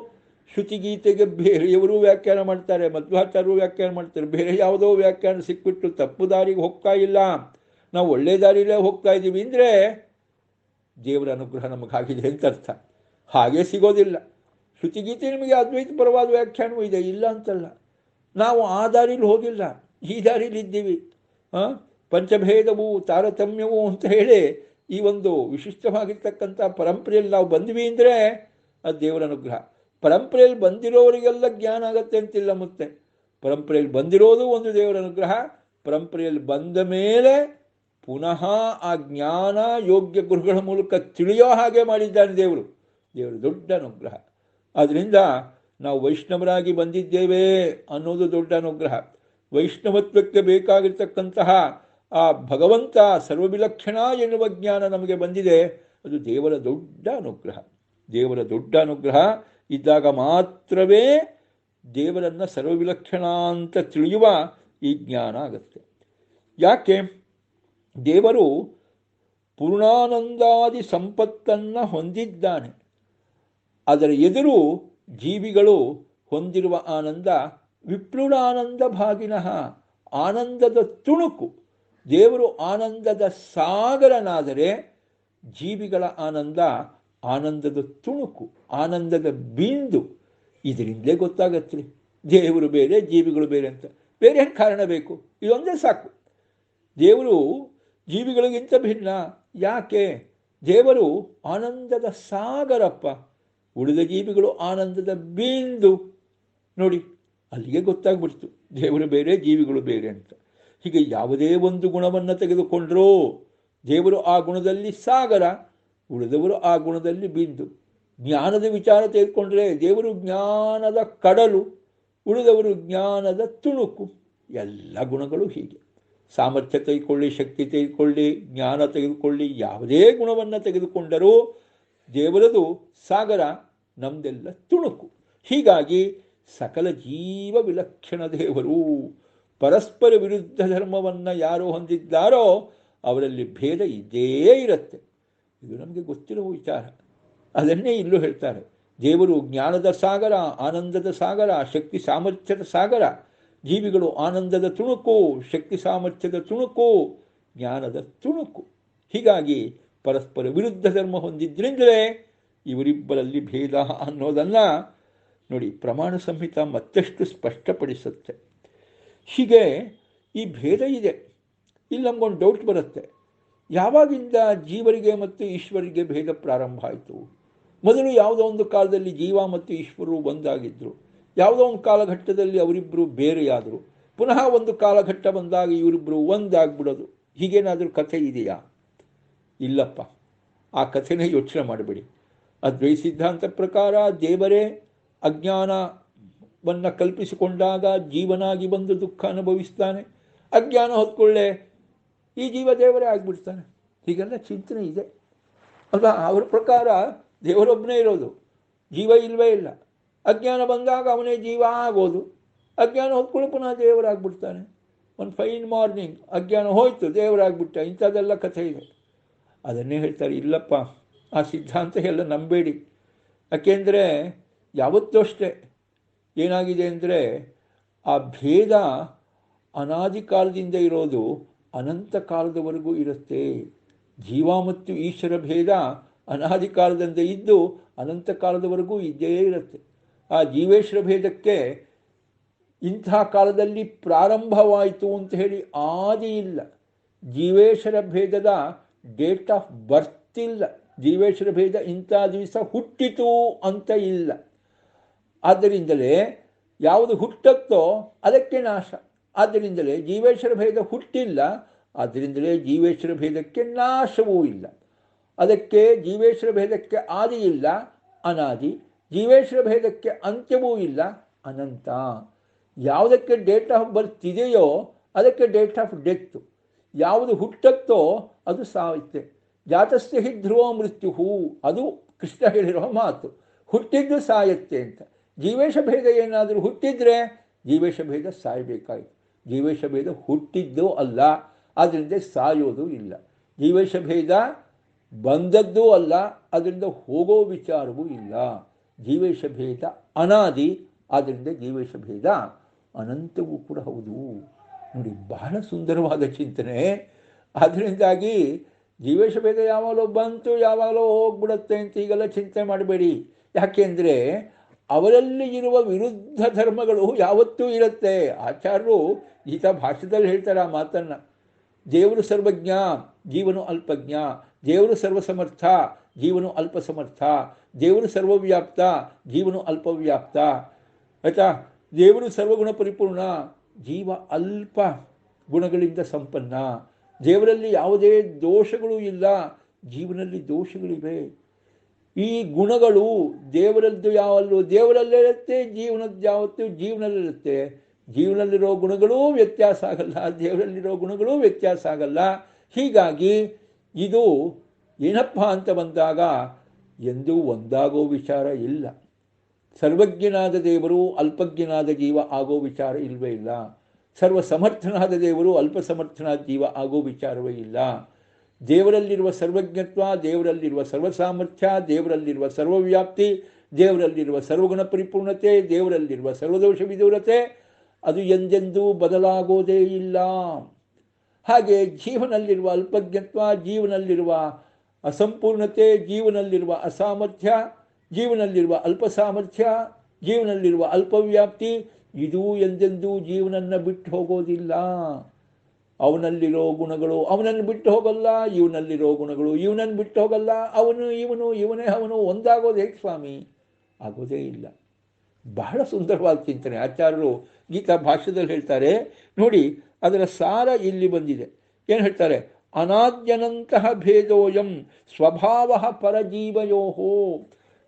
ಶ್ರುತಿಗೀತೆಗೆ ಬೇರೆಯವರು ವ್ಯಾಖ್ಯಾನ ಮಾಡ್ತಾರೆ, ಮಧ್ವಾಚಾರ್ಯರು ವ್ಯಾಖ್ಯಾನ ಮಾಡ್ತಾರೆ, ಬೇರೆ ಯಾವುದೋ ವ್ಯಾಖ್ಯಾನ ಸಿಕ್ಬಿಟ್ಟು ತಪ್ಪು ದಾರಿಗೆ ಹೋಗ್ತಾ ಇಲ್ಲ, ನಾವು ಒಳ್ಳೆ ದಾರಿಲೇ ಹೋಗ್ತಾ ಇದ್ದೀವಿ ಅಂದರೆ ದೇವರ ಅನುಗ್ರಹ ನಮಗಾಗಿದೆ ಅಂತ ಅರ್ಥ. ಹಾಗೆ ಸಿಗೋದಿಲ್ಲ. ಶ್ರುತಿಗೀತೆ ನಿಮಗೆ ಅದ್ವೈತ ಪರವಾದ ವ್ಯಾಖ್ಯಾನವೂ ಇದೆ, ಇಲ್ಲ ಅಂತಲ್ಲ. ನಾವು ಆ ದಾರಿಲಿ ಹೋಗಿಲ್ಲ, ಈ ದಾರಿಲಿ ಇದ್ದೀವಿ. ಪಂಚಭೇದವು ತಾರತಮ್ಯವು ಅಂತ ಹೇಳಿ ಈ ಒಂದು ವಿಶಿಷ್ಟವಾಗಿರ್ತಕ್ಕಂಥ ಪರಂಪರೆಯಲ್ಲಿ ನಾವು ಬಂದ್ವಿ ಅಂದರೆ ಅದು ದೇವರ ಅನುಗ್ರಹ. ಪರಂಪರೆಯಲ್ಲಿ ಬಂದಿರೋರಿಗೆಲ್ಲ ಜ್ಞಾನ ಆಗತ್ತೆ ಅಂತಿಲ್ಲ. ಮತ್ತೆ ಪರಂಪರೆಯಲ್ಲಿ ಬಂದಿರೋದು ಒಂದು ದೇವರ ಅನುಗ್ರಹ. ಪರಂಪರೆಯಲ್ಲಿ ಬಂದ ಮೇಲೆ ಪುನಃ ಆ ಜ್ಞಾನ ಯೋಗ್ಯ ಗುರುಗಳ ಮೂಲಕ ತಿಳಿಯೋ ಹಾಗೆ ಮಾಡಿದ್ದಾನೆ ದೇವರು ದೊಡ್ಡ ಅನುಗ್ರಹ. ಆದ್ದರಿಂದ ನಾವು ವೈಷ್ಣವರಾಗಿ ಬಂದಿದ್ದೇವೆ ಅನ್ನೋದು ದೊಡ್ಡ ಅನುಗ್ರಹ. ವೈಷ್ಣವತ್ವಕ್ಕೆ ಬೇಕಾಗಿರ್ತಕ್ಕಂತಹ ಆ ಭಗವಂತ ಸರ್ವವಿಲಕ್ಷಣ ಎನ್ನುವ ಜ್ಞಾನ ನಮಗೆ ಬಂದಿದೆ, ಅದು ದೇವರ ದೊಡ್ಡ ಅನುಗ್ರಹ. ದೇವರ ದೊಡ್ಡ ಅನುಗ್ರಹ ಇದ್ದಾಗ ಮಾತ್ರವೇ ದೇವರನ್ನು ಸರ್ವವಿಲಕ್ಷಣ ಅಂತ ತಿಳಿಯುವ ಈ ಜ್ಞಾನ ಆಗುತ್ತೆ. ಯಾಕೆ? ದೇವರು ಪೂರ್ಣಾನಂದಾದಿ ಸಂಪತ್ತನ್ನು ಹೊಂದಿದ್ದಾನೆ. ಅದರ ಎದುರು ಜೀವಿಗಳು ಹೊಂದಿರುವ ಆನಂದ ವಿಪ್ಲುಡಾನಂದ ಭಾಗಿನಃ, ಆನಂದದ ತುಣುಕು. ದೇವರು ಆನಂದದ ಸಾಗರನಾದರೆ ಜೀವಿಗಳ ಆನಂದ ಆನಂದದ ತುಣುಕು, ಆನಂದದ ಬಿಂದು. ಇದರಿಂದಲೇ ಗೊತ್ತಾಗತ್ರಿ ದೇವರು ಬೇರೆ ಜೀವಿಗಳು ಬೇರೆ ಅಂತ. ಬೇರೆ ಏನು ಕಾರಣ ಬೇಕು? ಇದೊಂದೇ ಸಾಕು. ದೇವರು ಜೀವಿಗಳಿಗಿಂತ ಭಿನ್ನ. ಯಾಕೆ? ದೇವರು ಆನಂದದ ಸಾಗರಪ್ಪ, ಉಳಿದ ಜೀವಿಗಳು ಆನಂದದ ಬಿಂದು. ನೋಡಿ, ಅಲ್ಲಿಗೆ ಗೊತ್ತಾಗ್ಬಿಡ್ತು ದೇವರು ಬೇರೆ ಜೀವಿಗಳು ಬೇರೆ ಅಂತ. ಹೀಗೆ ಯಾವುದೇ ಒಂದು ಗುಣವನ್ನು ತೆಗೆದುಕೊಂಡ್ರೂ ದೇವರು ಆ ಗುಣದಲ್ಲಿ ಸಾಗರ, ಉಳಿದವರು ಆ ಗುಣದಲ್ಲಿ ಬಿಂದು. ಜ್ಞಾನದ ವಿಚಾರ ತೆಗೆದುಕೊಂಡ್ರೆ ದೇವರು ಜ್ಞಾನದ ಕಡಲು, ಉಳಿದವರು ಜ್ಞಾನದ ತುಣುಕು. ಎಲ್ಲ ಗುಣಗಳು ಹೀಗೆ. ಸಾಮರ್ಥ್ಯ ತೆಗೆದುಕೊಳ್ಳಿ, ಶಕ್ತಿ ತೆಗೆದುಕೊಳ್ಳಿ, ಜ್ಞಾನ ತೆಗೆದುಕೊಳ್ಳಿ, ಯಾವುದೇ ಗುಣವನ್ನು ತೆಗೆದುಕೊಂಡರೂ ದೇವರದು ಸಾಗರ, ನಮ್ದೆಲ್ಲ ತುಣುಕು. ಹೀಗಾಗಿ ಸಕಲ ಜೀವ ವಿಲಕ್ಷಣ ದೇವರು. ಪರಸ್ಪರ ವಿರುದ್ಧ ಧರ್ಮವನ್ನು ಯಾರು ಹೊಂದಿದ್ದಾರೋ ಅವರಲ್ಲಿ ಭೇದ ಇದ್ದೇ ಇರುತ್ತೆ. ಇದು ನಮಗೆ ಗೊತ್ತಿರುವ ವಿಚಾರ. ಅದನ್ನೇ ಇಲ್ಲೂ ಹೇಳ್ತಾರೆ. ದೇವರು ಜ್ಞಾನದ ಸಾಗರ, ಆನಂದದ ಸಾಗರ, ಶಕ್ತಿ ಸಾಮರ್ಥ್ಯದ ಸಾಗರ. ಜೀವಿಗಳು ಆನಂದದ ತುಣುಕು, ಶಕ್ತಿ ಸಾಮರ್ಥ್ಯದ ತುಣುಕು, ಜ್ಞಾನದ ತುಣುಕು. ಹೀಗಾಗಿ ಪರಸ್ಪರ ವಿರುದ್ಧ ಧರ್ಮ ಹೊಂದಿದ್ರಿಂದಲೇ ಇವರಿಬ್ಬರಲ್ಲಿ ಭೇದ ಅನ್ನೋದನ್ನು ನೋಡಿ ಪ್ರಮಾಣ ಸಂಹಿತ ಮತ್ತಷ್ಟು ಸ್ಪಷ್ಟಪಡಿಸುತ್ತೆ. ಹೀಗೆ ಈ ಭೇದ ಇದೆ. ಇಲ್ಲಿ ನಮಗೊಂದು ಡೌಟ್ ಬರುತ್ತೆ, ಯಾವಾಗಿಂದ ಜೀವರಿಗೆ ಮತ್ತು ಈಶ್ವರಿಗೆ ಭೇದ ಪ್ರಾರಂಭ ಆಯಿತು? ಮೊದಲು ಯಾವುದೋ ಒಂದು ಕಾಲದಲ್ಲಿ ಜೀವ ಮತ್ತು ಈಶ್ವರರು ಒಂದಾಗಿದ್ದರು, ಯಾವುದೋ ಒಂದು ಕಾಲಘಟ್ಟದಲ್ಲಿ ಅವರಿಬ್ಬರು ಬೇರೆಯಾದರು, ಪುನಃ ಒಂದು ಕಾಲಘಟ್ಟ ಬಂದಾಗ ಇವರಿಬ್ಬರು ಒಂದಾಗ್ಬಿಡೋದು, ಹೀಗೇನಾದರೂ ಕಥೆ ಇದೆಯಾ? ಇಲ್ಲಪ್ಪ, ಆ ಕಥೆನೇ ಯೋಚನೆ ಮಾಡಬೇಡಿ. ಅದ್ವೈತ ಸಿದ್ಧಾಂತ ಪ್ರಕಾರ ದೇವರೇ ಅಜ್ಞಾನವನ್ನು ಕಲ್ಪಿಸಿಕೊಂಡಾಗ ಜೀವನಾಗಿ ಬಂದು ದುಃಖ ಅನುಭವಿಸ್ತಾನೆ, ಅಜ್ಞಾನ ಹೊತ್ಕೊಳ್ಳೆ ಈ ಜೀವ ದೇವರೇ ಆಗಿಬಿಡ್ತಾನೆ. ಹೀಗೆಲ್ಲ ಚಿಂತನೆ ಇದೆ ಅಲ್ವಾ? ಅವ್ರ ಪ್ರಕಾರ ದೇವರೊಬ್ಬನೇ ಇರೋದು, ಜೀವ ಇಲ್ಲವೇ ಇಲ್ಲ. ಅಜ್ಞಾನ ಬಂದಾಗ ಅವನೇ ಜೀವ ಆಗೋದು, ಅಜ್ಞಾನ ಹೊತ್ಕೊಳ್ಳಿ ಪುನಃ ದೇವರಾಗ್ಬಿಡ್ತಾನೆ. ಒಂದು ಫೈನ್ ಮಾರ್ನಿಂಗ್ ಅಜ್ಞಾನ ಹೋಯ್ತು, ದೇವರಾಗ್ಬಿಟ್ಟ. ಇಂಥದ್ದೆಲ್ಲ ಕಥೆ ಇದೆ. ಅದನ್ನೇ ಹೇಳ್ತಾರೆ, ಇಲ್ಲಪ್ಪ, ಆ ಸಿದ್ಧಾಂತ ಎಲ್ಲ ನಂಬೇಡಿ. ಯಾಕೆಂದರೆ ಯಾವತ್ತೂ ಅಷ್ಟೇ ಏನಾಗಿದೆ ಅಂದರೆ ಆ ಭೇದ ಅನಾದಿ ಕಾಲದಿಂದ ಇರೋದು ಅನಂತ ಕಾಲದವರೆಗೂ ಇರುತ್ತೆ. ಜೀವ ಮತ್ತು ಈಶ್ವರ ಭೇದ ಅನಾದಿ ಕಾಲದಿಂದ ಇದ್ದು ಅನಂತ ಕಾಲದವರೆಗೂ ಇದ್ದೇ ಇರುತ್ತೆ. ಆ ಜೀವೇಶ್ವರ ಭೇದಕ್ಕೆ ಇಂಥ ಕಾಲದಲ್ಲಿ ಪ್ರಾರಂಭವಾಯಿತು ಅಂತ ಹೇಳಿ ಆದಿ ಇಲ್ಲ. ಜೀವೇಶ್ವರ ಭೇದದ ಡೇಟ್ ಆಫ್ ಬರ್ತ್ ಇಲ್ಲ. ಜೀವೇಶ್ವರ ಭೇದ ಇಂಥ ದಿವಸ ಹುಟ್ಟಿತು ಅಂತ ಇಲ್ಲ. ಆದ್ದರಿಂದಲೇ ಯಾವುದು ಹುಟ್ಟತ್ತೋ ಅದಕ್ಕೆ ನಾಶ, ಆದ್ದರಿಂದಲೇ ಜೀವೇಶ್ವರ ಭೇದ ಹುಟ್ಟಿಲ್ಲ, ಆದ್ದರಿಂದಲೇ ಜೀವೇಶ್ವರ ಭೇದಕ್ಕೆ ನಾಶವೂ ಇಲ್ಲ. ಅದಕ್ಕೆ ಜೀವೇಶ್ವರ ಭೇದಕ್ಕೆ ಆದಿ ಇಲ್ಲ, ಅನಾದಿ. ಜೀವೇಶ್ವರ ಭೇದಕ್ಕೆ ಅಂತ್ಯವೂ ಇಲ್ಲ, ಅನಂತ. ಯಾವುದಕ್ಕೆ ಡೇಟ್ ಆಫ್ ಬರ್ತ್ ಇದೆಯೋ ಅದಕ್ಕೆ ಡೇಟ್ ಆಫ್ ಡೆತ್ತು. ಯಾವುದು ಹುಟ್ಟತ್ತೋ ಅದು ಸಾಯುತ್ತೆ. ಜಾತಸ್ಯ ಹಿ ಧ್ರುವ ಮೃತ್ಯು, ಅದು ಕೃಷ್ಣ ಹೇಳಿರೋ ಮಾತು. ಹುಟ್ಟಿದ್ದು ಸಾಯತ್ತೆ ಅಂತ. ಜೀವೇಶ ಭೇದ ಏನಾದರೂ ಹುಟ್ಟಿದ್ರೆ ಜೀವೇಶ ಭೇದ ಸಾಯಬೇಕಾಯಿತು. ಜೀವೇಶ ಭೇದ ಹುಟ್ಟಿದ್ದೂ ಅಲ್ಲ, ಅದರಿಂದ ಸಾಯೋದು ಇಲ್ಲ. ಜೀವೇಶ ಭೇದ ಬಂದದ್ದೂ ಅಲ್ಲ, ಅದರಿಂದ ಹೋಗೋ ವಿಚಾರವೂ ಇಲ್ಲ. ಜೀವೇಶ ಭೇದ ಅನಾದಿ, ಆದ್ದರಿಂದ ಜೀವೇಶ ಭೇದ ಅನಂತವೂ ಕೂಡ ಹೌದು. ನೋಡಿ, ಬಹಳ ಸುಂದರವಾದ ಚಿಂತನೆ. ಅದರಿಂದಾಗಿ ಜೀವೇಶ ಭೇದ ಯಾವಾಗಲೂ ಬಂತು, ಯಾವಾಗಲೂ ಹೋಗ್ಬಿಡುತ್ತೆ ಅಂತ ಈಗೆಲ್ಲ ಚಿಂತೆ ಮಾಡಬೇಡಿ. ಯಾಕೆಂದರೆ ಅವರಲ್ಲಿ ಇರುವ ವಿರುದ್ಧ ಧರ್ಮಗಳು ಯಾವತ್ತೂ ಇರುತ್ತೆ. ಆಚಾರ್ಯರು ಗೀತಾ ಭಾಷ್ಯದಲ್ಲಿ ಹೇಳ್ತಾರೆ ಆ ಮಾತನ್ನು. ದೇವರು ಸರ್ವಜ್ಞ, ಜೀವನು ಅಲ್ಪಜ್ಞ. ದೇವರು ಸರ್ವಸಮರ್ಥ, ಜೀವನು ಅಲ್ಪಸಮರ್ಥ. ದೇವರು ಸರ್ವವ್ಯಾಪ್ತ, ಜೀವನು ಅಲ್ಪವ್ಯಾಪ್ತ. ಆಯ್ತಾ? ದೇವರು ಸರ್ವಗುಣ ಪರಿಪೂರ್ಣ, ಜೀವ ಅಲ್ಪ ಗುಣಗಳಿಂದ ಸಂಪನ್ನ. ದೇವರಲ್ಲಿ ಯಾವುದೇ ದೋಷಗಳು ಇಲ್ಲ, ಜೀವನಲ್ಲಿ ದೋಷಗಳಿವೆ. ಈ ಗುಣಗಳು ದೇವರದ್ದು ಯಾವಲ್ಲೂ ದೇವರಲ್ಲಿರುತ್ತೆ, ಜೀವನದ್ದು ಯಾವತ್ತೂ ಜೀವನದಲ್ಲಿರುತ್ತೆ. ಜೀವನದಲ್ಲಿರೋ ಗುಣಗಳೂ ವ್ಯತ್ಯಾಸ ಆಗಲ್ಲ, ದೇವರಲ್ಲಿರೋ ಗುಣಗಳೂ ವ್ಯತ್ಯಾಸ ಆಗಲ್ಲ. ಹೀಗಾಗಿ ಇದು ಏನಪ್ಪ ಅಂತ ಬಂದಾಗ ಎಂದೂ ಒಂದಾಗೋ ವಿಚಾರ ಇಲ್ಲ. ಸರ್ವಜ್ಞನಾದ ದೇವರು ಅಲ್ಪಜ್ಞನಾದ ಜೀವ ಆಗೋ ವಿಚಾರ ಇಲ್ಲವೇ ಇಲ್ಲ. ಸರ್ವಸಮರ್ಥನಾದ ದೇವರು ಅಲ್ಪಸಮರ್ಥನಾದ ಜೀವ ಆಗೋ ವಿಚಾರವೇ ಇಲ್ಲ. ದೇವರಲ್ಲಿರುವ ಸರ್ವಜ್ಞತ್ವ, ದೇವರಲ್ಲಿರುವ ಸರ್ವಸಾಮರ್ಥ್ಯ, ದೇವರಲ್ಲಿರುವ ಸರ್ವವ್ಯಾಪ್ತಿ, ದೇವರಲ್ಲಿರುವ ಸರ್ವಗುಣ ಪರಿಪೂರ್ಣತೆ, ದೇವರಲ್ಲಿರುವ ಸರ್ವದೋಷ ವಿದೂರತೆ ಅದು ಎಂದೆಂದೂ ಬದಲಾಗೋದೇ ಇಲ್ಲ. ಹಾಗೆ ಜೀವನಲ್ಲಿರುವ ಅಲ್ಪಜ್ಞತ್ವ, ಜೀವನಲ್ಲಿರುವ ಅಸಂಪೂರ್ಣತೆ, ಜೀವನಲ್ಲಿರುವ ಅಸಾಮರ್ಥ್ಯ, ಜೀವನಲ್ಲಿರುವ ಅಲ್ಪ ಸಾಮರ್ಥ್ಯ, ಜೀವನಲ್ಲಿರುವ ಅಲ್ಪವ್ಯಾಪ್ತಿ ಇದೂ ಎಂದೆಂದೂ ಜೀವನನ್ನು ಬಿಟ್ಟು ಹೋಗೋದಿಲ್ಲ. ಅವನಲ್ಲಿರೋ ಗುಣಗಳು ಅವನನ್ನು ಬಿಟ್ಟು ಹೋಗಲ್ಲ, ಇವನಲ್ಲಿರೋ ಗುಣಗಳು ಇವನನ್ನು ಬಿಟ್ಟು ಹೋಗಲ್ಲ. ಅವನು ಇವನು, ಇವನೇ ಅವನು ಒಂದಾಗೋದು ಹೇಗೆ ಸ್ವಾಮಿ? ಆಗೋದೇ ಇಲ್ಲ. ಬಹಳ ಸುಂದರವಾದ ಚಿಂತನೆ. ಆಚಾರ್ಯರು ಗೀತಾ ಭಾಷ್ಯದಲ್ಲಿ ಹೇಳ್ತಾರೆ ನೋಡಿ, ಅದರ ಸಾರ ಇಲ್ಲಿ ಬಂದಿದೆ. ಏನು ಹೇಳ್ತಾರೆ? ಅನಾದ್ಯನಂತಹ ಭೇದೋಯಂ ಸ್ವಭಾವ ಪರಜೀವಯೋಹೋ.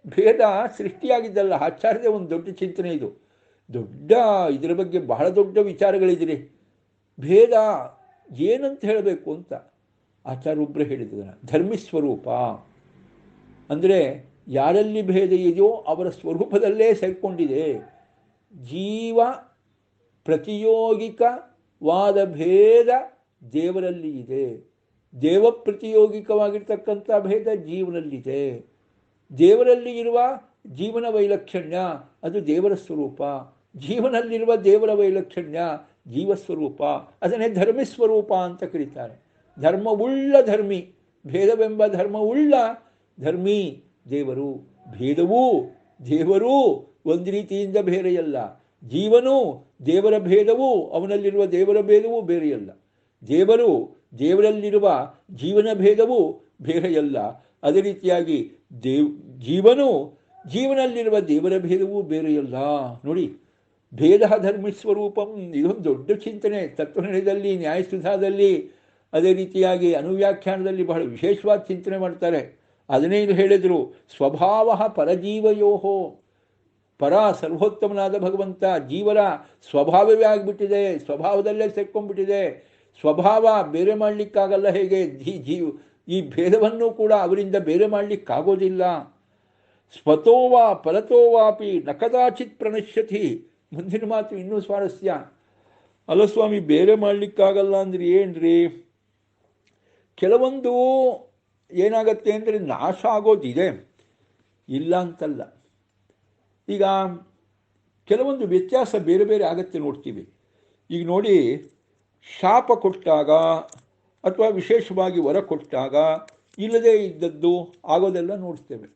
ಭೇದ ಸೃಷ್ಟಿಯಾಗಿದ್ದಲ್ಲ. ಆಚಾರ್ಯದ ಒಂದು ದೊಡ್ಡ ಚಿಂತನೆ ಇದು. ದೊಡ್ಡ ಇದರ ಬಗ್ಗೆ ಬಹಳ ದೊಡ್ಡ ವಿಚಾರಗಳಿದೆ. ಭೇದ ಏನಂತ ಹೇಳಬೇಕು ಅಂತ ಆಚಾರ್ಯೊಬ್ಬರು ಹೇಳಿದ ಧರ್ಮಿಸ್ವರೂಪ ಅಂದರೆ ಯಾರಲ್ಲಿ ಭೇದ ಇದೆಯೋ ಅವರ ಸ್ವರೂಪದಲ್ಲೇ ಸೇರಿಕೊಂಡಿದೆ. ಜೀವ ಪ್ರತಿಯೋಗಿಕವಾದ ಭೇದ ದೇವರಲ್ಲಿ ಇದೆ. ದೇವ ಪ್ರತಿಯೋಗಿಕವಾಗಿರ್ತಕ್ಕಂಥ ಭೇದ ಜೀವನಲ್ಲಿದೆ. ದೇವರಲ್ಲಿ ಇರುವ ಜೀವನ ವೈಲಕ್ಷಣ್ಯ ಅದು ದೇವರ ಸ್ವರೂಪ. ಜೀವನಲ್ಲಿರುವ ದೇವರ ವೈಲಕ್ಷಣ್ಯ ಜೀವಸ್ವರೂಪ. ಅದನ್ನೇ ಧರ್ಮಿಸ್ವರೂಪ ಅಂತ ಕರೀತಾರೆ. ಧರ್ಮವುಳ್ಳ ಧರ್ಮಿ, ಭೇದವೆಂಬ ಧರ್ಮವುಳ್ಳ ಧರ್ಮಿ ದೇವರು. ಭೇದವೂ ದೇವರೂ ಒಂದು ರೀತಿಯಿಂದ ಬೇರೆಯಲ್ಲ. ಜೀವನು ದೇವರ ಭೇದವೂ ಅವನಲ್ಲಿರುವ ದೇವರ ಭೇದವೂ ಬೇರೆಯಲ್ಲ. ದೇವರು ದೇವರಲ್ಲಿರುವ ಜೀವನ ಭೇದವೂ ಬೇರೆಯಲ್ಲ. ಅದೇ ರೀತಿಯಾಗಿ ಜೀವನು ಜೀವನಲ್ಲಿರುವ ದೇವರ ಭೇದವೂ ಬೇರೆಯಲ್ಲ. ನೋಡಿ, ಭೇದ ಧರ್ಮಸ್ವರೂಪಂ ಇದೊಂದು ದೊಡ್ಡ ಚಿಂತನೆ. ತತ್ವನಿರ್ಣಯದಲ್ಲಿ, ನ್ಯಾಯಸುಧಾದಲ್ಲಿ, ಅದೇ ರೀತಿಯಾಗಿ ಅನುವ್ಯಾಖ್ಯಾನದಲ್ಲಿ ಬಹಳ ವಿಶೇಷವಾದ ಚಿಂತನೆ ಮಾಡ್ತಾರೆ. ಅದನ್ನೇ ಇದು ಹೇಳಿದರು. ಸ್ವಭಾವ ಪರಜೀವಯೋಹೋ. ಪರ ಸರ್ವೋತ್ತಮನಾದ ಭಗವಂತ ಜೀವರ ಸ್ವಭಾವವೇ ಆಗಿಬಿಟ್ಟಿದೆ, ಸ್ವಭಾವದಲ್ಲೇ ಸೇರ್ಕೊಂಡ್ಬಿಟ್ಟಿದೆ. ಸ್ವಭಾವ ಬೇರೆ ಮಾಡಲಿಕ್ಕಾಗಲ್ಲ. ಹೇಗೆ ಈ ಭೇದವನ್ನು ಕೂಡ ಅವರಿಂದ ಬೇರೆ ಮಾಡಲಿಕ್ಕಾಗೋದಿಲ್ಲ. ಸ್ವತೋವಾ ಪರತೋವಾಪಿ ನ ಕದಾಚಿತ್ ಪ್ರಣಶ್ಯತಿ. ಮುಂದಿನ ಮಾತು ಇನ್ನೂ ಸ್ವಾರಸ್ಯ. ಅಲ್ಲ ಸ್ವಾಮಿ, ಬೇರೆ ಮಾಡಲಿಕ್ಕಾಗಲ್ಲ ಅಂದ್ರೆ ಏನ್ರಿ? ಕೆಲವೊಂದು ಏನಾಗತ್ತೆ ಅಂದರೆ ನಾಶ ಆಗೋದಿದೆ, ಇಲ್ಲ ಅಂತಲ್ಲ. ಈಗ ಕೆಲವೊಂದು ವ್ಯತ್ಯಾಸ ಬೇರೆ ಬೇರೆ ಆಗತ್ತೆ ನೋಡ್ತೀವಿ. ಈಗ ನೋಡಿ, ಶಾಪ ಕೊಟ್ಟಾಗ ಅಥವಾ ವಿಶೇಷವಾಗಿ ವರ ಕೊಟ್ಟಾಗ ಇಲ್ಲದೇ ಇದ್ದದ್ದು ಆಗೋದೆಲ್ಲ ನೋಡ್ತೇವೆ.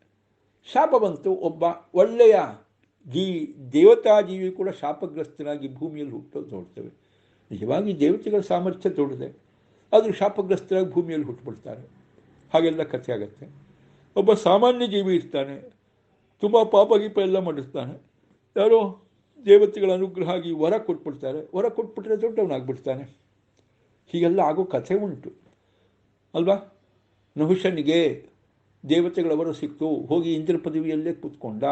ಶಾಪ ಬಂತು, ಒಬ್ಬ ಒಳ್ಳೆಯ ದೇವತಾ ಜೀವಿ ಕೂಡ ಶಾಪಗ್ರಸ್ತನಾಗಿ ಭೂಮಿಯಲ್ಲಿ ಹುಟ್ಟೋದು ನೋಡ್ತೇವೆ. ನಿಜವಾಗಿ ದೇವತೆಗಳ ಸಾಮರ್ಥ್ಯ ದೊಡ್ಡದೆ, ಆದರೂ ಶಾಪಗ್ರಸ್ತರಾಗಿ ಭೂಮಿಯಲ್ಲಿ ಹುಟ್ಟುಬಿಡ್ತಾರೆ. ಹಾಗೆಲ್ಲ ಕಥೆ ಆಗುತ್ತೆ. ಒಬ್ಬ ಸಾಮಾನ್ಯ ಜೀವಿ ಇರ್ತಾನೆ, ತುಂಬ ಪಾಪ ಗೀಪ ಎಲ್ಲ ಮಾಡಿರ್ತಾನೆ. ಯಾರೋ ದೇವತೆಗಳ ಅನುಗ್ರಹ ಆಗಿ ವರ ಕೊಟ್ಬಿಡ್ತಾರೆ, ವರ ಕೊಟ್ಬಿಟ್ರೆ ದೊಡ್ಡವನಾಗ್ಬಿಡ್ತಾನೆ. ಹೀಗೆಲ್ಲ ಆಗೋ ಕಥೆ ಉಂಟು ಅಲ್ವಾ. ನಹುಷನಿಗೆ ದೇವತೆಗಳ ವರ ಸಿಕ್ತು, ಹೋಗಿ ಇಂದ್ರ ಪದವಿಯಲ್ಲೇ ಕೂತ್ಕೊಂಡ,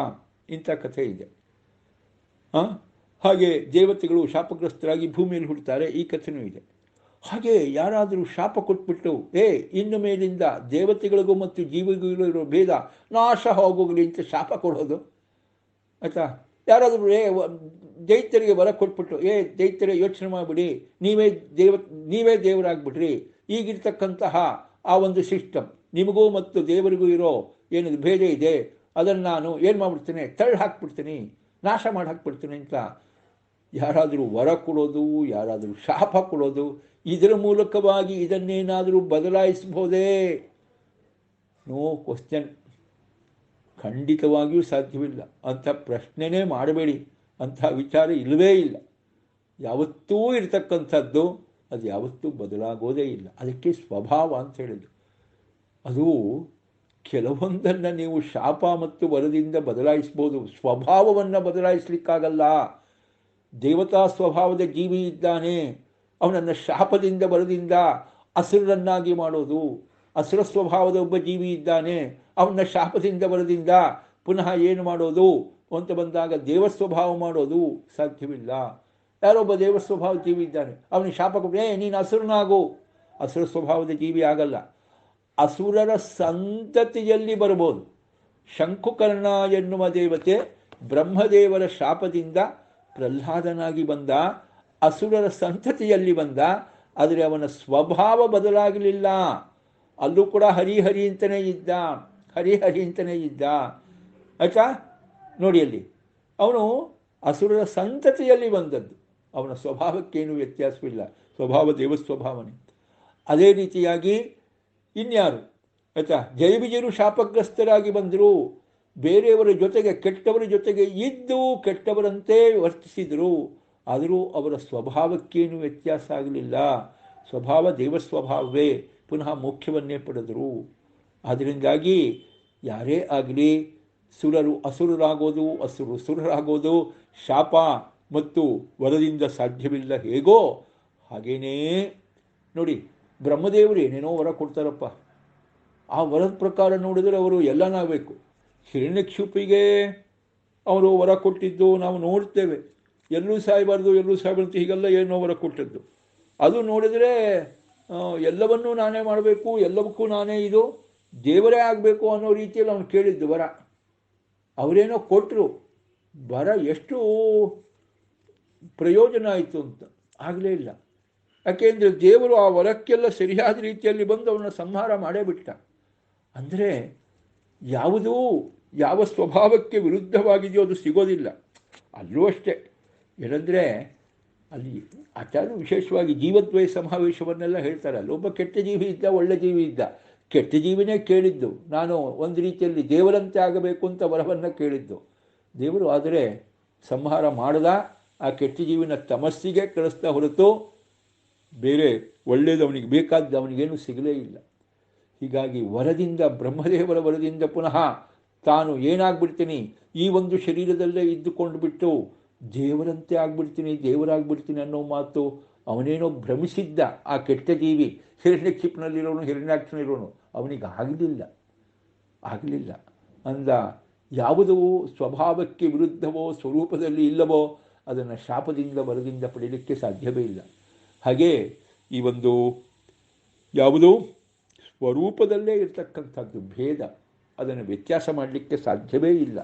ಇಂಥ ಕಥೆ ಇದೆ. ಹಾಗೆ ದೇವತೆಗಳು ಶಾಪಗ್ರಸ್ತರಾಗಿ ಭೂಮಿಯಲ್ಲಿ ಹುಡ್ತಾರೆ, ಈ ಕಥೆನೂ ಇದೆ. ಹಾಗೆ ಯಾರಾದರೂ ಶಾಪ ಕೊಟ್ಬಿಟ್ಟು ಇನ್ನು ಮೇಲಿಂದ ದೇವತೆಗಳಿಗೂ ಮತ್ತು ಜೀವಿಗಳಿಗೂ ಇರೋ ಭೇದ ನಾಶ ಹೋಗೋಗ್ಲಿ ಅಂತ ಶಾಪ ಕೊಡೋದು ಆಯ್ತಾ. ಯಾರಾದರೂ ದೈತ್ಯರಿಗೆ ವರ ಕೊಟ್ಬಿಟ್ಟು ದೈತ್ಯರೇ ಯೋಚನೆ ಮಾಡಿಬಿಡಿ, ನೀವೇ ದೇವರಾಗ್ಬಿಟ್ರಿ, ಈಗಿರ್ತಕ್ಕಂತಹ ಆ ಒಂದು ಸಿಸ್ಟಮ್ ನಿಮಗೂ ಮತ್ತು ದೇವರಿಗೂ ಇರೋ ಏನಿದು ಭೇದ ಇದೆ ಅದನ್ನು ನಾನು ಏನು ಮಾಡಿಬಿಡ್ತೀನಿ, ತಳ್ಳಿ ಹಾಕ್ಬಿಡ್ತೀನಿ, ನಾಶ ಮಾಡಿ ಹಾಕ್ಬಿಡ್ತೀನಿ ಅಂತ ಯಾರಾದರೂ ವರ ಕೊಡೋದು, ಯಾರಾದರೂ ಶಾಪ ಕೊಡೋದು, ಇದರ ಮೂಲಕವಾಗಿ ಇದನ್ನೇನಾದರೂ ಬದಲಾಯಿಸಬಹುದೇ? No question. ಖಂಡಿತವಾಗಿಯೂ ಸಾಧ್ಯವಿಲ್ಲ. ಅಂಥ ಪ್ರಶ್ನೆನೇ ಮಾಡಬೇಡಿ, ಅಂಥ ವಿಚಾರ ಇಲ್ಲವೇ ಇಲ್ಲ. ಯಾವತ್ತೂ ಇರತಕ್ಕಂಥದ್ದು ಅದು ಯಾವತ್ತೂ ಬದಲಾಗೋದೇ ಇಲ್ಲ. ಅದಕ್ಕೆ ಸ್ವಭಾವ ಅಂತ ಹೇಳಿದ್ರು. ಅದು ಕೆಲವೊಂದನ್ನು ನೀವು ಶಾಪ ಮತ್ತು ವರದಿಂದ ಬದಲಾಯಿಸ್ಬೋದು, ಸ್ವಭಾವವನ್ನು ಬದಲಾಯಿಸಲಿಕ್ಕಾಗಲ್ಲ. ದೇವತಾ ಸ್ವಭಾವದ ಜೀವಿ ಇದ್ದಾನೆ, ಅವನನ್ನು ಶಾಪದಿಂದ ವರದಿಂದ ಅಸುರರನ್ನಾಗಿ ಮಾಡೋದು. ಅಸುರ ಸ್ವಭಾವದ ಒಬ್ಬ ಜೀವಿ ಇದ್ದಾನೆ, ಅವನ ಶಾಪದಿಂದ ವರದಿಂದ ಪುನಃ ಏನು ಮಾಡೋದು ಅಂತ ಬಂದಾಗ ದೇವಸ್ವಭಾವ ಮಾಡೋದು ಸಾಧ್ಯವಿಲ್ಲ. ಯಾರೊಬ್ಬ ದೇವಸ್ವಭಾವ ಜೀವಿ ಇದ್ದಾನೆ, ಅವನಿಗೆ ಶಾಪ ಕೊಟ್ಟರೆ ನೀನು ಅಸುರನಾಗು, ಅಸುರ ಸ್ವಭಾವದ ಜೀವಿ ಆಗಲ್ಲ. ಅಸುರರ ಸಂತತಿಯಲ್ಲಿ ಬರ್ಬೋದು. ಶಂಕುಕರ್ಣ ಎನ್ನುವ ದೇವತೆ ಬ್ರಹ್ಮದೇವರ ಶಾಪದಿಂದ ಪ್ರಹ್ಲಾದನಾಗಿ ಬಂದ, ಅಸುರರ ಸಂತತಿಯಲ್ಲಿ ಬಂದ, ಆದರೆ ಅವನ ಸ್ವಭಾವ ಬದಲಾಗಲಿಲ್ಲ. ಅಲ್ಲೂ ಕೂಡ ಹರಿಹರಿ ಅಂತಲೇ ಇದ್ದ, ಹರಿಹರಿ ಅಂತಲೇ ಇದ್ದ ಆಯ್ತಾ. ನೋಡಿ ಅಲ್ಲಿ ಅವನು ಅಸುರರ ಸಂತತಿಯಲ್ಲಿ ಬಂದದ್ದು, ಅವನ ಸ್ವಭಾವಕ್ಕೇನು ವ್ಯತ್ಯಾಸವಿಲ್ಲ, ಸ್ವಭಾವ ದೇವಸ್ವಭಾವನೆ. ಅದೇ ರೀತಿಯಾಗಿ ಇನ್ಯಾರು ಆಯ್ತಾ, ಜೈವಿಜರು ಶಾಪಗ್ರಸ್ತರಾಗಿ ಬಂದರು, ಬೇರೆಯವರ ಜೊತೆಗೆ ಕೆಟ್ಟವರ ಜೊತೆಗೆ ಇದ್ದು ಕೆಟ್ಟವರಂತೆ ವರ್ತಿಸಿದರು, ಆದರೂ ಅವರ ಸ್ವಭಾವಕ್ಕೇನು ವ್ಯತ್ಯಾಸ ಆಗಲಿಲ್ಲ. ಸ್ವಭಾವ ದೇವಸ್ವಭಾವವೇ, ಪುನಃ ಮೋಕ್ಷವನ್ನೇ ಪಡೆದರು. ಆದ್ದರಿಂದಾಗಿ ಯಾರೇ ಆಗಲಿ ಸುರರು ಅಸುರರಾಗೋದು, ಅಸುರರು ಸುರರಾಗೋದು ಶಾಪ ಮತ್ತು ವರದಿಂದ ಸಾಧ್ಯವಿಲ್ಲ. ಹೇಗೋ ಹಾಗೇನೇ ನೋಡಿ, ಬ್ರಹ್ಮದೇವರು ಏನೇನೋ ವರ ಕೊಡ್ತಾರಪ್ಪ, ಆ ವರದ ಪ್ರಕಾರ ನೋಡಿದರೆ ಅವರು ಎಲ್ಲನಾಗಬೇಕು. ಹಿರಣ್ಯಕ್ಷಿಪಿಗೆ ಅವರು ವರ ಕೊಟ್ಟಿದ್ದು ನಾವು ನೋಡ್ತೇವೆ, ಎಲ್ಲೂ ಸಾಯಬಾರ್ದು ಎಲ್ಲೂ ಸಾಯಬಾರ್ದು ಹೀಗೆಲ್ಲ ಏನೋ ವರ ಕೊಟ್ಟದ್ದು. ಅದು ನೋಡಿದರೆ ಎಲ್ಲವನ್ನೂ ನಾನೇ ಮಾಡಬೇಕು, ಎಲ್ಲವಕ್ಕೂ ನಾನೇ ಇದು ದೇವರೇ ಆಗಬೇಕು ಅನ್ನೋ ರೀತಿಯಲ್ಲಿ ಅವನು ಕೇಳಿದ್ದು ವರ. ಅವರೇನೋ ಕೊಟ್ಟರು, ವರ ಎಷ್ಟು ಪ್ರಯೋಜನ ಆಯಿತು ಅಂತ ಆಗಲೇ ಇಲ್ಲ. ಯಾಕೆಂದರೆ ದೇವರು ಆ ವರಕ್ಕೆಲ್ಲ ಸರಿಯಾದ ರೀತಿಯಲ್ಲಿ ಬಂದು ಅವನ ಸಂಹಾರ ಮಾಡೇ ಬಿಟ್ಟ. ಅಂದರೆ ಯಾವುದೂ ಯಾವ ಸ್ವಭಾವಕ್ಕೆ ವಿರುದ್ಧವಾಗಿದೆಯೋ ಅದು ಸಿಗೋದಿಲ್ಲ. ಅಲ್ಲೂ ಅಷ್ಟೇ ಏನಂದರೆ ಅಲ್ಲಿ ಆಚಾರ್ಯರು ವಿಶೇಷವಾಗಿ ಜೀವದ್ವಯ ಸಮಾವೇಶವನ್ನೆಲ್ಲ ಹೇಳ್ತಾರೆ. ಅಲ್ಲೊಬ್ಬ ಕೆಟ್ಟ ಜೀವಿ ಇದ್ದ, ಒಳ್ಳೆ ಜೀವಿ ಇದ್ದ. ಕೆಟ್ಟ ಜೀವಿನೇ ಕೇಳಿದ್ದು, ನಾನು ಒಂದು ರೀತಿಯಲ್ಲಿ ದೇವರಂತೆ ಆಗಬೇಕು ಅಂತ ವರವನ್ನು ಕೇಳಿದ್ದು. ದೇವರು ಆದರೆ ಸಂಹಾರ ಮಾಡದ, ಆ ಕೆಟ್ಟ ಜೀವಿನ ತಮಸ್ಸಿಗೆ ಕಳಿಸ್ತಾ ಹೊರತು ಬೇರೆ ಒಳ್ಳೆಯದು ಅವನಿಗೆ ಬೇಕಾದ್ದು ಅವನಿಗೇನು ಸಿಗಲೇ ಇಲ್ಲ. ಹೀಗಾಗಿ ವರದಿಂದ, ಬ್ರಹ್ಮದೇವರ ವರದಿಂದ ಪುನಃ ತಾನು ಏನಾಗ್ಬಿಡ್ತೀನಿ, ಈ ಒಂದು ಶರೀರದಲ್ಲೇ ಇದ್ದುಕೊಂಡು ಬಿಟ್ಟು ದೇವರಂತೆ ಆಗ್ಬಿಡ್ತೀನಿ, ದೇವರಾಗ್ಬಿಡ್ತೀನಿ ಅನ್ನೋ ಮಾತು ಅವನೇನೋ ಭ್ರಮಿಸಿದ್ದ ಆ ಕೆಟ್ಟ ಜೀವಿ. ಹಿರಣ್ಯಕ್ಷಿಪ್ನಲ್ಲಿರೋನು, ಹಿರಣ್ಯಾಕ್ಷನಲ್ಲಿರೋನು ಅವನಿಗೆ ಆಗಲಿಲ್ಲ ಅಂದ. ಯಾವುದೋ ಸ್ವಭಾವಕ್ಕೆ ವಿರುದ್ಧವೋ ಸ್ವರೂಪದಲ್ಲಿ ಇಲ್ಲವೋ ಅದನ್ನು ಶಾಪದಿಂದ ವರದಿಂದ ಪಡೀಲಿಕ್ಕೆ ಸಾಧ್ಯವೇ ಇಲ್ಲ. ಹಾಗೆ ಈ ಒಂದು ಯಾವುದು ಸ್ವರೂಪದಲ್ಲೇ ಇರತಕ್ಕಂಥದ್ದು ಭೇದ, ಅದನ್ನು ವ್ಯತ್ಯಾಸ ಮಾಡಲಿಕ್ಕೆ ಸಾಧ್ಯವೇ ಇಲ್ಲ.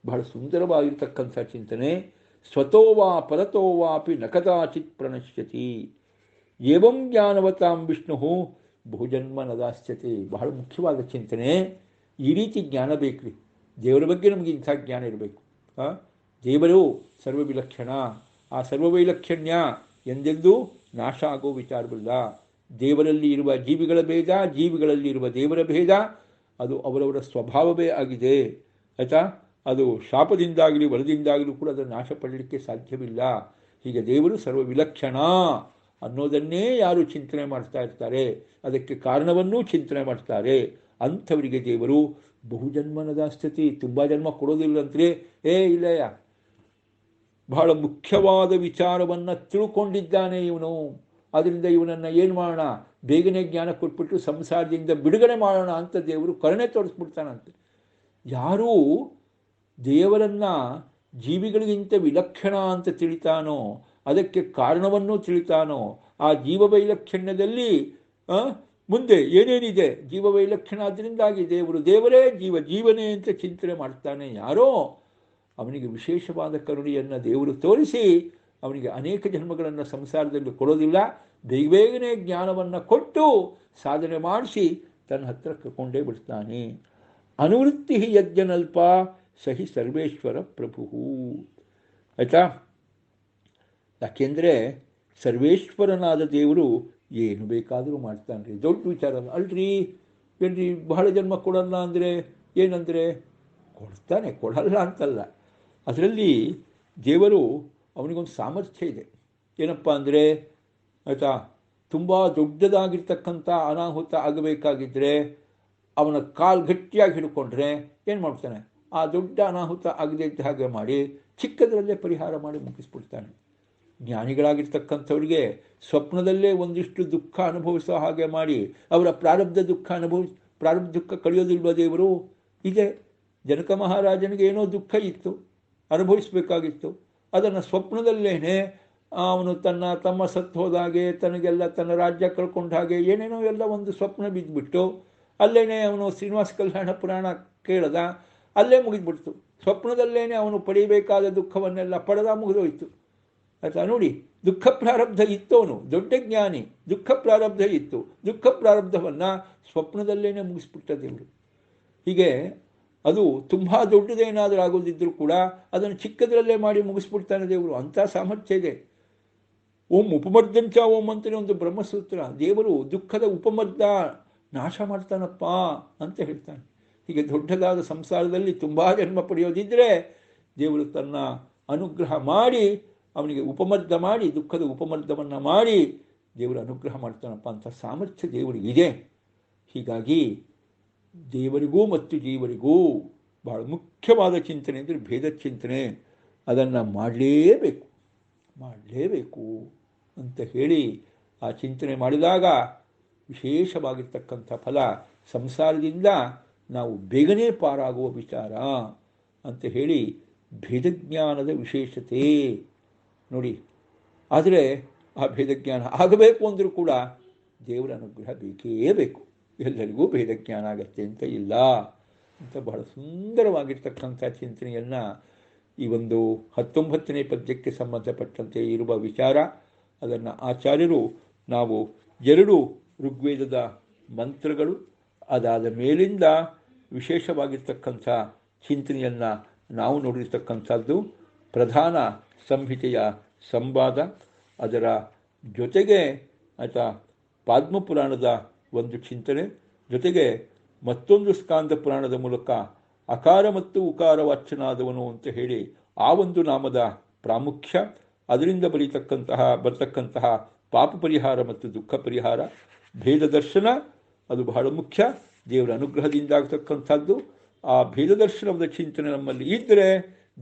ಬಹಳ ಸುಂದರವಾಗಿರ್ತಕ್ಕಂಥ ಚಿಂತನೆ. ಸ್ವತೋವಾ ಪರತೋವಾಪಿ ನ ಕದಾಚಿತ್ ಪ್ರಣಶ್ಯತಿ ಏವಂ ಜ್ಞಾನವತಾಂ ವಿಷ್ಣು ಬಹುಜನ್ಮ ನದಾಸ್ಯತೆ. ಬಹಳ ಮುಖ್ಯವಾದ ಚಿಂತನೆ. ಈ ರೀತಿ ಜ್ಞಾನ ಬೇಕ್ರಿ, ದೇವರ ಬಗ್ಗೆ ನಮಗೆ ಇಂಥ ಜ್ಞಾನ ಇರಬೇಕು. ದೇವರು ಸರ್ವವಿಲಕ್ಷಣ, ಆ ಸರ್ವವೈಲಕ್ಷಣ್ಯ ಎಂದೆಂದೂ ನಾಶ ಆಗೋ ವಿಚಾರವಿಲ್ಲ. ದೇವರಲ್ಲಿ ಇರುವ ಜೀವಿಗಳ ಭೇದ, ಜೀವಿಗಳಲ್ಲಿ ಇರುವ ದೇವರ ಭೇದ, ಅದು ಅವರವರ ಸ್ವಭಾವವೇ ಆಗಿದೆ ಆಯಿತಾ. ಅದು ಶಾಪದಿಂದಾಗಲಿ ವರದಿಂದಾಗಲೂ ಕೂಡ ಅದನ್ನು ನಾಶ ಪಡಲಿಕ್ಕೆ ಸಾಧ್ಯವಿಲ್ಲ. ಹೀಗೆ ದೇವರು ಸರ್ವವಿಲಕ್ಷಣ ಅನ್ನೋದನ್ನೇ ಯಾರು ಚಿಂತನೆ ಮಾಡ್ತಾ ಇರ್ತಾರೆ, ಅದಕ್ಕೆ ಕಾರಣವನ್ನೂ ಚಿಂತನೆ ಮಾಡ್ತಾರೆ, ಅಂಥವರಿಗೆ ದೇವರು ಬಹುಜನ್ಮನದ ಸ್ಥಿತಿ, ತುಂಬ ಜನ್ಮ ಕೊಡೋದಿಲ್ಲ ಅಂತಲೇ ಇಲ್ಲಯ್ಯ, ಬಹಳ ಮುಖ್ಯವಾದ ವಿಚಾರವನ್ನು ತಿಳ್ಕೊಂಡಿದ್ದಾನೆ ಇವನು. ಅದರಿಂದ ಇವನನ್ನು ಏನು ಮಾಡೋಣ, ಬೇಗನೆ ಜ್ಞಾನ ಕೊಟ್ಬಿಟ್ಟು ಸಂಸಾರದಿಂದ ಬಿಡುಗಡೆ ಮಾಡೋಣ ಅಂತ ದೇವರು ಕರುಣೆ ತೋರಿಸ್ಬಿಡ್ತಾನಂತೆ. ಯಾರೂ ದೇವರನ್ನು ಜೀವಿಗಳಿಗಿಂತ ವಿಲಕ್ಷಣ ಅಂತ ತಿಳಿತಾನೋ, ಅದಕ್ಕೆ ಕಾರಣವನ್ನು ತಿಳಿತಾನೋ, ಆ ಜೀವವೈಲಕ್ಷಣ್ಯದಲ್ಲಿ ಮುಂದೆ ಏನೇನಿದೆ, ಜೀವವೈಲಕ್ಷಣ ಅದರಿಂದಾಗಿ ದೇವರು ದೇವರೇ, ಜೀವನೇ ಅಂತ ಚಿಂತನೆ ಮಾಡ್ತಾನೆ ಯಾರೋ, ಅವನಿಗೆ ವಿಶೇಷವಾದ ಕರುಣೆಯನ್ನು ದೇವರು ತೋರಿಸಿ ಅವನಿಗೆ ಅನೇಕ ಜನ್ಮಗಳನ್ನು ಸಂಸಾರದಲ್ಲಿ ಕೊಡೋದಿಲ್ಲ, ಬೇಗನೆ ಜ್ಞಾನವನ್ನು ಕೊಟ್ಟು ಸಾಧನೆ ಮಾಡಿಸಿ ತನ್ನ ಹತ್ರ ಕರ್ಕೊಂಡೇ ಬಿಡ್ತಾನೆ. ಅನುವೃತ್ತಿ ಯಜ್ಞನಲ್ಪ ಸಹಿ ಸರ್ವೇಶ್ವರ ಪ್ರಭು. ಆಯ್ತಾ? ಯಾಕೆಂದರೆ ಸರ್ವೇಶ್ವರನಾದ ದೇವರು ಏನು ಬೇಕಾದರೂ ಮಾಡ್ತಾನೆ ರೀ. ದೊಡ್ಡ ವಿಚಾರ ಅಲ್ರಿ. ಏನ್ರಿ ಬಹಳ ಜನ್ಮ ಕೊಡಲ್ಲ ಅಂದರೆ ಏನಂದರೆ ಕೊಡ್ತಾನೆ, ಕೊಡಲ್ಲ ಅಂತಲ್ಲ. ಅದರಲ್ಲಿ ದೇವರು ಅವನಿಗೊಂದು ಸಾಮರ್ಥ್ಯ ಇದೆ. ಏನಪ್ಪ ಅಂದರೆ ಆಯಿತಾ, ತುಂಬ ದೊಡ್ಡದಾಗಿರ್ತಕ್ಕಂಥ ಅನಾಹುತ ಆಗಬೇಕಾಗಿದ್ದರೆ ಅವನ ಕಾಲು ಗಟ್ಟಿಯಾಗಿ ಹಿಡ್ಕೊಂಡ್ರೆ ಏನು ಮಾಡ್ತಾನೆ, ಆ ದೊಡ್ಡ ಅನಾಹುತ ಆಗದಿದ್ದ ಹಾಗೆ ಮಾಡಿ ಚಿಕ್ಕದರಲ್ಲೇ ಪರಿಹಾರ ಮಾಡಿ ಮುಗಿಸ್ಬಿಡ್ತಾನೆ. ಜ್ಞಾನಿಗಳಾಗಿರ್ತಕ್ಕಂಥವ್ರಿಗೆ ಸ್ವಪ್ನದಲ್ಲೇ ಒಂದಿಷ್ಟು ದುಃಖ ಅನುಭವಿಸೋ ಹಾಗೆ ಮಾಡಿ ಅವರ ಪ್ರಾರಬ್ಧ ದುಃಖ ಕಳೆಯೋದಿಲ್ವ ದೇವರು? ಇದೆ. ಜನಕ ಮಹಾರಾಜನಿಗೆ ಏನೋ ದುಃಖ ಇತ್ತು, ಅನುಭವಿಸಬೇಕಾಗಿತ್ತು. ಅದನ್ನು ಸ್ವಪ್ನದಲ್ಲೇನೆ ಅವನು ತನ್ನ ತಮ್ಮ ಸತ್ತು ಹೋದಾಗೆ, ತನಗೆಲ್ಲ ತನ್ನ ರಾಜ್ಯ ಕಳ್ಕೊಂಡ ಹಾಗೆ ಏನೇನೋ ಎಲ್ಲ ಒಂದು ಸ್ವಪ್ನ ಬಿದ್ದುಬಿಟ್ಟು ಅಲ್ಲೇನೆ ಅವನು ಶ್ರೀನಿವಾಸ ಕಲ್ಯಾಣ ಪುರಾಣ ಕೇಳದ, ಅಲ್ಲೇ ಮುಗಿದ್ಬಿಡ್ತು. ಸ್ವಪ್ನದಲ್ಲೇನೆ ಅವನು ಪಡೆಯಬೇಕಾದ ದುಃಖವನ್ನೆಲ್ಲ ಪಡೆದ, ಮುಗಿದೋಯ್ತು. ಆಯ್ತಾ ನೋಡಿ, ದುಃಖ ಪ್ರಾರಬ್ಧ ಇತ್ತು, ಅವನು ದೊಡ್ಡ ಜ್ಞಾನಿ, ದುಃಖ ಪ್ರಾರಬ್ಧ ಇತ್ತು. ದುಃಖ ಪ್ರಾರಬ್ಧವನ್ನು ಸ್ವಪ್ನದಲ್ಲೇನೆ ಮುಗಿಸ್ಬಿಟ್ಟ ದೇವರು. ಹೀಗೆ ಅದು ತುಂಬ ದೊಡ್ಡದೇನಾದರೂ ಆಗೋದಿದ್ದರೂ ಕೂಡ ಅದನ್ನು ಚಿಕ್ಕದರಲ್ಲೇ ಮಾಡಿ ಮುಗಿಸ್ಬಿಡ್ತಾನೆ ದೇವರು. ಅಂಥ ಸಾಮರ್ಥ್ಯ ಇದೆ. ಓಂ ಉಪಮರ್ದಂಚ ಓಂ ಅಂತಲೇ ಒಂದು ಬ್ರಹ್ಮಸೂತ್ರ. ದೇವರು ದುಃಖದ ಉಪಮರ್ದ ನಾಶ ಮಾಡ್ತಾನಪ್ಪ ಅಂತ ಹೇಳ್ತಾನೆ. ಹೀಗೆ ದೊಡ್ಡದಾದ ಸಂಸಾರದಲ್ಲಿ ತುಂಬ ಜನ್ಮ ಪಡೆಯೋದಿದ್ದರೆ ದೇವರು ತನ್ನ ಅನುಗ್ರಹ ಮಾಡಿ ಅವನಿಗೆ ಉಪಮರ್ದ ಮಾಡಿ, ದುಃಖದ ಉಪಮರ್ದವನ್ನು ಮಾಡಿ ದೇವರು ಅನುಗ್ರಹ ಮಾಡ್ತಾನಪ್ಪ ಅಂತ ಸಾಮರ್ಥ್ಯ ದೇವರಿಗಿದೆ. ಹೀಗಾಗಿ ದೇವರಿಗೂ ಮತ್ತು ಜೀವರಿಗೂ ಬಹಳ ಮುಖ್ಯವಾದ ಚಿಂತನೆ ಅಂದರೆ ಭೇದ ಚಿಂತನೆ. ಅದನ್ನು ಮಾಡಲೇಬೇಕು ಅಂತ ಹೇಳಿ ಆ ಚಿಂತನೆ ಮಾಡಿದಾಗ ವಿಶೇಷವಾಗಿರ್ತಕ್ಕಂಥ ಫಲ, ಸಂಸಾರದಿಂದ ನಾವು ಬೇಗನೆ ಪಾರಾಗುವ ವಿಚಾರ ಅಂತ ಹೇಳಿ ಭೇದಜ್ಞಾನದ ವಿಶೇಷತೆ ನೋಡಿ. ಆದರೆ ಆ ಭೇದಜ್ಞಾನ ಆಗಬೇಕು ಅಂದರೂ ಕೂಡ ದೇವರ ಅನುಗ್ರಹ ಬೇಕೇ ಬೇಕು. ಎಲ್ಲರಿಗೂ ಭೇದಜ್ಞಾನ ಆಗತ್ತೆ ಅಂತ ಇಲ್ಲ ಅಂತ ಬಹಳ ಸುಂದರವಾಗಿರ್ತಕ್ಕಂಥ ಚಿಂತನೆಯನ್ನು ಈ ಒಂದು 19ನೇ ಪದ್ಯಕ್ಕೆ ಸಂಬಂಧಪಟ್ಟಂತೆ ಇರುವ ವಿಚಾರ. ಅದನ್ನು ಆಚಾರ್ಯರು ನಾವು 2 ಋಗ್ವೇದದ ಮಂತ್ರಗಳು, ಅದಾದ ಮೇಲಿಂದ ವಿಶೇಷವಾಗಿರ್ತಕ್ಕಂಥ ಚಿಂತನೆಯನ್ನು ನಾವು ನೋಡಿರ್ತಕ್ಕಂಥದ್ದು ಪ್ರಧಾನ ಸಂಹಿತೆಯ ಸಂವಾದ, ಅದರ ಜೊತೆಗೆ ಆಯಿತಾ ಪದ್ಮಪುರಾಣದ ಒಂದು ಚಿಂತನೆ, ಜೊತೆಗೆ ಮತ್ತೊಂದು ಸ್ಕಾಂದ ಪುರಾಣದ ಮೂಲಕ ಅಕಾರ ಮತ್ತು ಉಕಾರ ವಾಚ್ಯನಾದವನು ಅಂತ ಹೇಳಿ ಆ ಒಂದು ನಾಮದ ಪ್ರಾಮುಖ್ಯ, ಅದರಿಂದ ಬರತಕ್ಕಂತಹ ಪಾಪ ಪರಿಹಾರ ಮತ್ತು ದುಃಖ ಪರಿಹಾರ, ಭೇದ ದರ್ಶನ ಅದು ಬಹಳ ಮುಖ್ಯ, ದೇವರ ಅನುಗ್ರಹದಿಂದ ಆಗ್ತಕ್ಕಂಥದ್ದು. ಆ ಭೇದ ದರ್ಶನದ ಚಿಂತನೆ ನಮ್ಮಲ್ಲಿ ಇದ್ದರೆ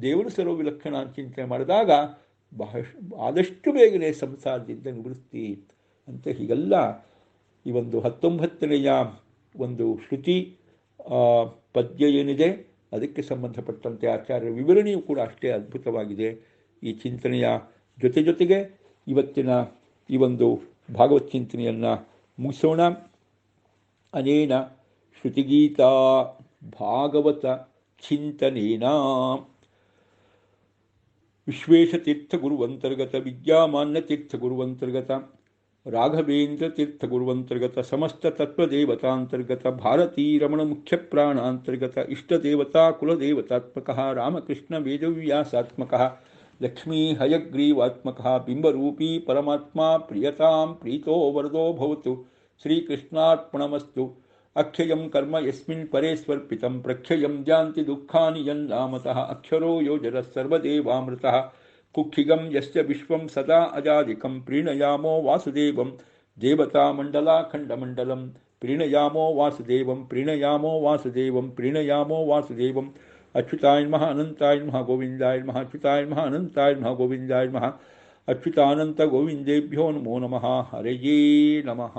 ದೇವರು ಸರ್ವವಿಲಕ್ಷಣ ಚಿಂತನೆ ಮಾಡಿದಾಗ ಆದಷ್ಟು ಬೇಗನೆ ಸಂಸಾರದಿಂದ ನಿವೃತ್ತಿ ಅಂತ ಹೀಗೆಲ್ಲ ಈ ಒಂದು 19ನೆಯ ಒಂದು ಶ್ರುತಿ ಪದ್ಯ ಏನಿದೆ ಅದಕ್ಕೆ ಸಂಬಂಧಪಟ್ಟಂತೆ ಆಚಾರ್ಯರ ವಿವರಣೆಯೂ ಕೂಡ ಅಷ್ಟೇ ಅದ್ಭುತವಾಗಿದೆ. ಈ ಚಿಂತನೆಯ ಜೊತೆಗೆ ಇವತ್ತಿನ ಈ ಒಂದು ಭಾಗವತ್ ಚಿಂತನೆಯನ್ನು ಮುಗಿಸೋಣ. ಅನೇನ ಶ್ರುತಿಗೀತಾ ಭಾಗವತ ಚಿಂತನೇನ ವಿಶ್ವೇಶತೀರ್ಥ ಗುರುವಂತರ್ಗತ ವಿದ್ಯಾಮಾನ್ಯ ತೀರ್ಥ ಗುರುವಂತರ್ಗತ ರಾಘವೇಂದ್ರ ತೀರ್ಥ ಗುರುವಂತರ್ಗತ ಸಮಸ್ತ ತತ್ವದೇವತಾಂತರ್ಗತ ಭಾರತೀ ರಮಣ ಮುಖ್ಯ ಪ್ರಾಣಾಂತರ್ಗತ ಇಷ್ಟದೇವತಾ ಕುಲದೇವತಾತ್ಮಕಃ ರಾಮಕೃಷ್ಣ ವೇದವ್ಯಾಸಾತ್ಮಕಃ ಲಕ್ಷ್ಮೀ ಹಯಗ್ರೀವಾತ್ಮಕಃ ಬಿಂಬರೂಪೀ ಪರಮಾತ್ಮಾ ಪ್ರಿಯತಾಂ ಪ್ರೀತೋ ವರದೋ ಭವತು ಶ್ರೀಕೃಷ್ಣಾರ್ಪಣಮಸ್ತು. ಅಕ್ಷಯಂ ಕರ್ಮ ಯಸ್ಮಿನ್ ಪರೇಸ್ವರ್ಪಿತಂ ಪ್ರಕ್ಷಯಂ ಧ್ಯಾಂತಿ ದುಃಖಾನಿ ಯನ್ನಾಮತಃ ಅಕ್ಷರೋ ಯೋಜರ ಸರ್ವದೇವಾಮೃತಃ ಕುಕ್ಷಿಗಂ ಯಸ್ಯ ವಿಶ್ವಂ ಸದಾ ಅಜಾದಿಕಂ ಪ್ರೀಣಯಾಮೋ ವಾಸುದೇವಂ ದೇವತಾಮಂಡಲಾಖಂಡಮಂಡಲಂ ಪ್ರೀಣಯಾಮೋ ವಾಸುದೇವಂ ಪ್ರೀಣಯಾಮೋ ವಾಸುದೇವಂ ಪ್ರೀಣಯಾಮೋ ವಾಸುದೇವಂ अच्युताय नमः अनंताय नमः गोविंदाय नमः अच्युताय नमः अनंताय नमः गोविंदाय नमः अच्युतानंत गोविंदेभ्यो नमो नमः हरये नमः।